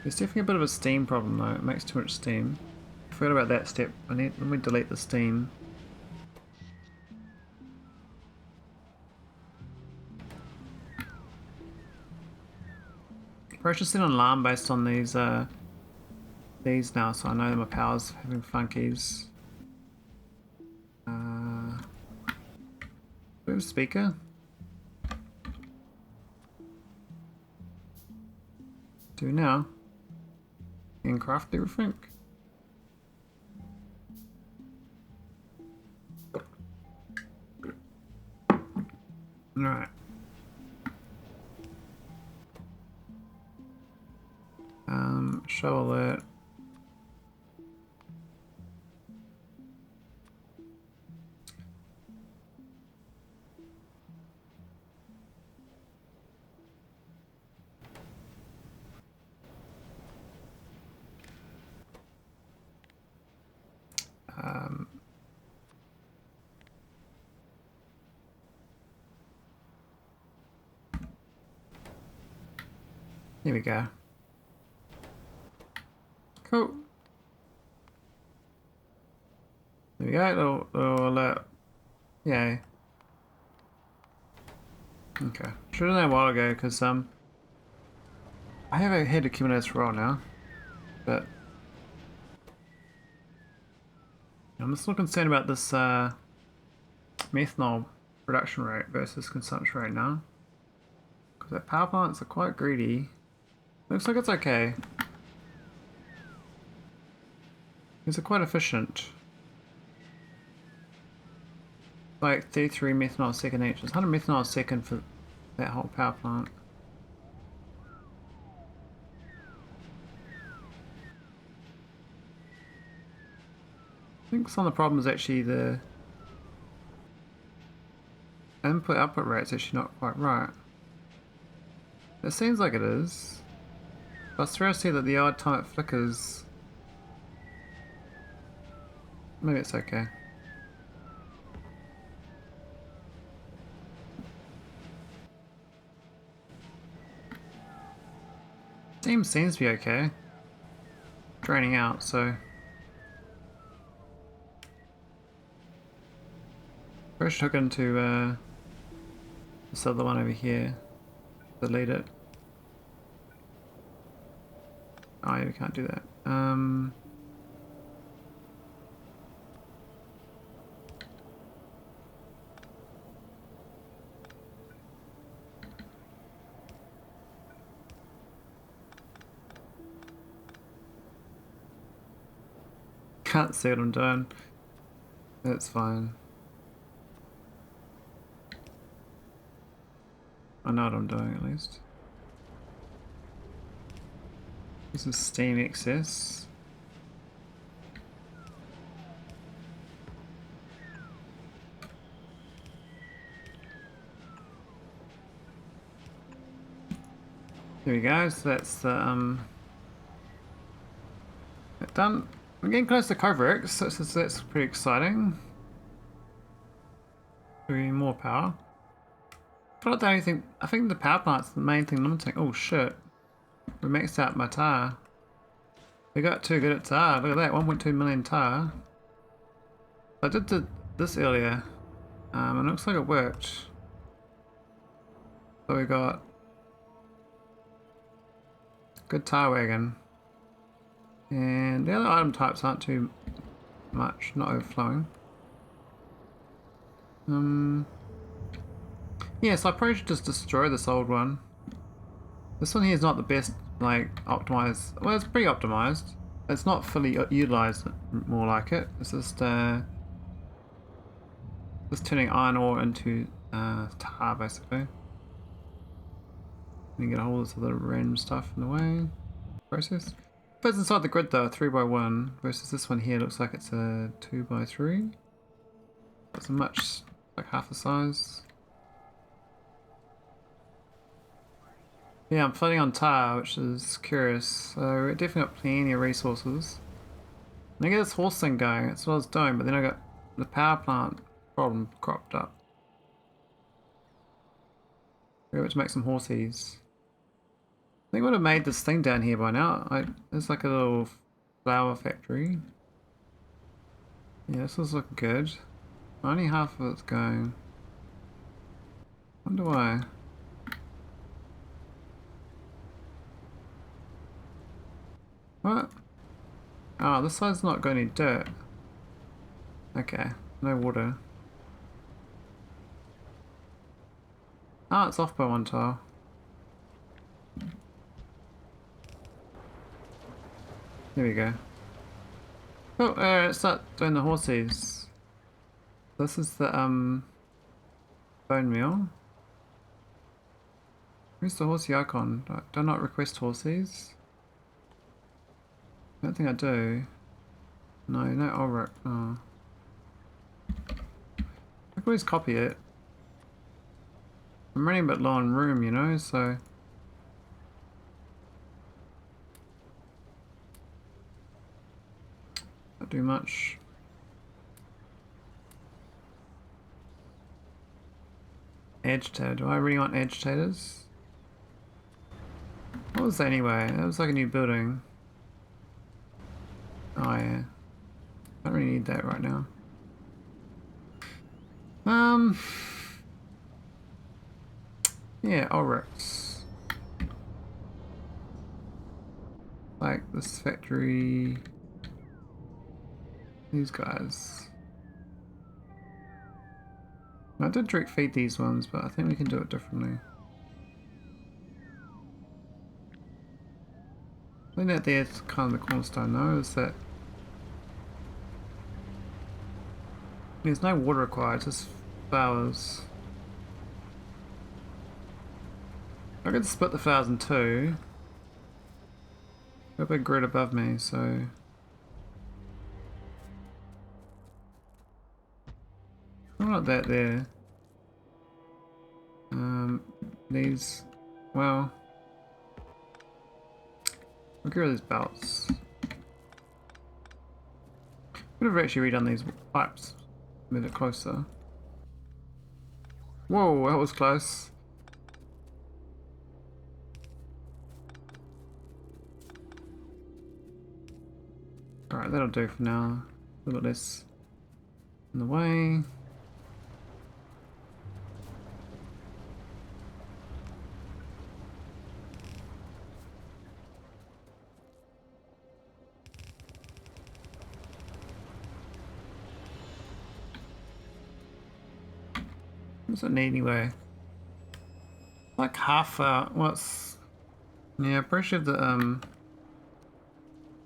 There's definitely a bit of a steam problem though. It makes too much steam. I forgot about that step. Let me delete the steam. Probably should set an alarm based on these now, so I know my power's having funkies. Do we have a speaker? Do we now? And craft everything? Alright. Show alert. Here we go. Cool. There we go. Little alert. Yay. Okay. Should have known a while ago because I have a head accumulator roll now, but I'm just a little concerned about this methanol production rate versus consumption rate now, because that power plants are quite greedy. Looks like it's okay. These are quite efficient. Like 33 methanol a second each. It's 100 methanol a second for that whole power plant. I think some of the problem is actually the input output rate's actually not quite right. It seems like it is. I was thrilled to see that the odd time it flickers. Maybe it's okay. Steam seems to be okay. Draining out, so First hook into this other one over here. Delete it. Oh, yeah, we can't do that. Can't see what I'm doing. That's fine. I know what I'm doing at least. This is steam excess. There we go, so that's the done. I'm getting close to kovarex, so that's pretty exciting. Doing more power. But I think the power plant's the main thing limiting. Oh shit. We maxed out my tar. We got too good at tar. Look at that, 1.2 million tar. I did this earlier. And it looks like it worked. So we got good tar wagon. And the other item types aren't too much, not overflowing. Yeah, so I probably should just destroy this old one. This one here is not the best, like, optimized. Well, it's pretty optimized. It's not fully utilized, more like it. It's just turning iron ore into tar, basically. You get a whole lot of the random stuff in the way. Process. But it's inside the grid though, 3x1 versus this one here looks like it's a 2x3. It's a much, like half the size. Yeah, I'm floating on tar, which is curious. So we're definitely got plenty of resources. And I get this horse thing going, that's what I was doing, but then I got the power plant problem cropped up. We're able to make some horsies. I think I would have made this thing down here by now. It's like a little flower factory. Yeah, this is looking good. Only half of it's going. Wonder why. What? Oh, this side's not got any dirt. Okay, no water. Oh, it's off by one tile. There we go. Oh, let's start doing the horses. This is the bone meal. Where's the horsey icon? Do I not request horses? I don't think I do. No, no Ulrich. Oh. I can always copy it. I'm running a bit low on room, you know, so. Not do much. Agitator. Do I really want agitators? What was that anyway? That was like a new building. Oh yeah. I don't really need that right now. Yeah, Ulrichs. Like this factory. These guys. I did direct feed these ones, but I think we can do it differently. I think that there's kind of the cornerstone though, is that there's no water required, just flowers. I could split the flowers in two. Got a big grid above me, so I want that there. These, well, I'll get rid of these belts. Could have actually redone these pipes, move it closer. Whoa, that was close. Alright, that'll do for now. A little bit less in the way. What's it need anyway? Like half, what's... Yeah, pretty sure that,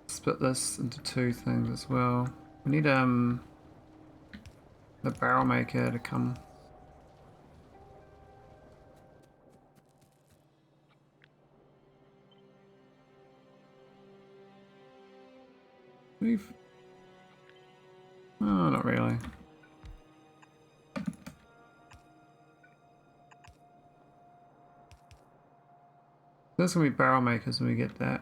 split this into two things as well. We need, the barrel maker to come. We've... Oh, not really. There's gonna be barrel makers when we get that.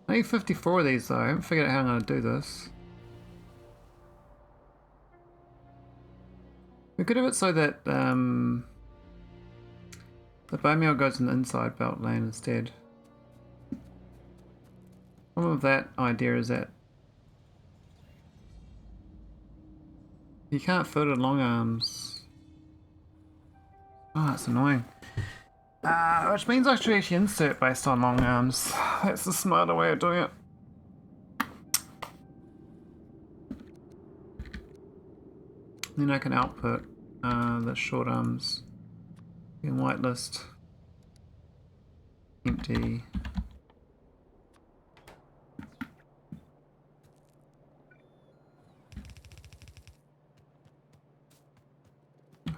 I need 54 of these though. I haven't figured out how I'm gonna do this. We could have it so that the bone meal goes in the inside belt lane instead. The problem with that idea is that you can't fit it long arms. Oh, that's annoying. Which means I should actually insert based on long arms. That's the smarter way of doing it. Then I can output the short arms in whitelist. Empty.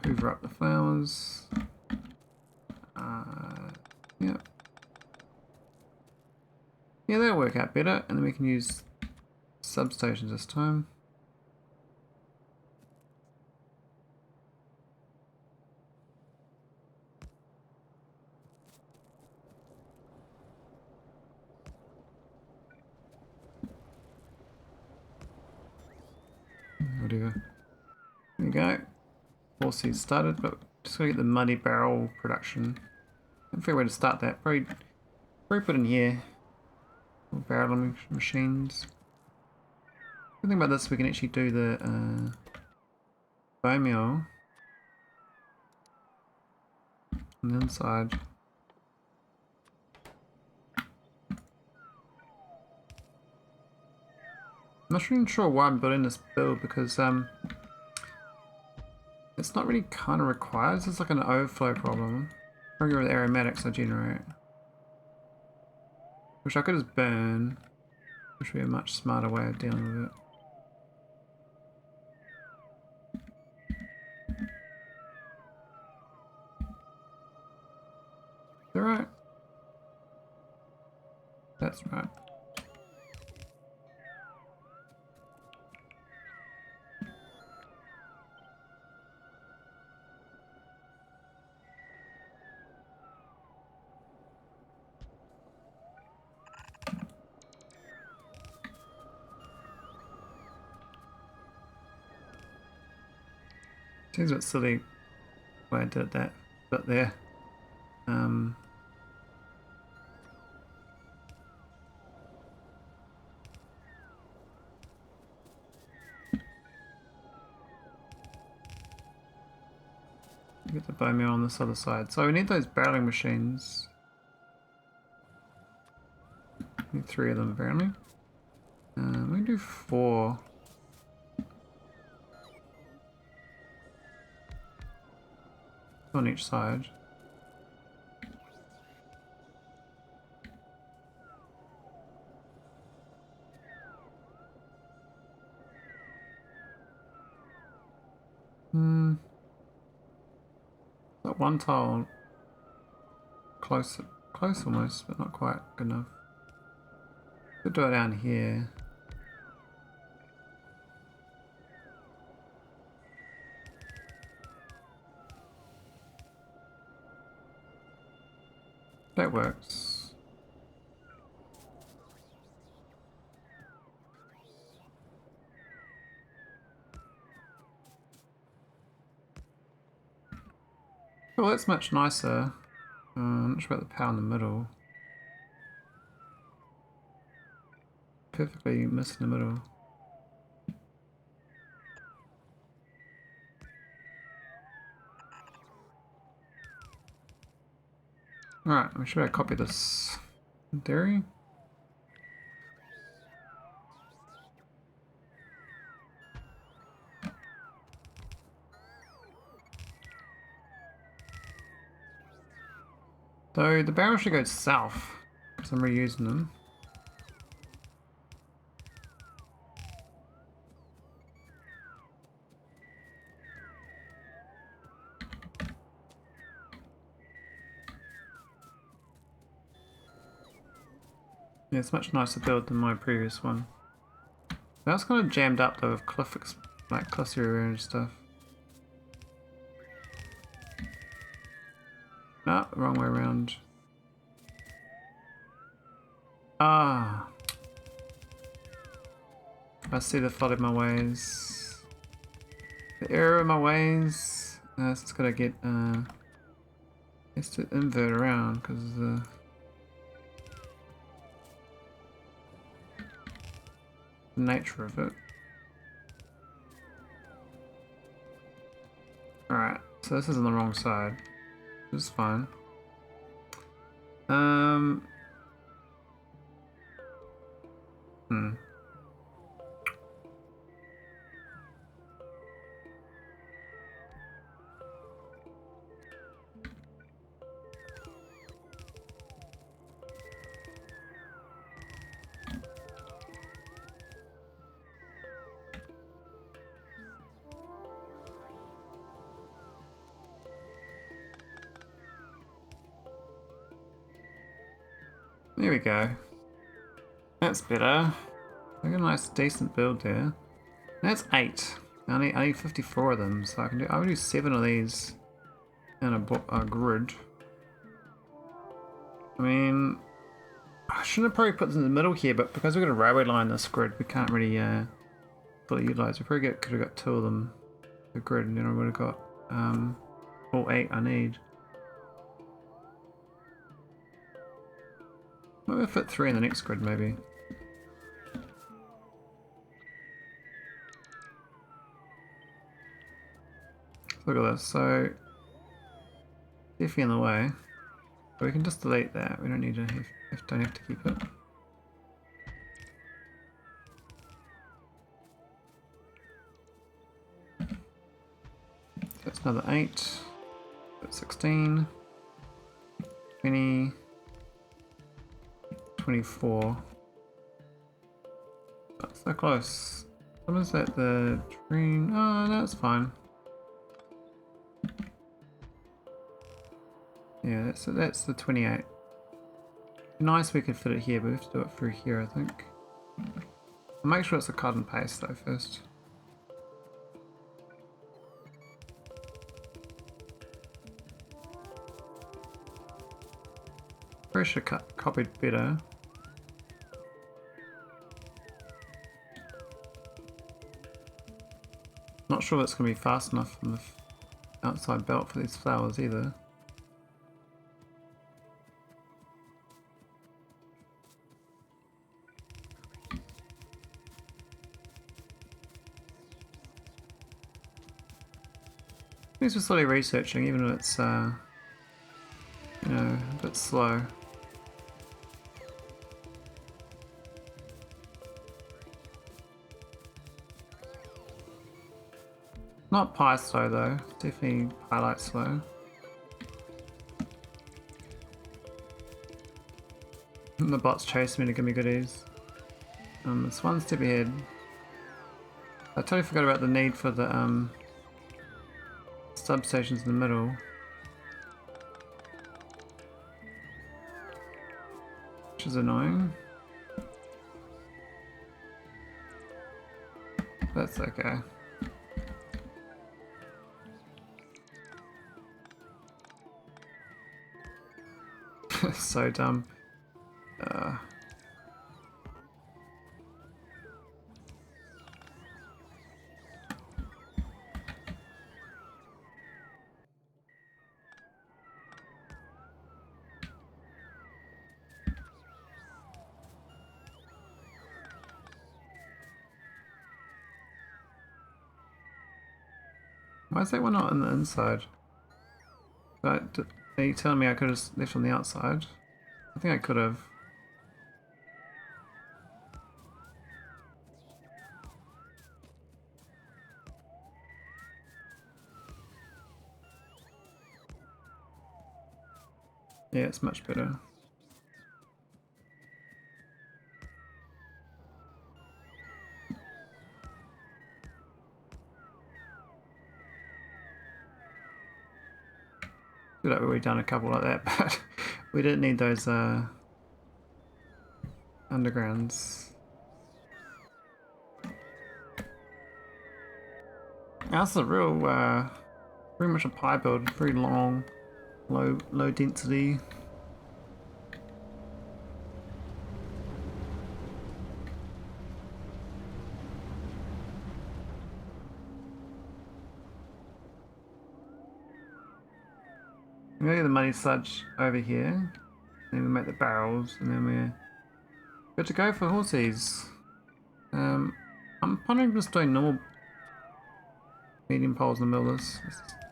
Hoover up the flowers. Yep. Yeah, that'll work out better, and then we can use substations this time. Whatever. There you go. All seeds started, but just gotta get the muddy barrel production. A fair way to start that. Probably put in here. Barreling machines. The thing about this, we can actually do the bone meal on the inside. I'm not really sure why I'm building this build because it's not really kind of required. It's like an overflow problem. Probably with aromatics I generate. Which I could just burn. Which would be a much smarter way of dealing with it. Is that right? That's right. Seems a bit silly why I did that bit there. Get the bone meal on this other side. So we need those barreling machines. Need 3 of them apparently. We can do 4. On each side. That one tile close almost, but not quite good enough. Could do it down here. That works. Well, that's much nicer. I'm not sure about the power in the middle. Perfectly missed in the middle. Alright, I'm sure I copy this in theory. So the barrel should go south, because I'm reusing them. Yeah, it's much nicer build than my previous one. That's kind of jammed up though with cliffs area and stuff. No, wrong way around. Ah. I see the fault in my ways. The error in my ways. So it's gotta get it's to invert around because the nature of it. Alright, so this is on the wrong side. This is fine. There we go. That's better. I got a nice decent build there. That's 8. I need 54 of them, so I will do 7 of these in a grid. I mean, I shouldn't have probably put this in the middle here, but because we've got a railway line in this grid, we can't really fully utilize. We probably could have got 2 of them, the grid, and then I would have got all 8 I need. Maybe fit 3 in the next grid, maybe. Look at this, so definitely in the way. But we can just delete that, we don't need to don't have to keep it. So that's another 8, that's 16, 20, 24. That's so close. What is that, the train? Oh, that's fine. Yeah, that's the 28. Nice we could fit it here, but we have to do it through here, I think. I'll make sure it's a cut and paste though first. Probably should have copied better. Not sure that's going to be fast enough from the outside belt for these flowers either. These are slowly researching, even if it's, you know, a bit slow. Not pie slow though, definitely highlight slow. And the bot's chasing me to give me goodies. It's one step ahead. I totally forgot about the need for the substations in the middle. Which is annoying. That's okay. So dumb. Why is that one not on the inside? But are you telling me I could have left on the outside? I think I could have. Yeah, it's much better. Feel like we've already done a couple like that, but we didn't need those undergrounds. That's a real, very much a pie build, very long, low density. We get the money sludge over here, then we make the barrels, and then we're good to go for horses. I'm pondering just doing normal medium poles in the middle of this,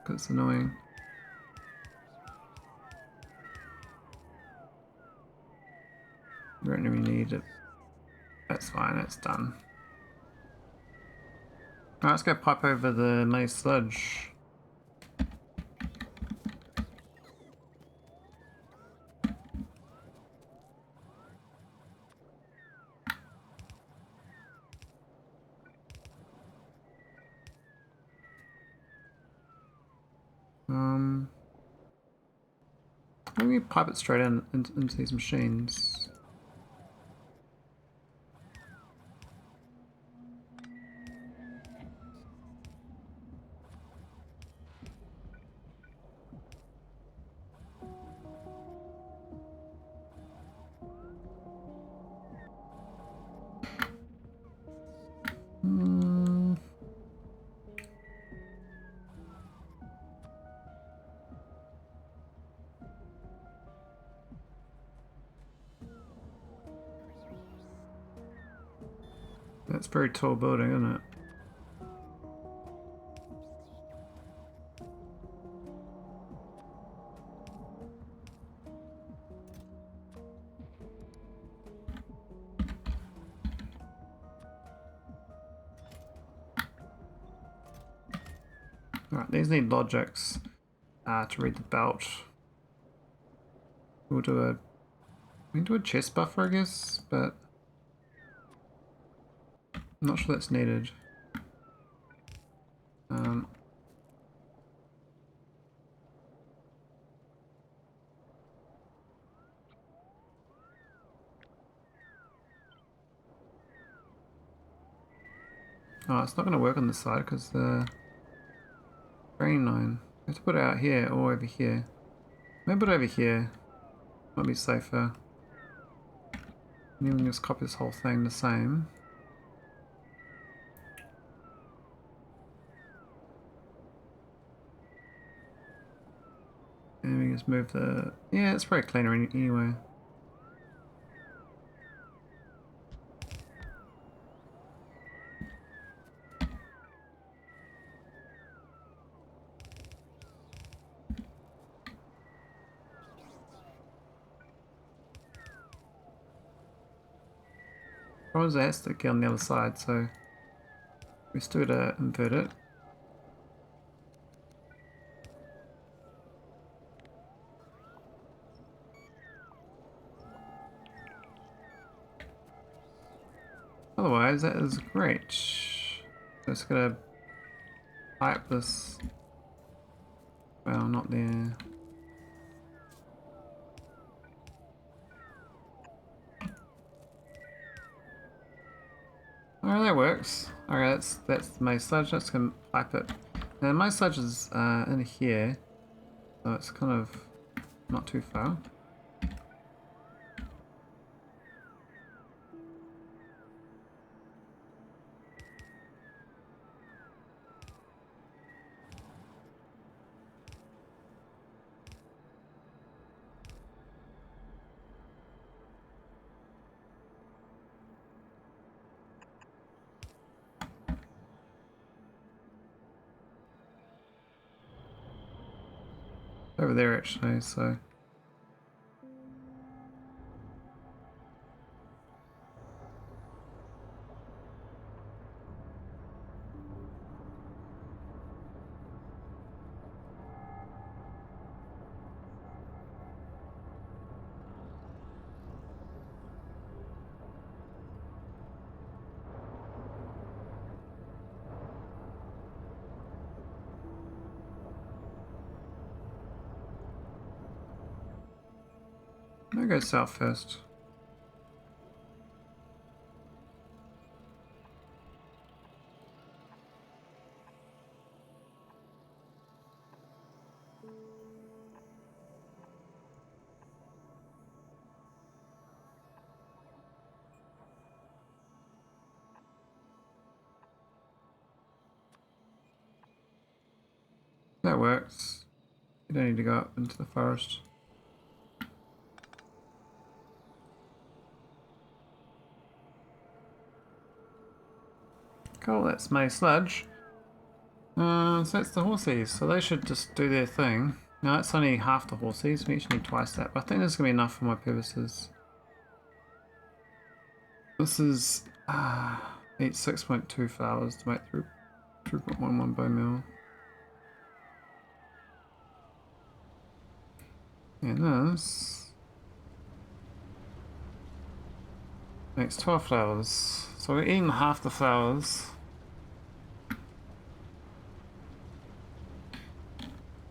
because it's annoying. We don't really need it. That's fine, that's done. Alright, let's go pipe over the money sludge. Maybe pipe it straight into these machines. That's a very tall building, isn't it? Alright, these need logics to read the belt. We can do a chest buffer, I guess, but I'm not sure that's needed. Oh, it's not going to work on this side because the grain line. I have to put it out here or over here. Maybe put it over here. Might be safer. And then we can just copy this whole thing the same. And we can just move the... Yeah, it's probably cleaner anyway. Problem is it has to get on the other side, so we still gotta invert it. Otherwise, that is great. Just gonna pipe this. Well, not there. Alright, that works. Alright, that's my sludge. Let's go pipe it. Now my sludge is in here, so it's kind of not too far. Over there actually, so I'll go south first. That works. You don't need to go up into the forest. Cool, that's my sludge. So that's the horsies, so they should just do their thing. Now that's only half the horsies, we actually need twice that, but I think this is going to be enough for my purposes. This is eat 6.2 flowers to make 3.11 bone meal. And this makes 12 flowers. So we're eating half the flowers.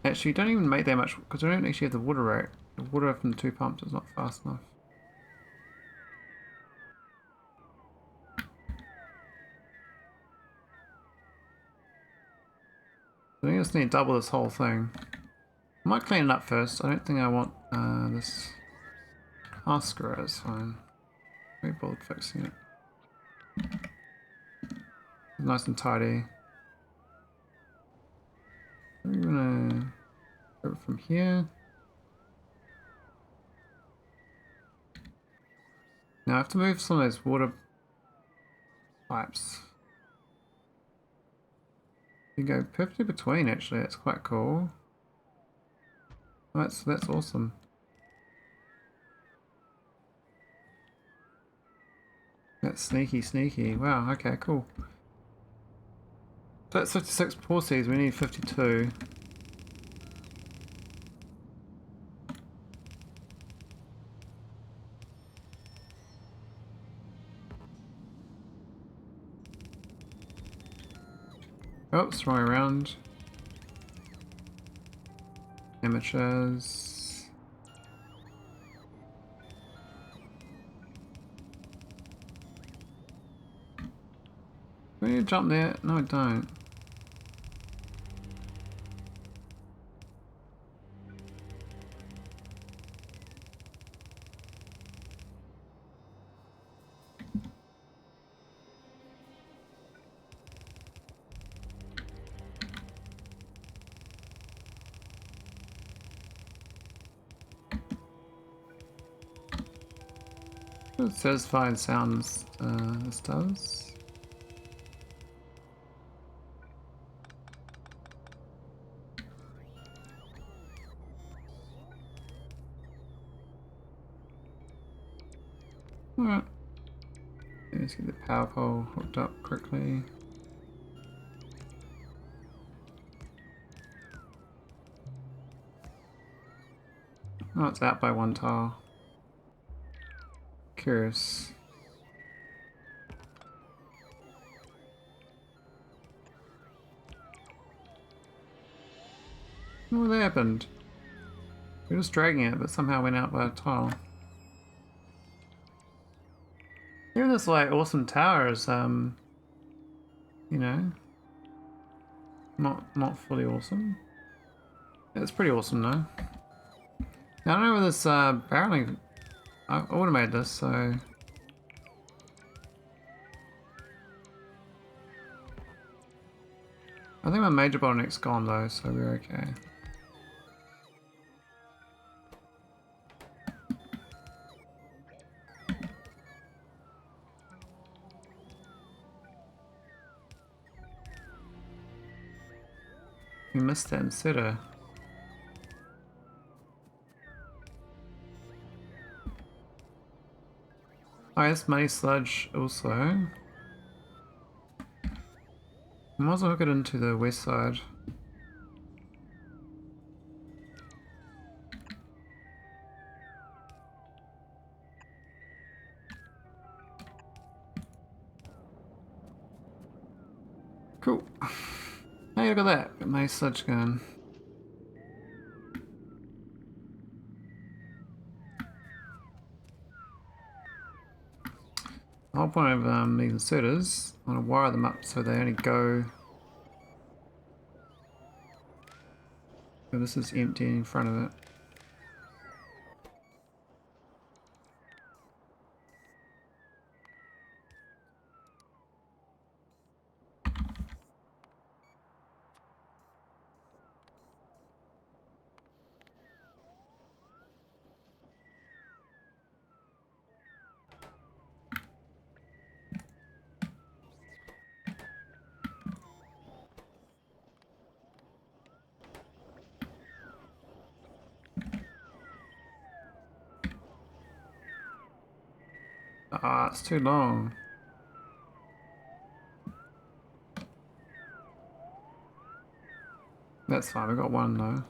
Actually, you don't even make that much because we don't actually have the water rate. The water from the 2 pumps is not fast enough. I think I just need to double this whole thing. I might clean it up first. I don't think I want this Oscar is fine. Very bold fixing it. Nice and tidy. I'm gonna go from here. Now I have to move some of those water pipes. You go perfectly between actually, it's quite cool. That's awesome. That's sneaky. Wow, okay, cool. So that's 56 porsies, we need 52. Oops, wrong way around. Amateurs. Do we need to jump there? No, I don't. Satisfying sounds this does. Alright. Let's get the power pole hooked up quickly. Oh, it's out by 1 tile. Curious. What happened? We were just dragging it, but somehow went out by a tile. Even this like awesome tower is you know, not fully awesome. It's pretty awesome though. Now, I don't know whether this barreling. I automated this, so I think my major bottleneck's gone though, so we're okay. We missed that insetter. Oh, it's money sludge also. Might as well hook it into the west side. Cool. Hey, look at that. Got my sludge gun. The whole point of these inserters, I want to wire them up so they only go. So this is empty in front of it. Ah, it's too long. That's fine, we got one though.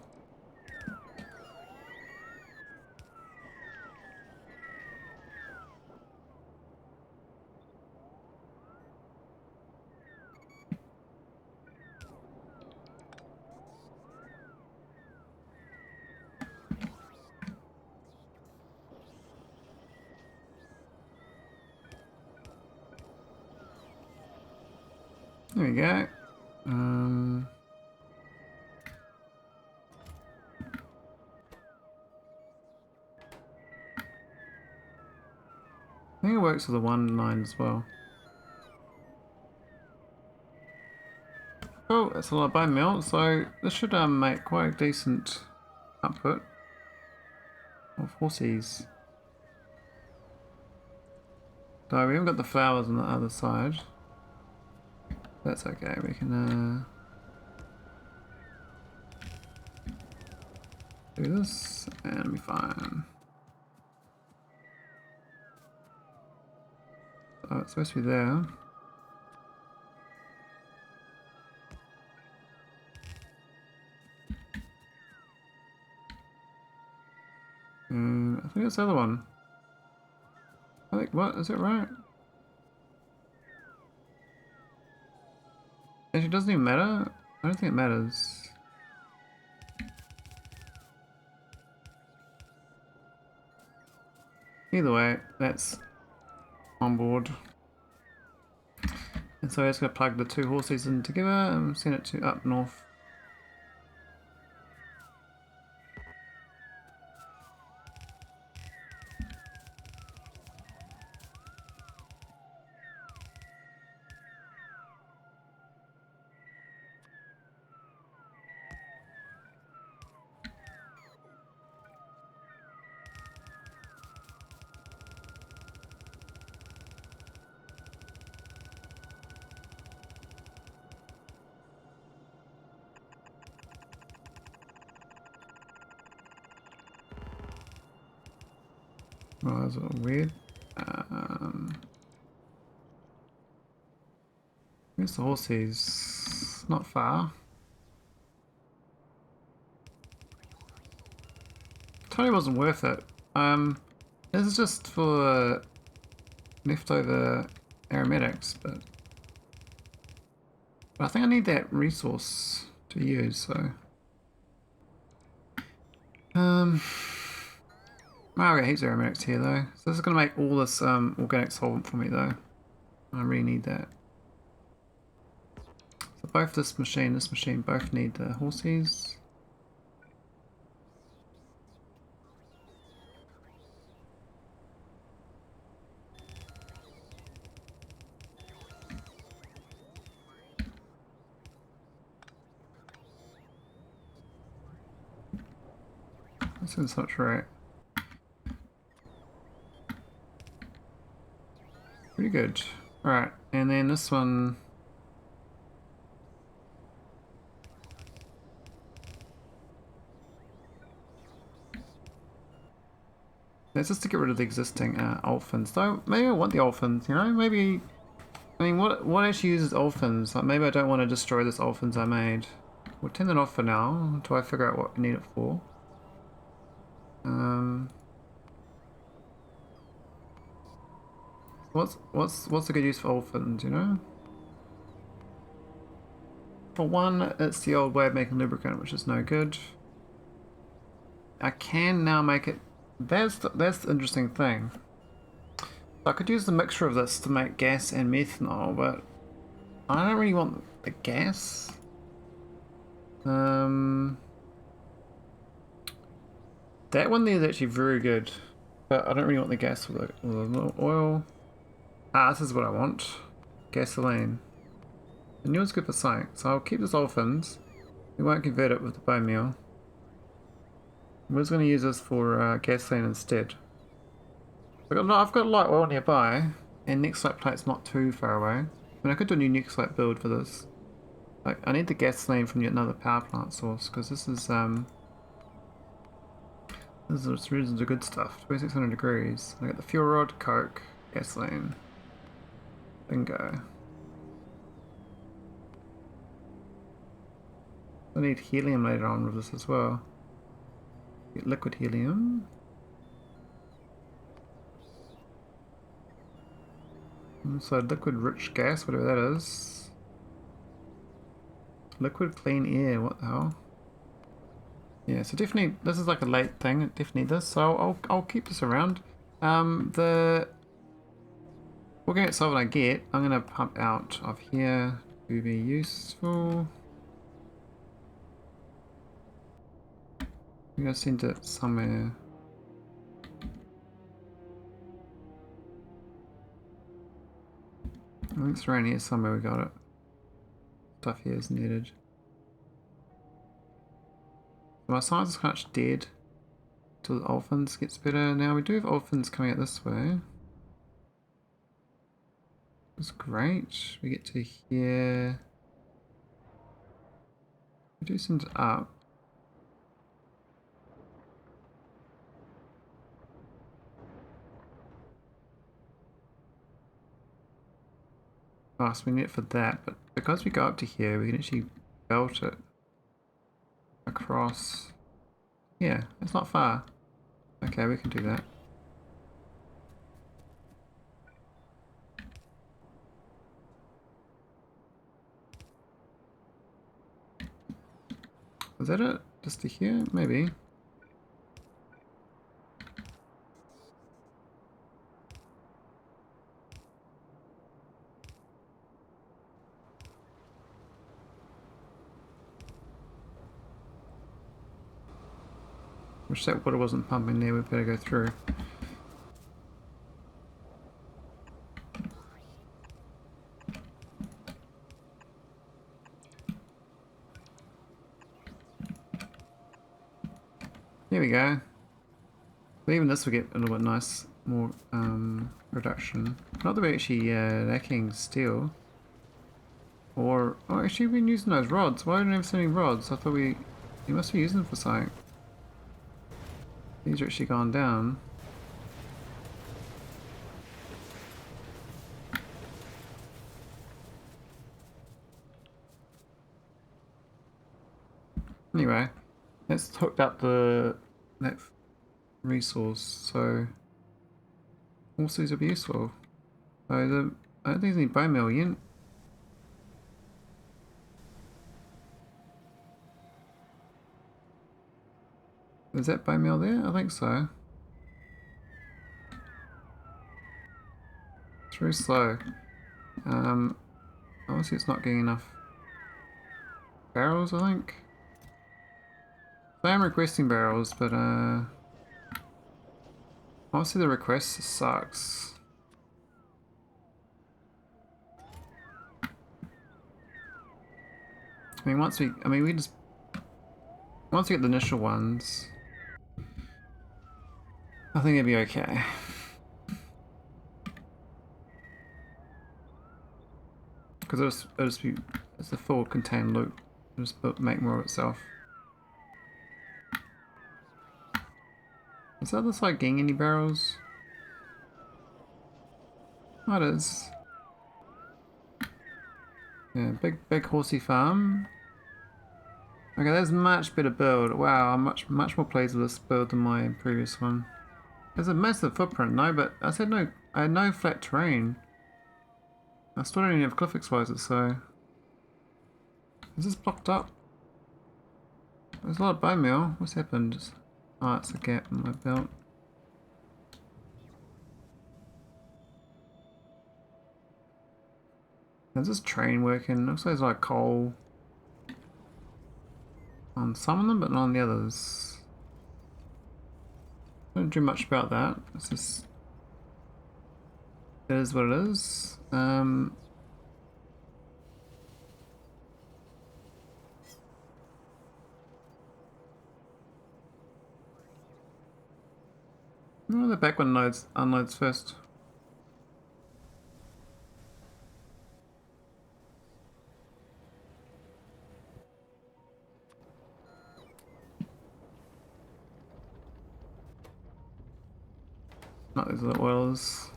There we go. I think it works with the 1.9 as well. Oh, that's a lot of bone meal, so this should make quite a decent output of horsies. So we haven't got the flowers on the other side. That's okay, we can do this and it'll be fine. Oh, it's supposed to be there. I think it's the other one. I think, what, is it right? Actually, it doesn't even matter. I don't think it matters. Either way, that's on board. And so I'm just going to plug the two horses in together and send it to up north. Oh, that's a little weird. Where's the horses? Not far. Totally wasn't worth it. This is just for leftover aromatics, but I think I need that resource to use, so I've got heaps of aromatics here though. So this is going to make all this organic solvent for me though. I really need that. So both this machine both need the horses. This is not right. Pretty good. Alright, and then this one. That's just to get rid of the existing olefins. Though maybe I want the olefins, you know? Maybe. I mean, what actually uses olefins? Like maybe I don't want to destroy this olefins I made. We'll turn that off for now until I figure out what we need it for. What's a good use for olefins, you know? For one, it's the old way of making lubricant, which is no good. I can now make it. That's the interesting thing. I could use the mixture of this to make gas and methanol, but I don't really want the gas. That one there is actually very good, but I don't really want the gas with the oil. Ah, this is what I want. Gasoline. The new one's good for something, so I'll keep this olefins. We won't convert it with the bone meal. We're just going to use this for gasoline instead. I've got light oil nearby, and next light plate's not too far away. I mean, I could do a new next light build for this. Like, I need the gasoline from another power plant source, because this is really the good stuff. 2600 degrees. I got the fuel rod, coke, gasoline. Bingo. I need helium later on with this as well. Get liquid helium. So liquid rich gas, whatever that is. Liquid clean air, what the hell? Yeah, so definitely this is like a late thing, definitely this, so I'll keep this around. The organic solvent I get, I'm gonna pump out of here to be useful. I'm gonna send it somewhere. I think it's around here somewhere we got it. Stuff here is needed. My science is kind of dead till the olefins gets better. Now we do have olefins coming out this way. That's great. We get to here. We do send it up. Oh, so we need it for that, but because we go up to here, we can actually belt it across. Yeah, it's not far. Okay, we can do that. Is that it? Just to here? Maybe. Wish that water wasn't pumping there, we better go through. There we go. But even this will get a little bit nice, more reduction. Not that we're actually lacking steel. Or, oh, actually we've been using those rods. Why don't we have so many rods? I thought we must be using them for something. These are actually gone down. Anyway, let's hook up that resource. So, also these will be useful. So I don't think there's any bone meal yet. Is that bone meal there? I think so. It's very slow. Obviously it's not getting enough barrels, I think. So I am requesting barrels, but obviously the request sucks. I mean, once we get the initial ones, I think it'll be okay. Because it'll just be, it's a full contained loop. It'll just make more of itself. Is that this like getting any barrels? Oh, it is. Yeah, big horsey farm. Okay, that's much better build. Wow, I'm much more pleased with this build than my previous one. There's a massive footprint, no, but I said no. I had no flat terrain. I still don't even have cliff exposures, so is this blocked up? There's a lot of bone meal. What's happened? Oh, it's a gap in my belt. How's this train working? Looks like there's like coal on some of them, but not on the others. Don't do much about that. It's just, it is what it is. Oh, the back one unloads first. Not these little oils.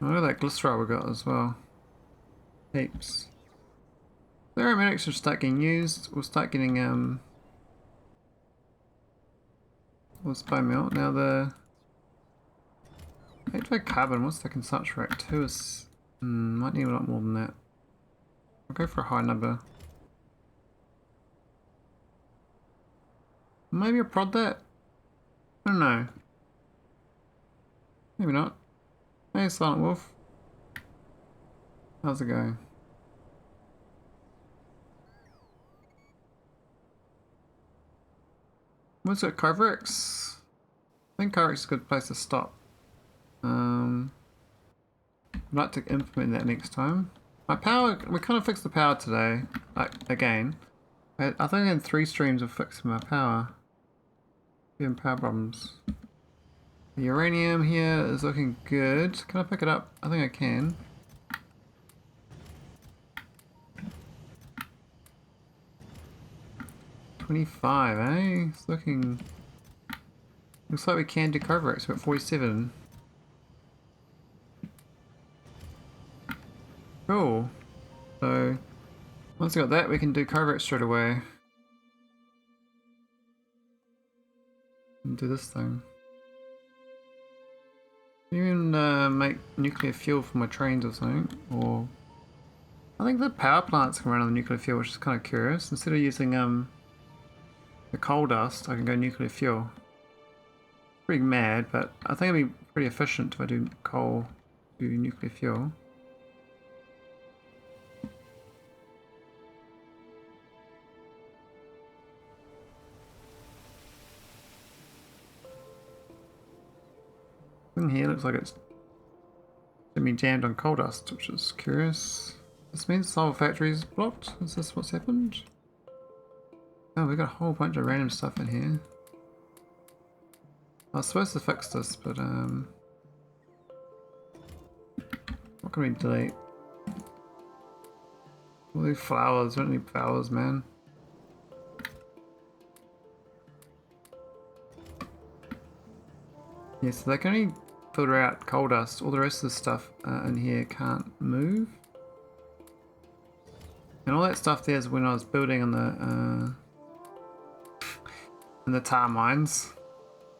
Oh, look at that glycerol we got as well. Heaps. The aromatics will start getting used. We'll start getting what's bone meal. Now the H2 carbon, what's the consumption rate? 2 is might need a lot more than that. I'll go for a high number. Maybe I'll prod that? I don't know. Maybe not. Hey, Silent Wolf. How's it going? What's it, kovarex? I think kovarex is a good place to stop. I'd like to implement that next time. My power, we kind of fixed the power today, like, again. I think in 3 streams of fixing my power. Having power problems. The uranium here is looking good. Can I pick it up? I think I can. $25, eh? It's looking... Looks like we can do kovarex. We're at 47. Cool. So, once we got that, we can do kovarex straight away. And do this thing. Even make nuclear fuel for my trains or something. Or I think the power plants can run on the nuclear fuel, which is kind of curious. Instead of using the coal dust, I can go nuclear fuel. Pretty mad, but I think it'd be pretty efficient if I do coal, do nuclear fuel. Thing here looks like it's been jammed on coal dust, which is curious. This means the whole factory is blocked? Is this what's happened? Oh, we got a whole bunch of random stuff in here. I was supposed to fix this, but what can we delete? All these flowers, we don't need flowers, man. Yeah, so they can only filter out coal dust. All the rest of the stuff in here can't move. And all that stuff there is when I was building on the tar mines.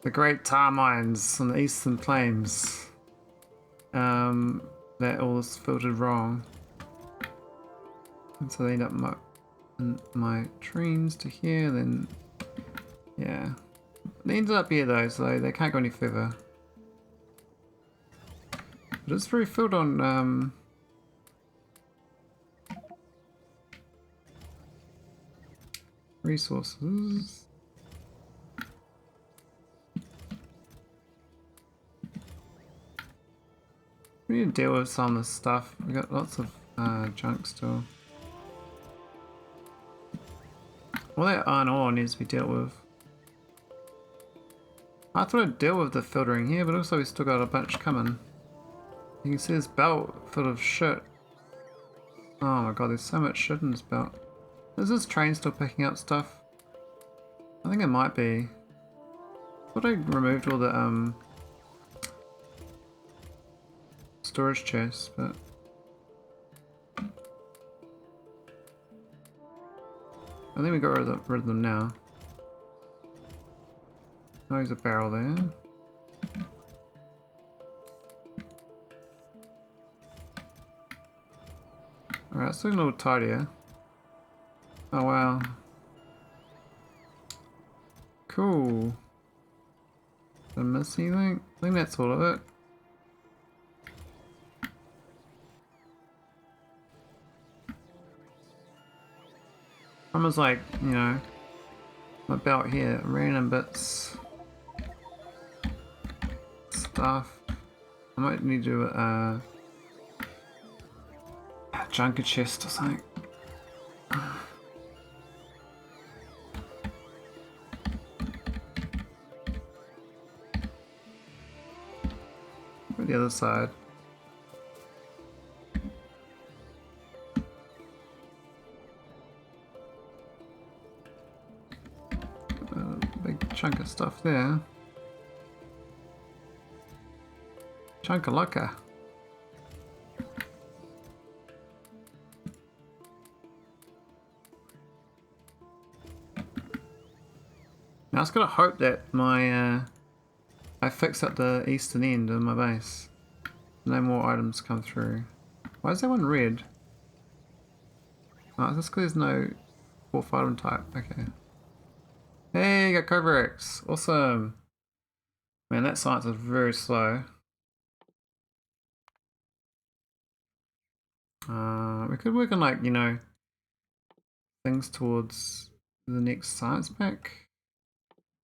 The great tar mines on the eastern plains. That all is filtered wrong. And so they end up my trains to here, then yeah. They ended up here though, so they can't go any further. But it's very filled on resources. We need to deal with some of this stuff. We got lots of junk still. All that iron ore needs to be dealt with. I thought I'd deal with the filtering here, but also we still got a bunch coming. You can see this belt full of shit. Oh my god, there's so much shit in this belt. Is this train still picking up stuff? I think it might be. I thought I removed all the storage chests, but I think we got rid of them now. Oh, there's a barrel there. Alright, it's looking a little tidier. Oh wow. Cool. Did I miss anything? I think that's all of it. Almost like, you know, about here, random bits, stuff. I might need to do a junker chest or something. Go the other side. Big chunk of stuff there. Chunk of lucker. Now I just gotta hope that my I fix up the eastern end of my base. No more items come through. Why is that one red? Oh, is this because there's no fourth item type? Okay. Hey, got kovarex. Awesome. Man, that science is very slow. We could work on, like, you know, things towards the next science pack.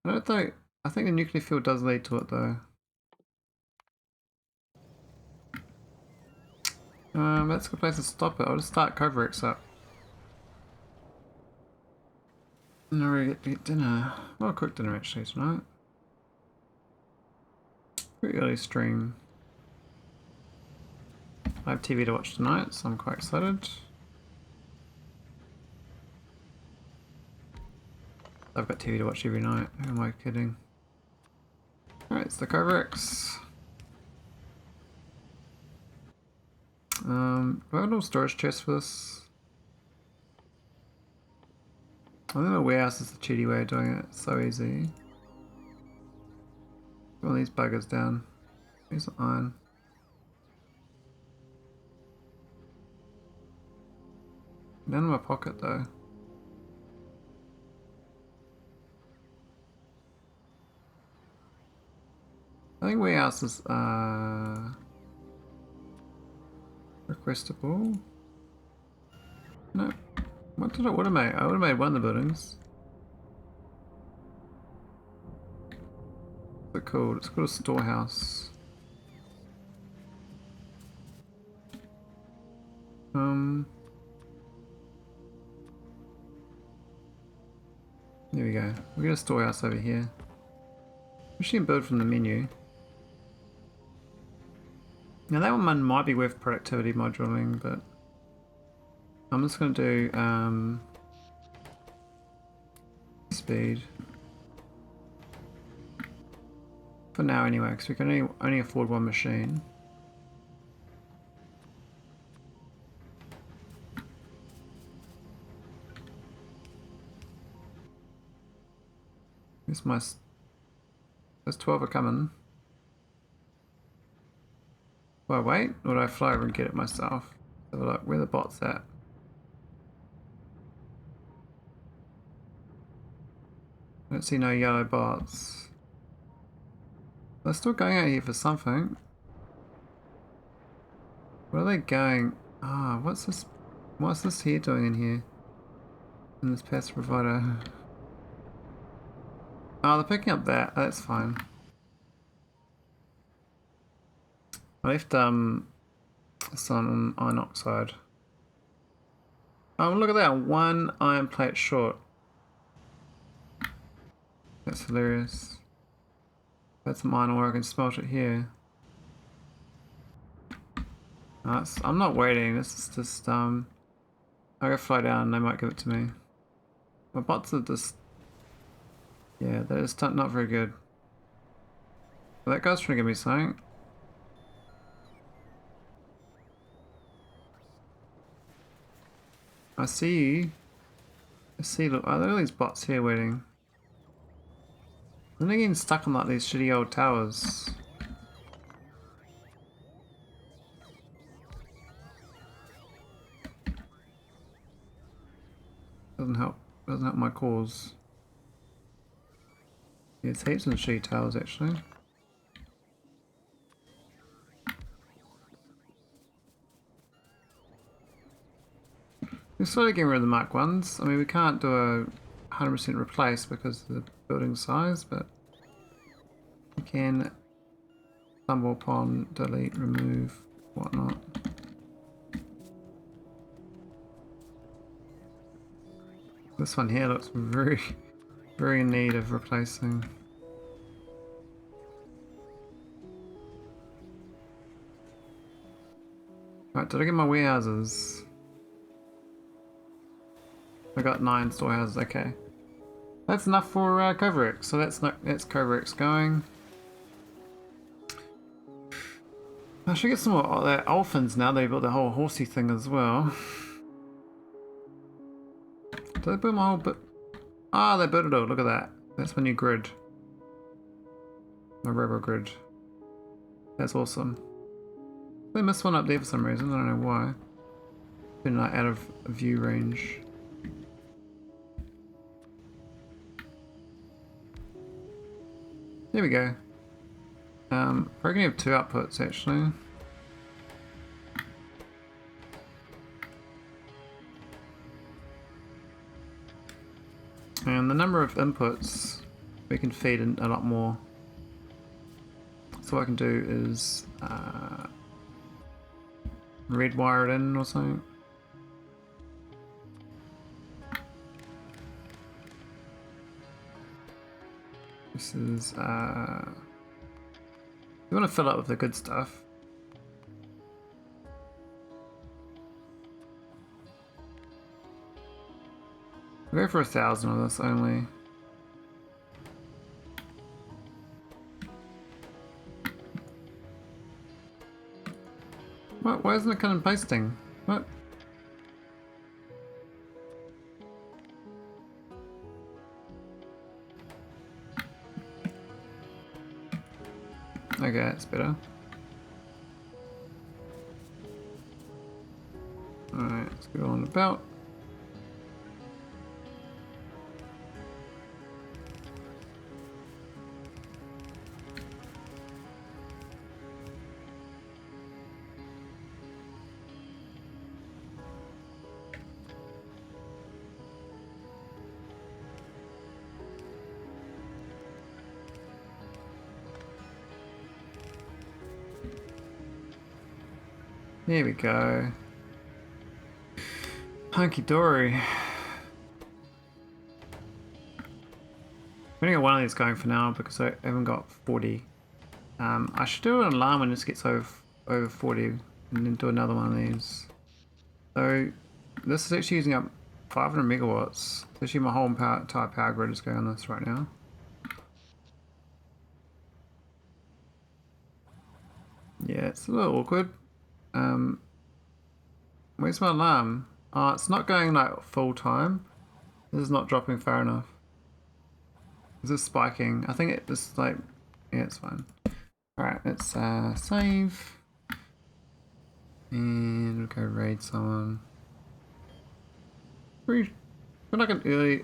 I don't think. I think the nuclear field does lead to it though. That's a good place to stop it. I'll just start kovarex up. And then we get to get dinner. Well, cook dinner actually tonight. Pretty early stream. I have TV to watch tonight, so I'm quite excited. I've got TV to watch every night. Who am I kidding? Alright, it's the kovarex. Do I have a little storage chest for this? I think the warehouse is the cheaty way of doing it. It's so easy. Put all these buggers down. Here's the iron. Down in my pocket though. I think warehouse is requestable. No. What did I automate? I automated one of the buildings. What's it called? It's called a storehouse. There we go. We got a storehouse over here. Machine build from the menu. Now that one might be worth productivity moduling, but I'm just going to do speed for now anyway, because we can only afford one machine. Here's my. There's 12 are coming. Do I wait, or do I fly over and get it myself? So like, where the bots at? I don't see no yellow bots. They're still going out here for something. Where are they going? Ah, what's this? What's this here doing in here? In this passive provider? Oh, they're picking up that. That's fine. I left some iron oxide. Oh, look at that! One iron plate short. That's hilarious. That's some iron ore. I can smelt it here. I'm not waiting. This is just I'll go fly down and they might give it to me. My bots are just, yeah, that is not very good. Well, that guy's trying to give me something. I see you. I see. Look, oh, there are these bots here waiting. Then they're getting stuck on like these shitty old towers. Doesn't help my cause. Yeah, it's heaps of shitty towers actually. We're slowly getting rid of the Mark 1s. I mean, we can't do a 100% replace because of the building size, but we can stumble upon, delete, remove, whatnot. This one here looks very, very in need of replacing. Right, did I get my warehouses? I got 9 storehouses, okay. That's enough for kovarex, so that's kovarex going. I should get some more dolphins now. They built the whole horsey thing as well. Did they build my whole bit? Ah, they built it all. Look at that. That's my new grid. My robo grid. That's awesome. They missed one up there for some reason. I don't know why. Been like out of view range. There we go. We're gonna have 2 outputs actually. And the number of inputs we can feed in a lot more. So what I can do is red wire it in or something. This is you want to fill it with the good stuff. We'll go for 1,000 of this only. What? Why isn't it kind of pasting? What? Okay, that's better. Alright, let's go on about. There we go. Hunky dory. I'm gonna get one of these going for now because I haven't got 40. I should do an alarm when this gets over 40 and then do another one of these. So this is actually using up 500 megawatts. Actually my whole entire power grid is going on this right now. Yeah, it's a little awkward. Where's my alarm? Oh, it's not going like full time. This is not dropping far enough. This is spiking. I think it's like, yeah, it's fine. Alright, let's save. And we'll go raid someone. We're not gonna really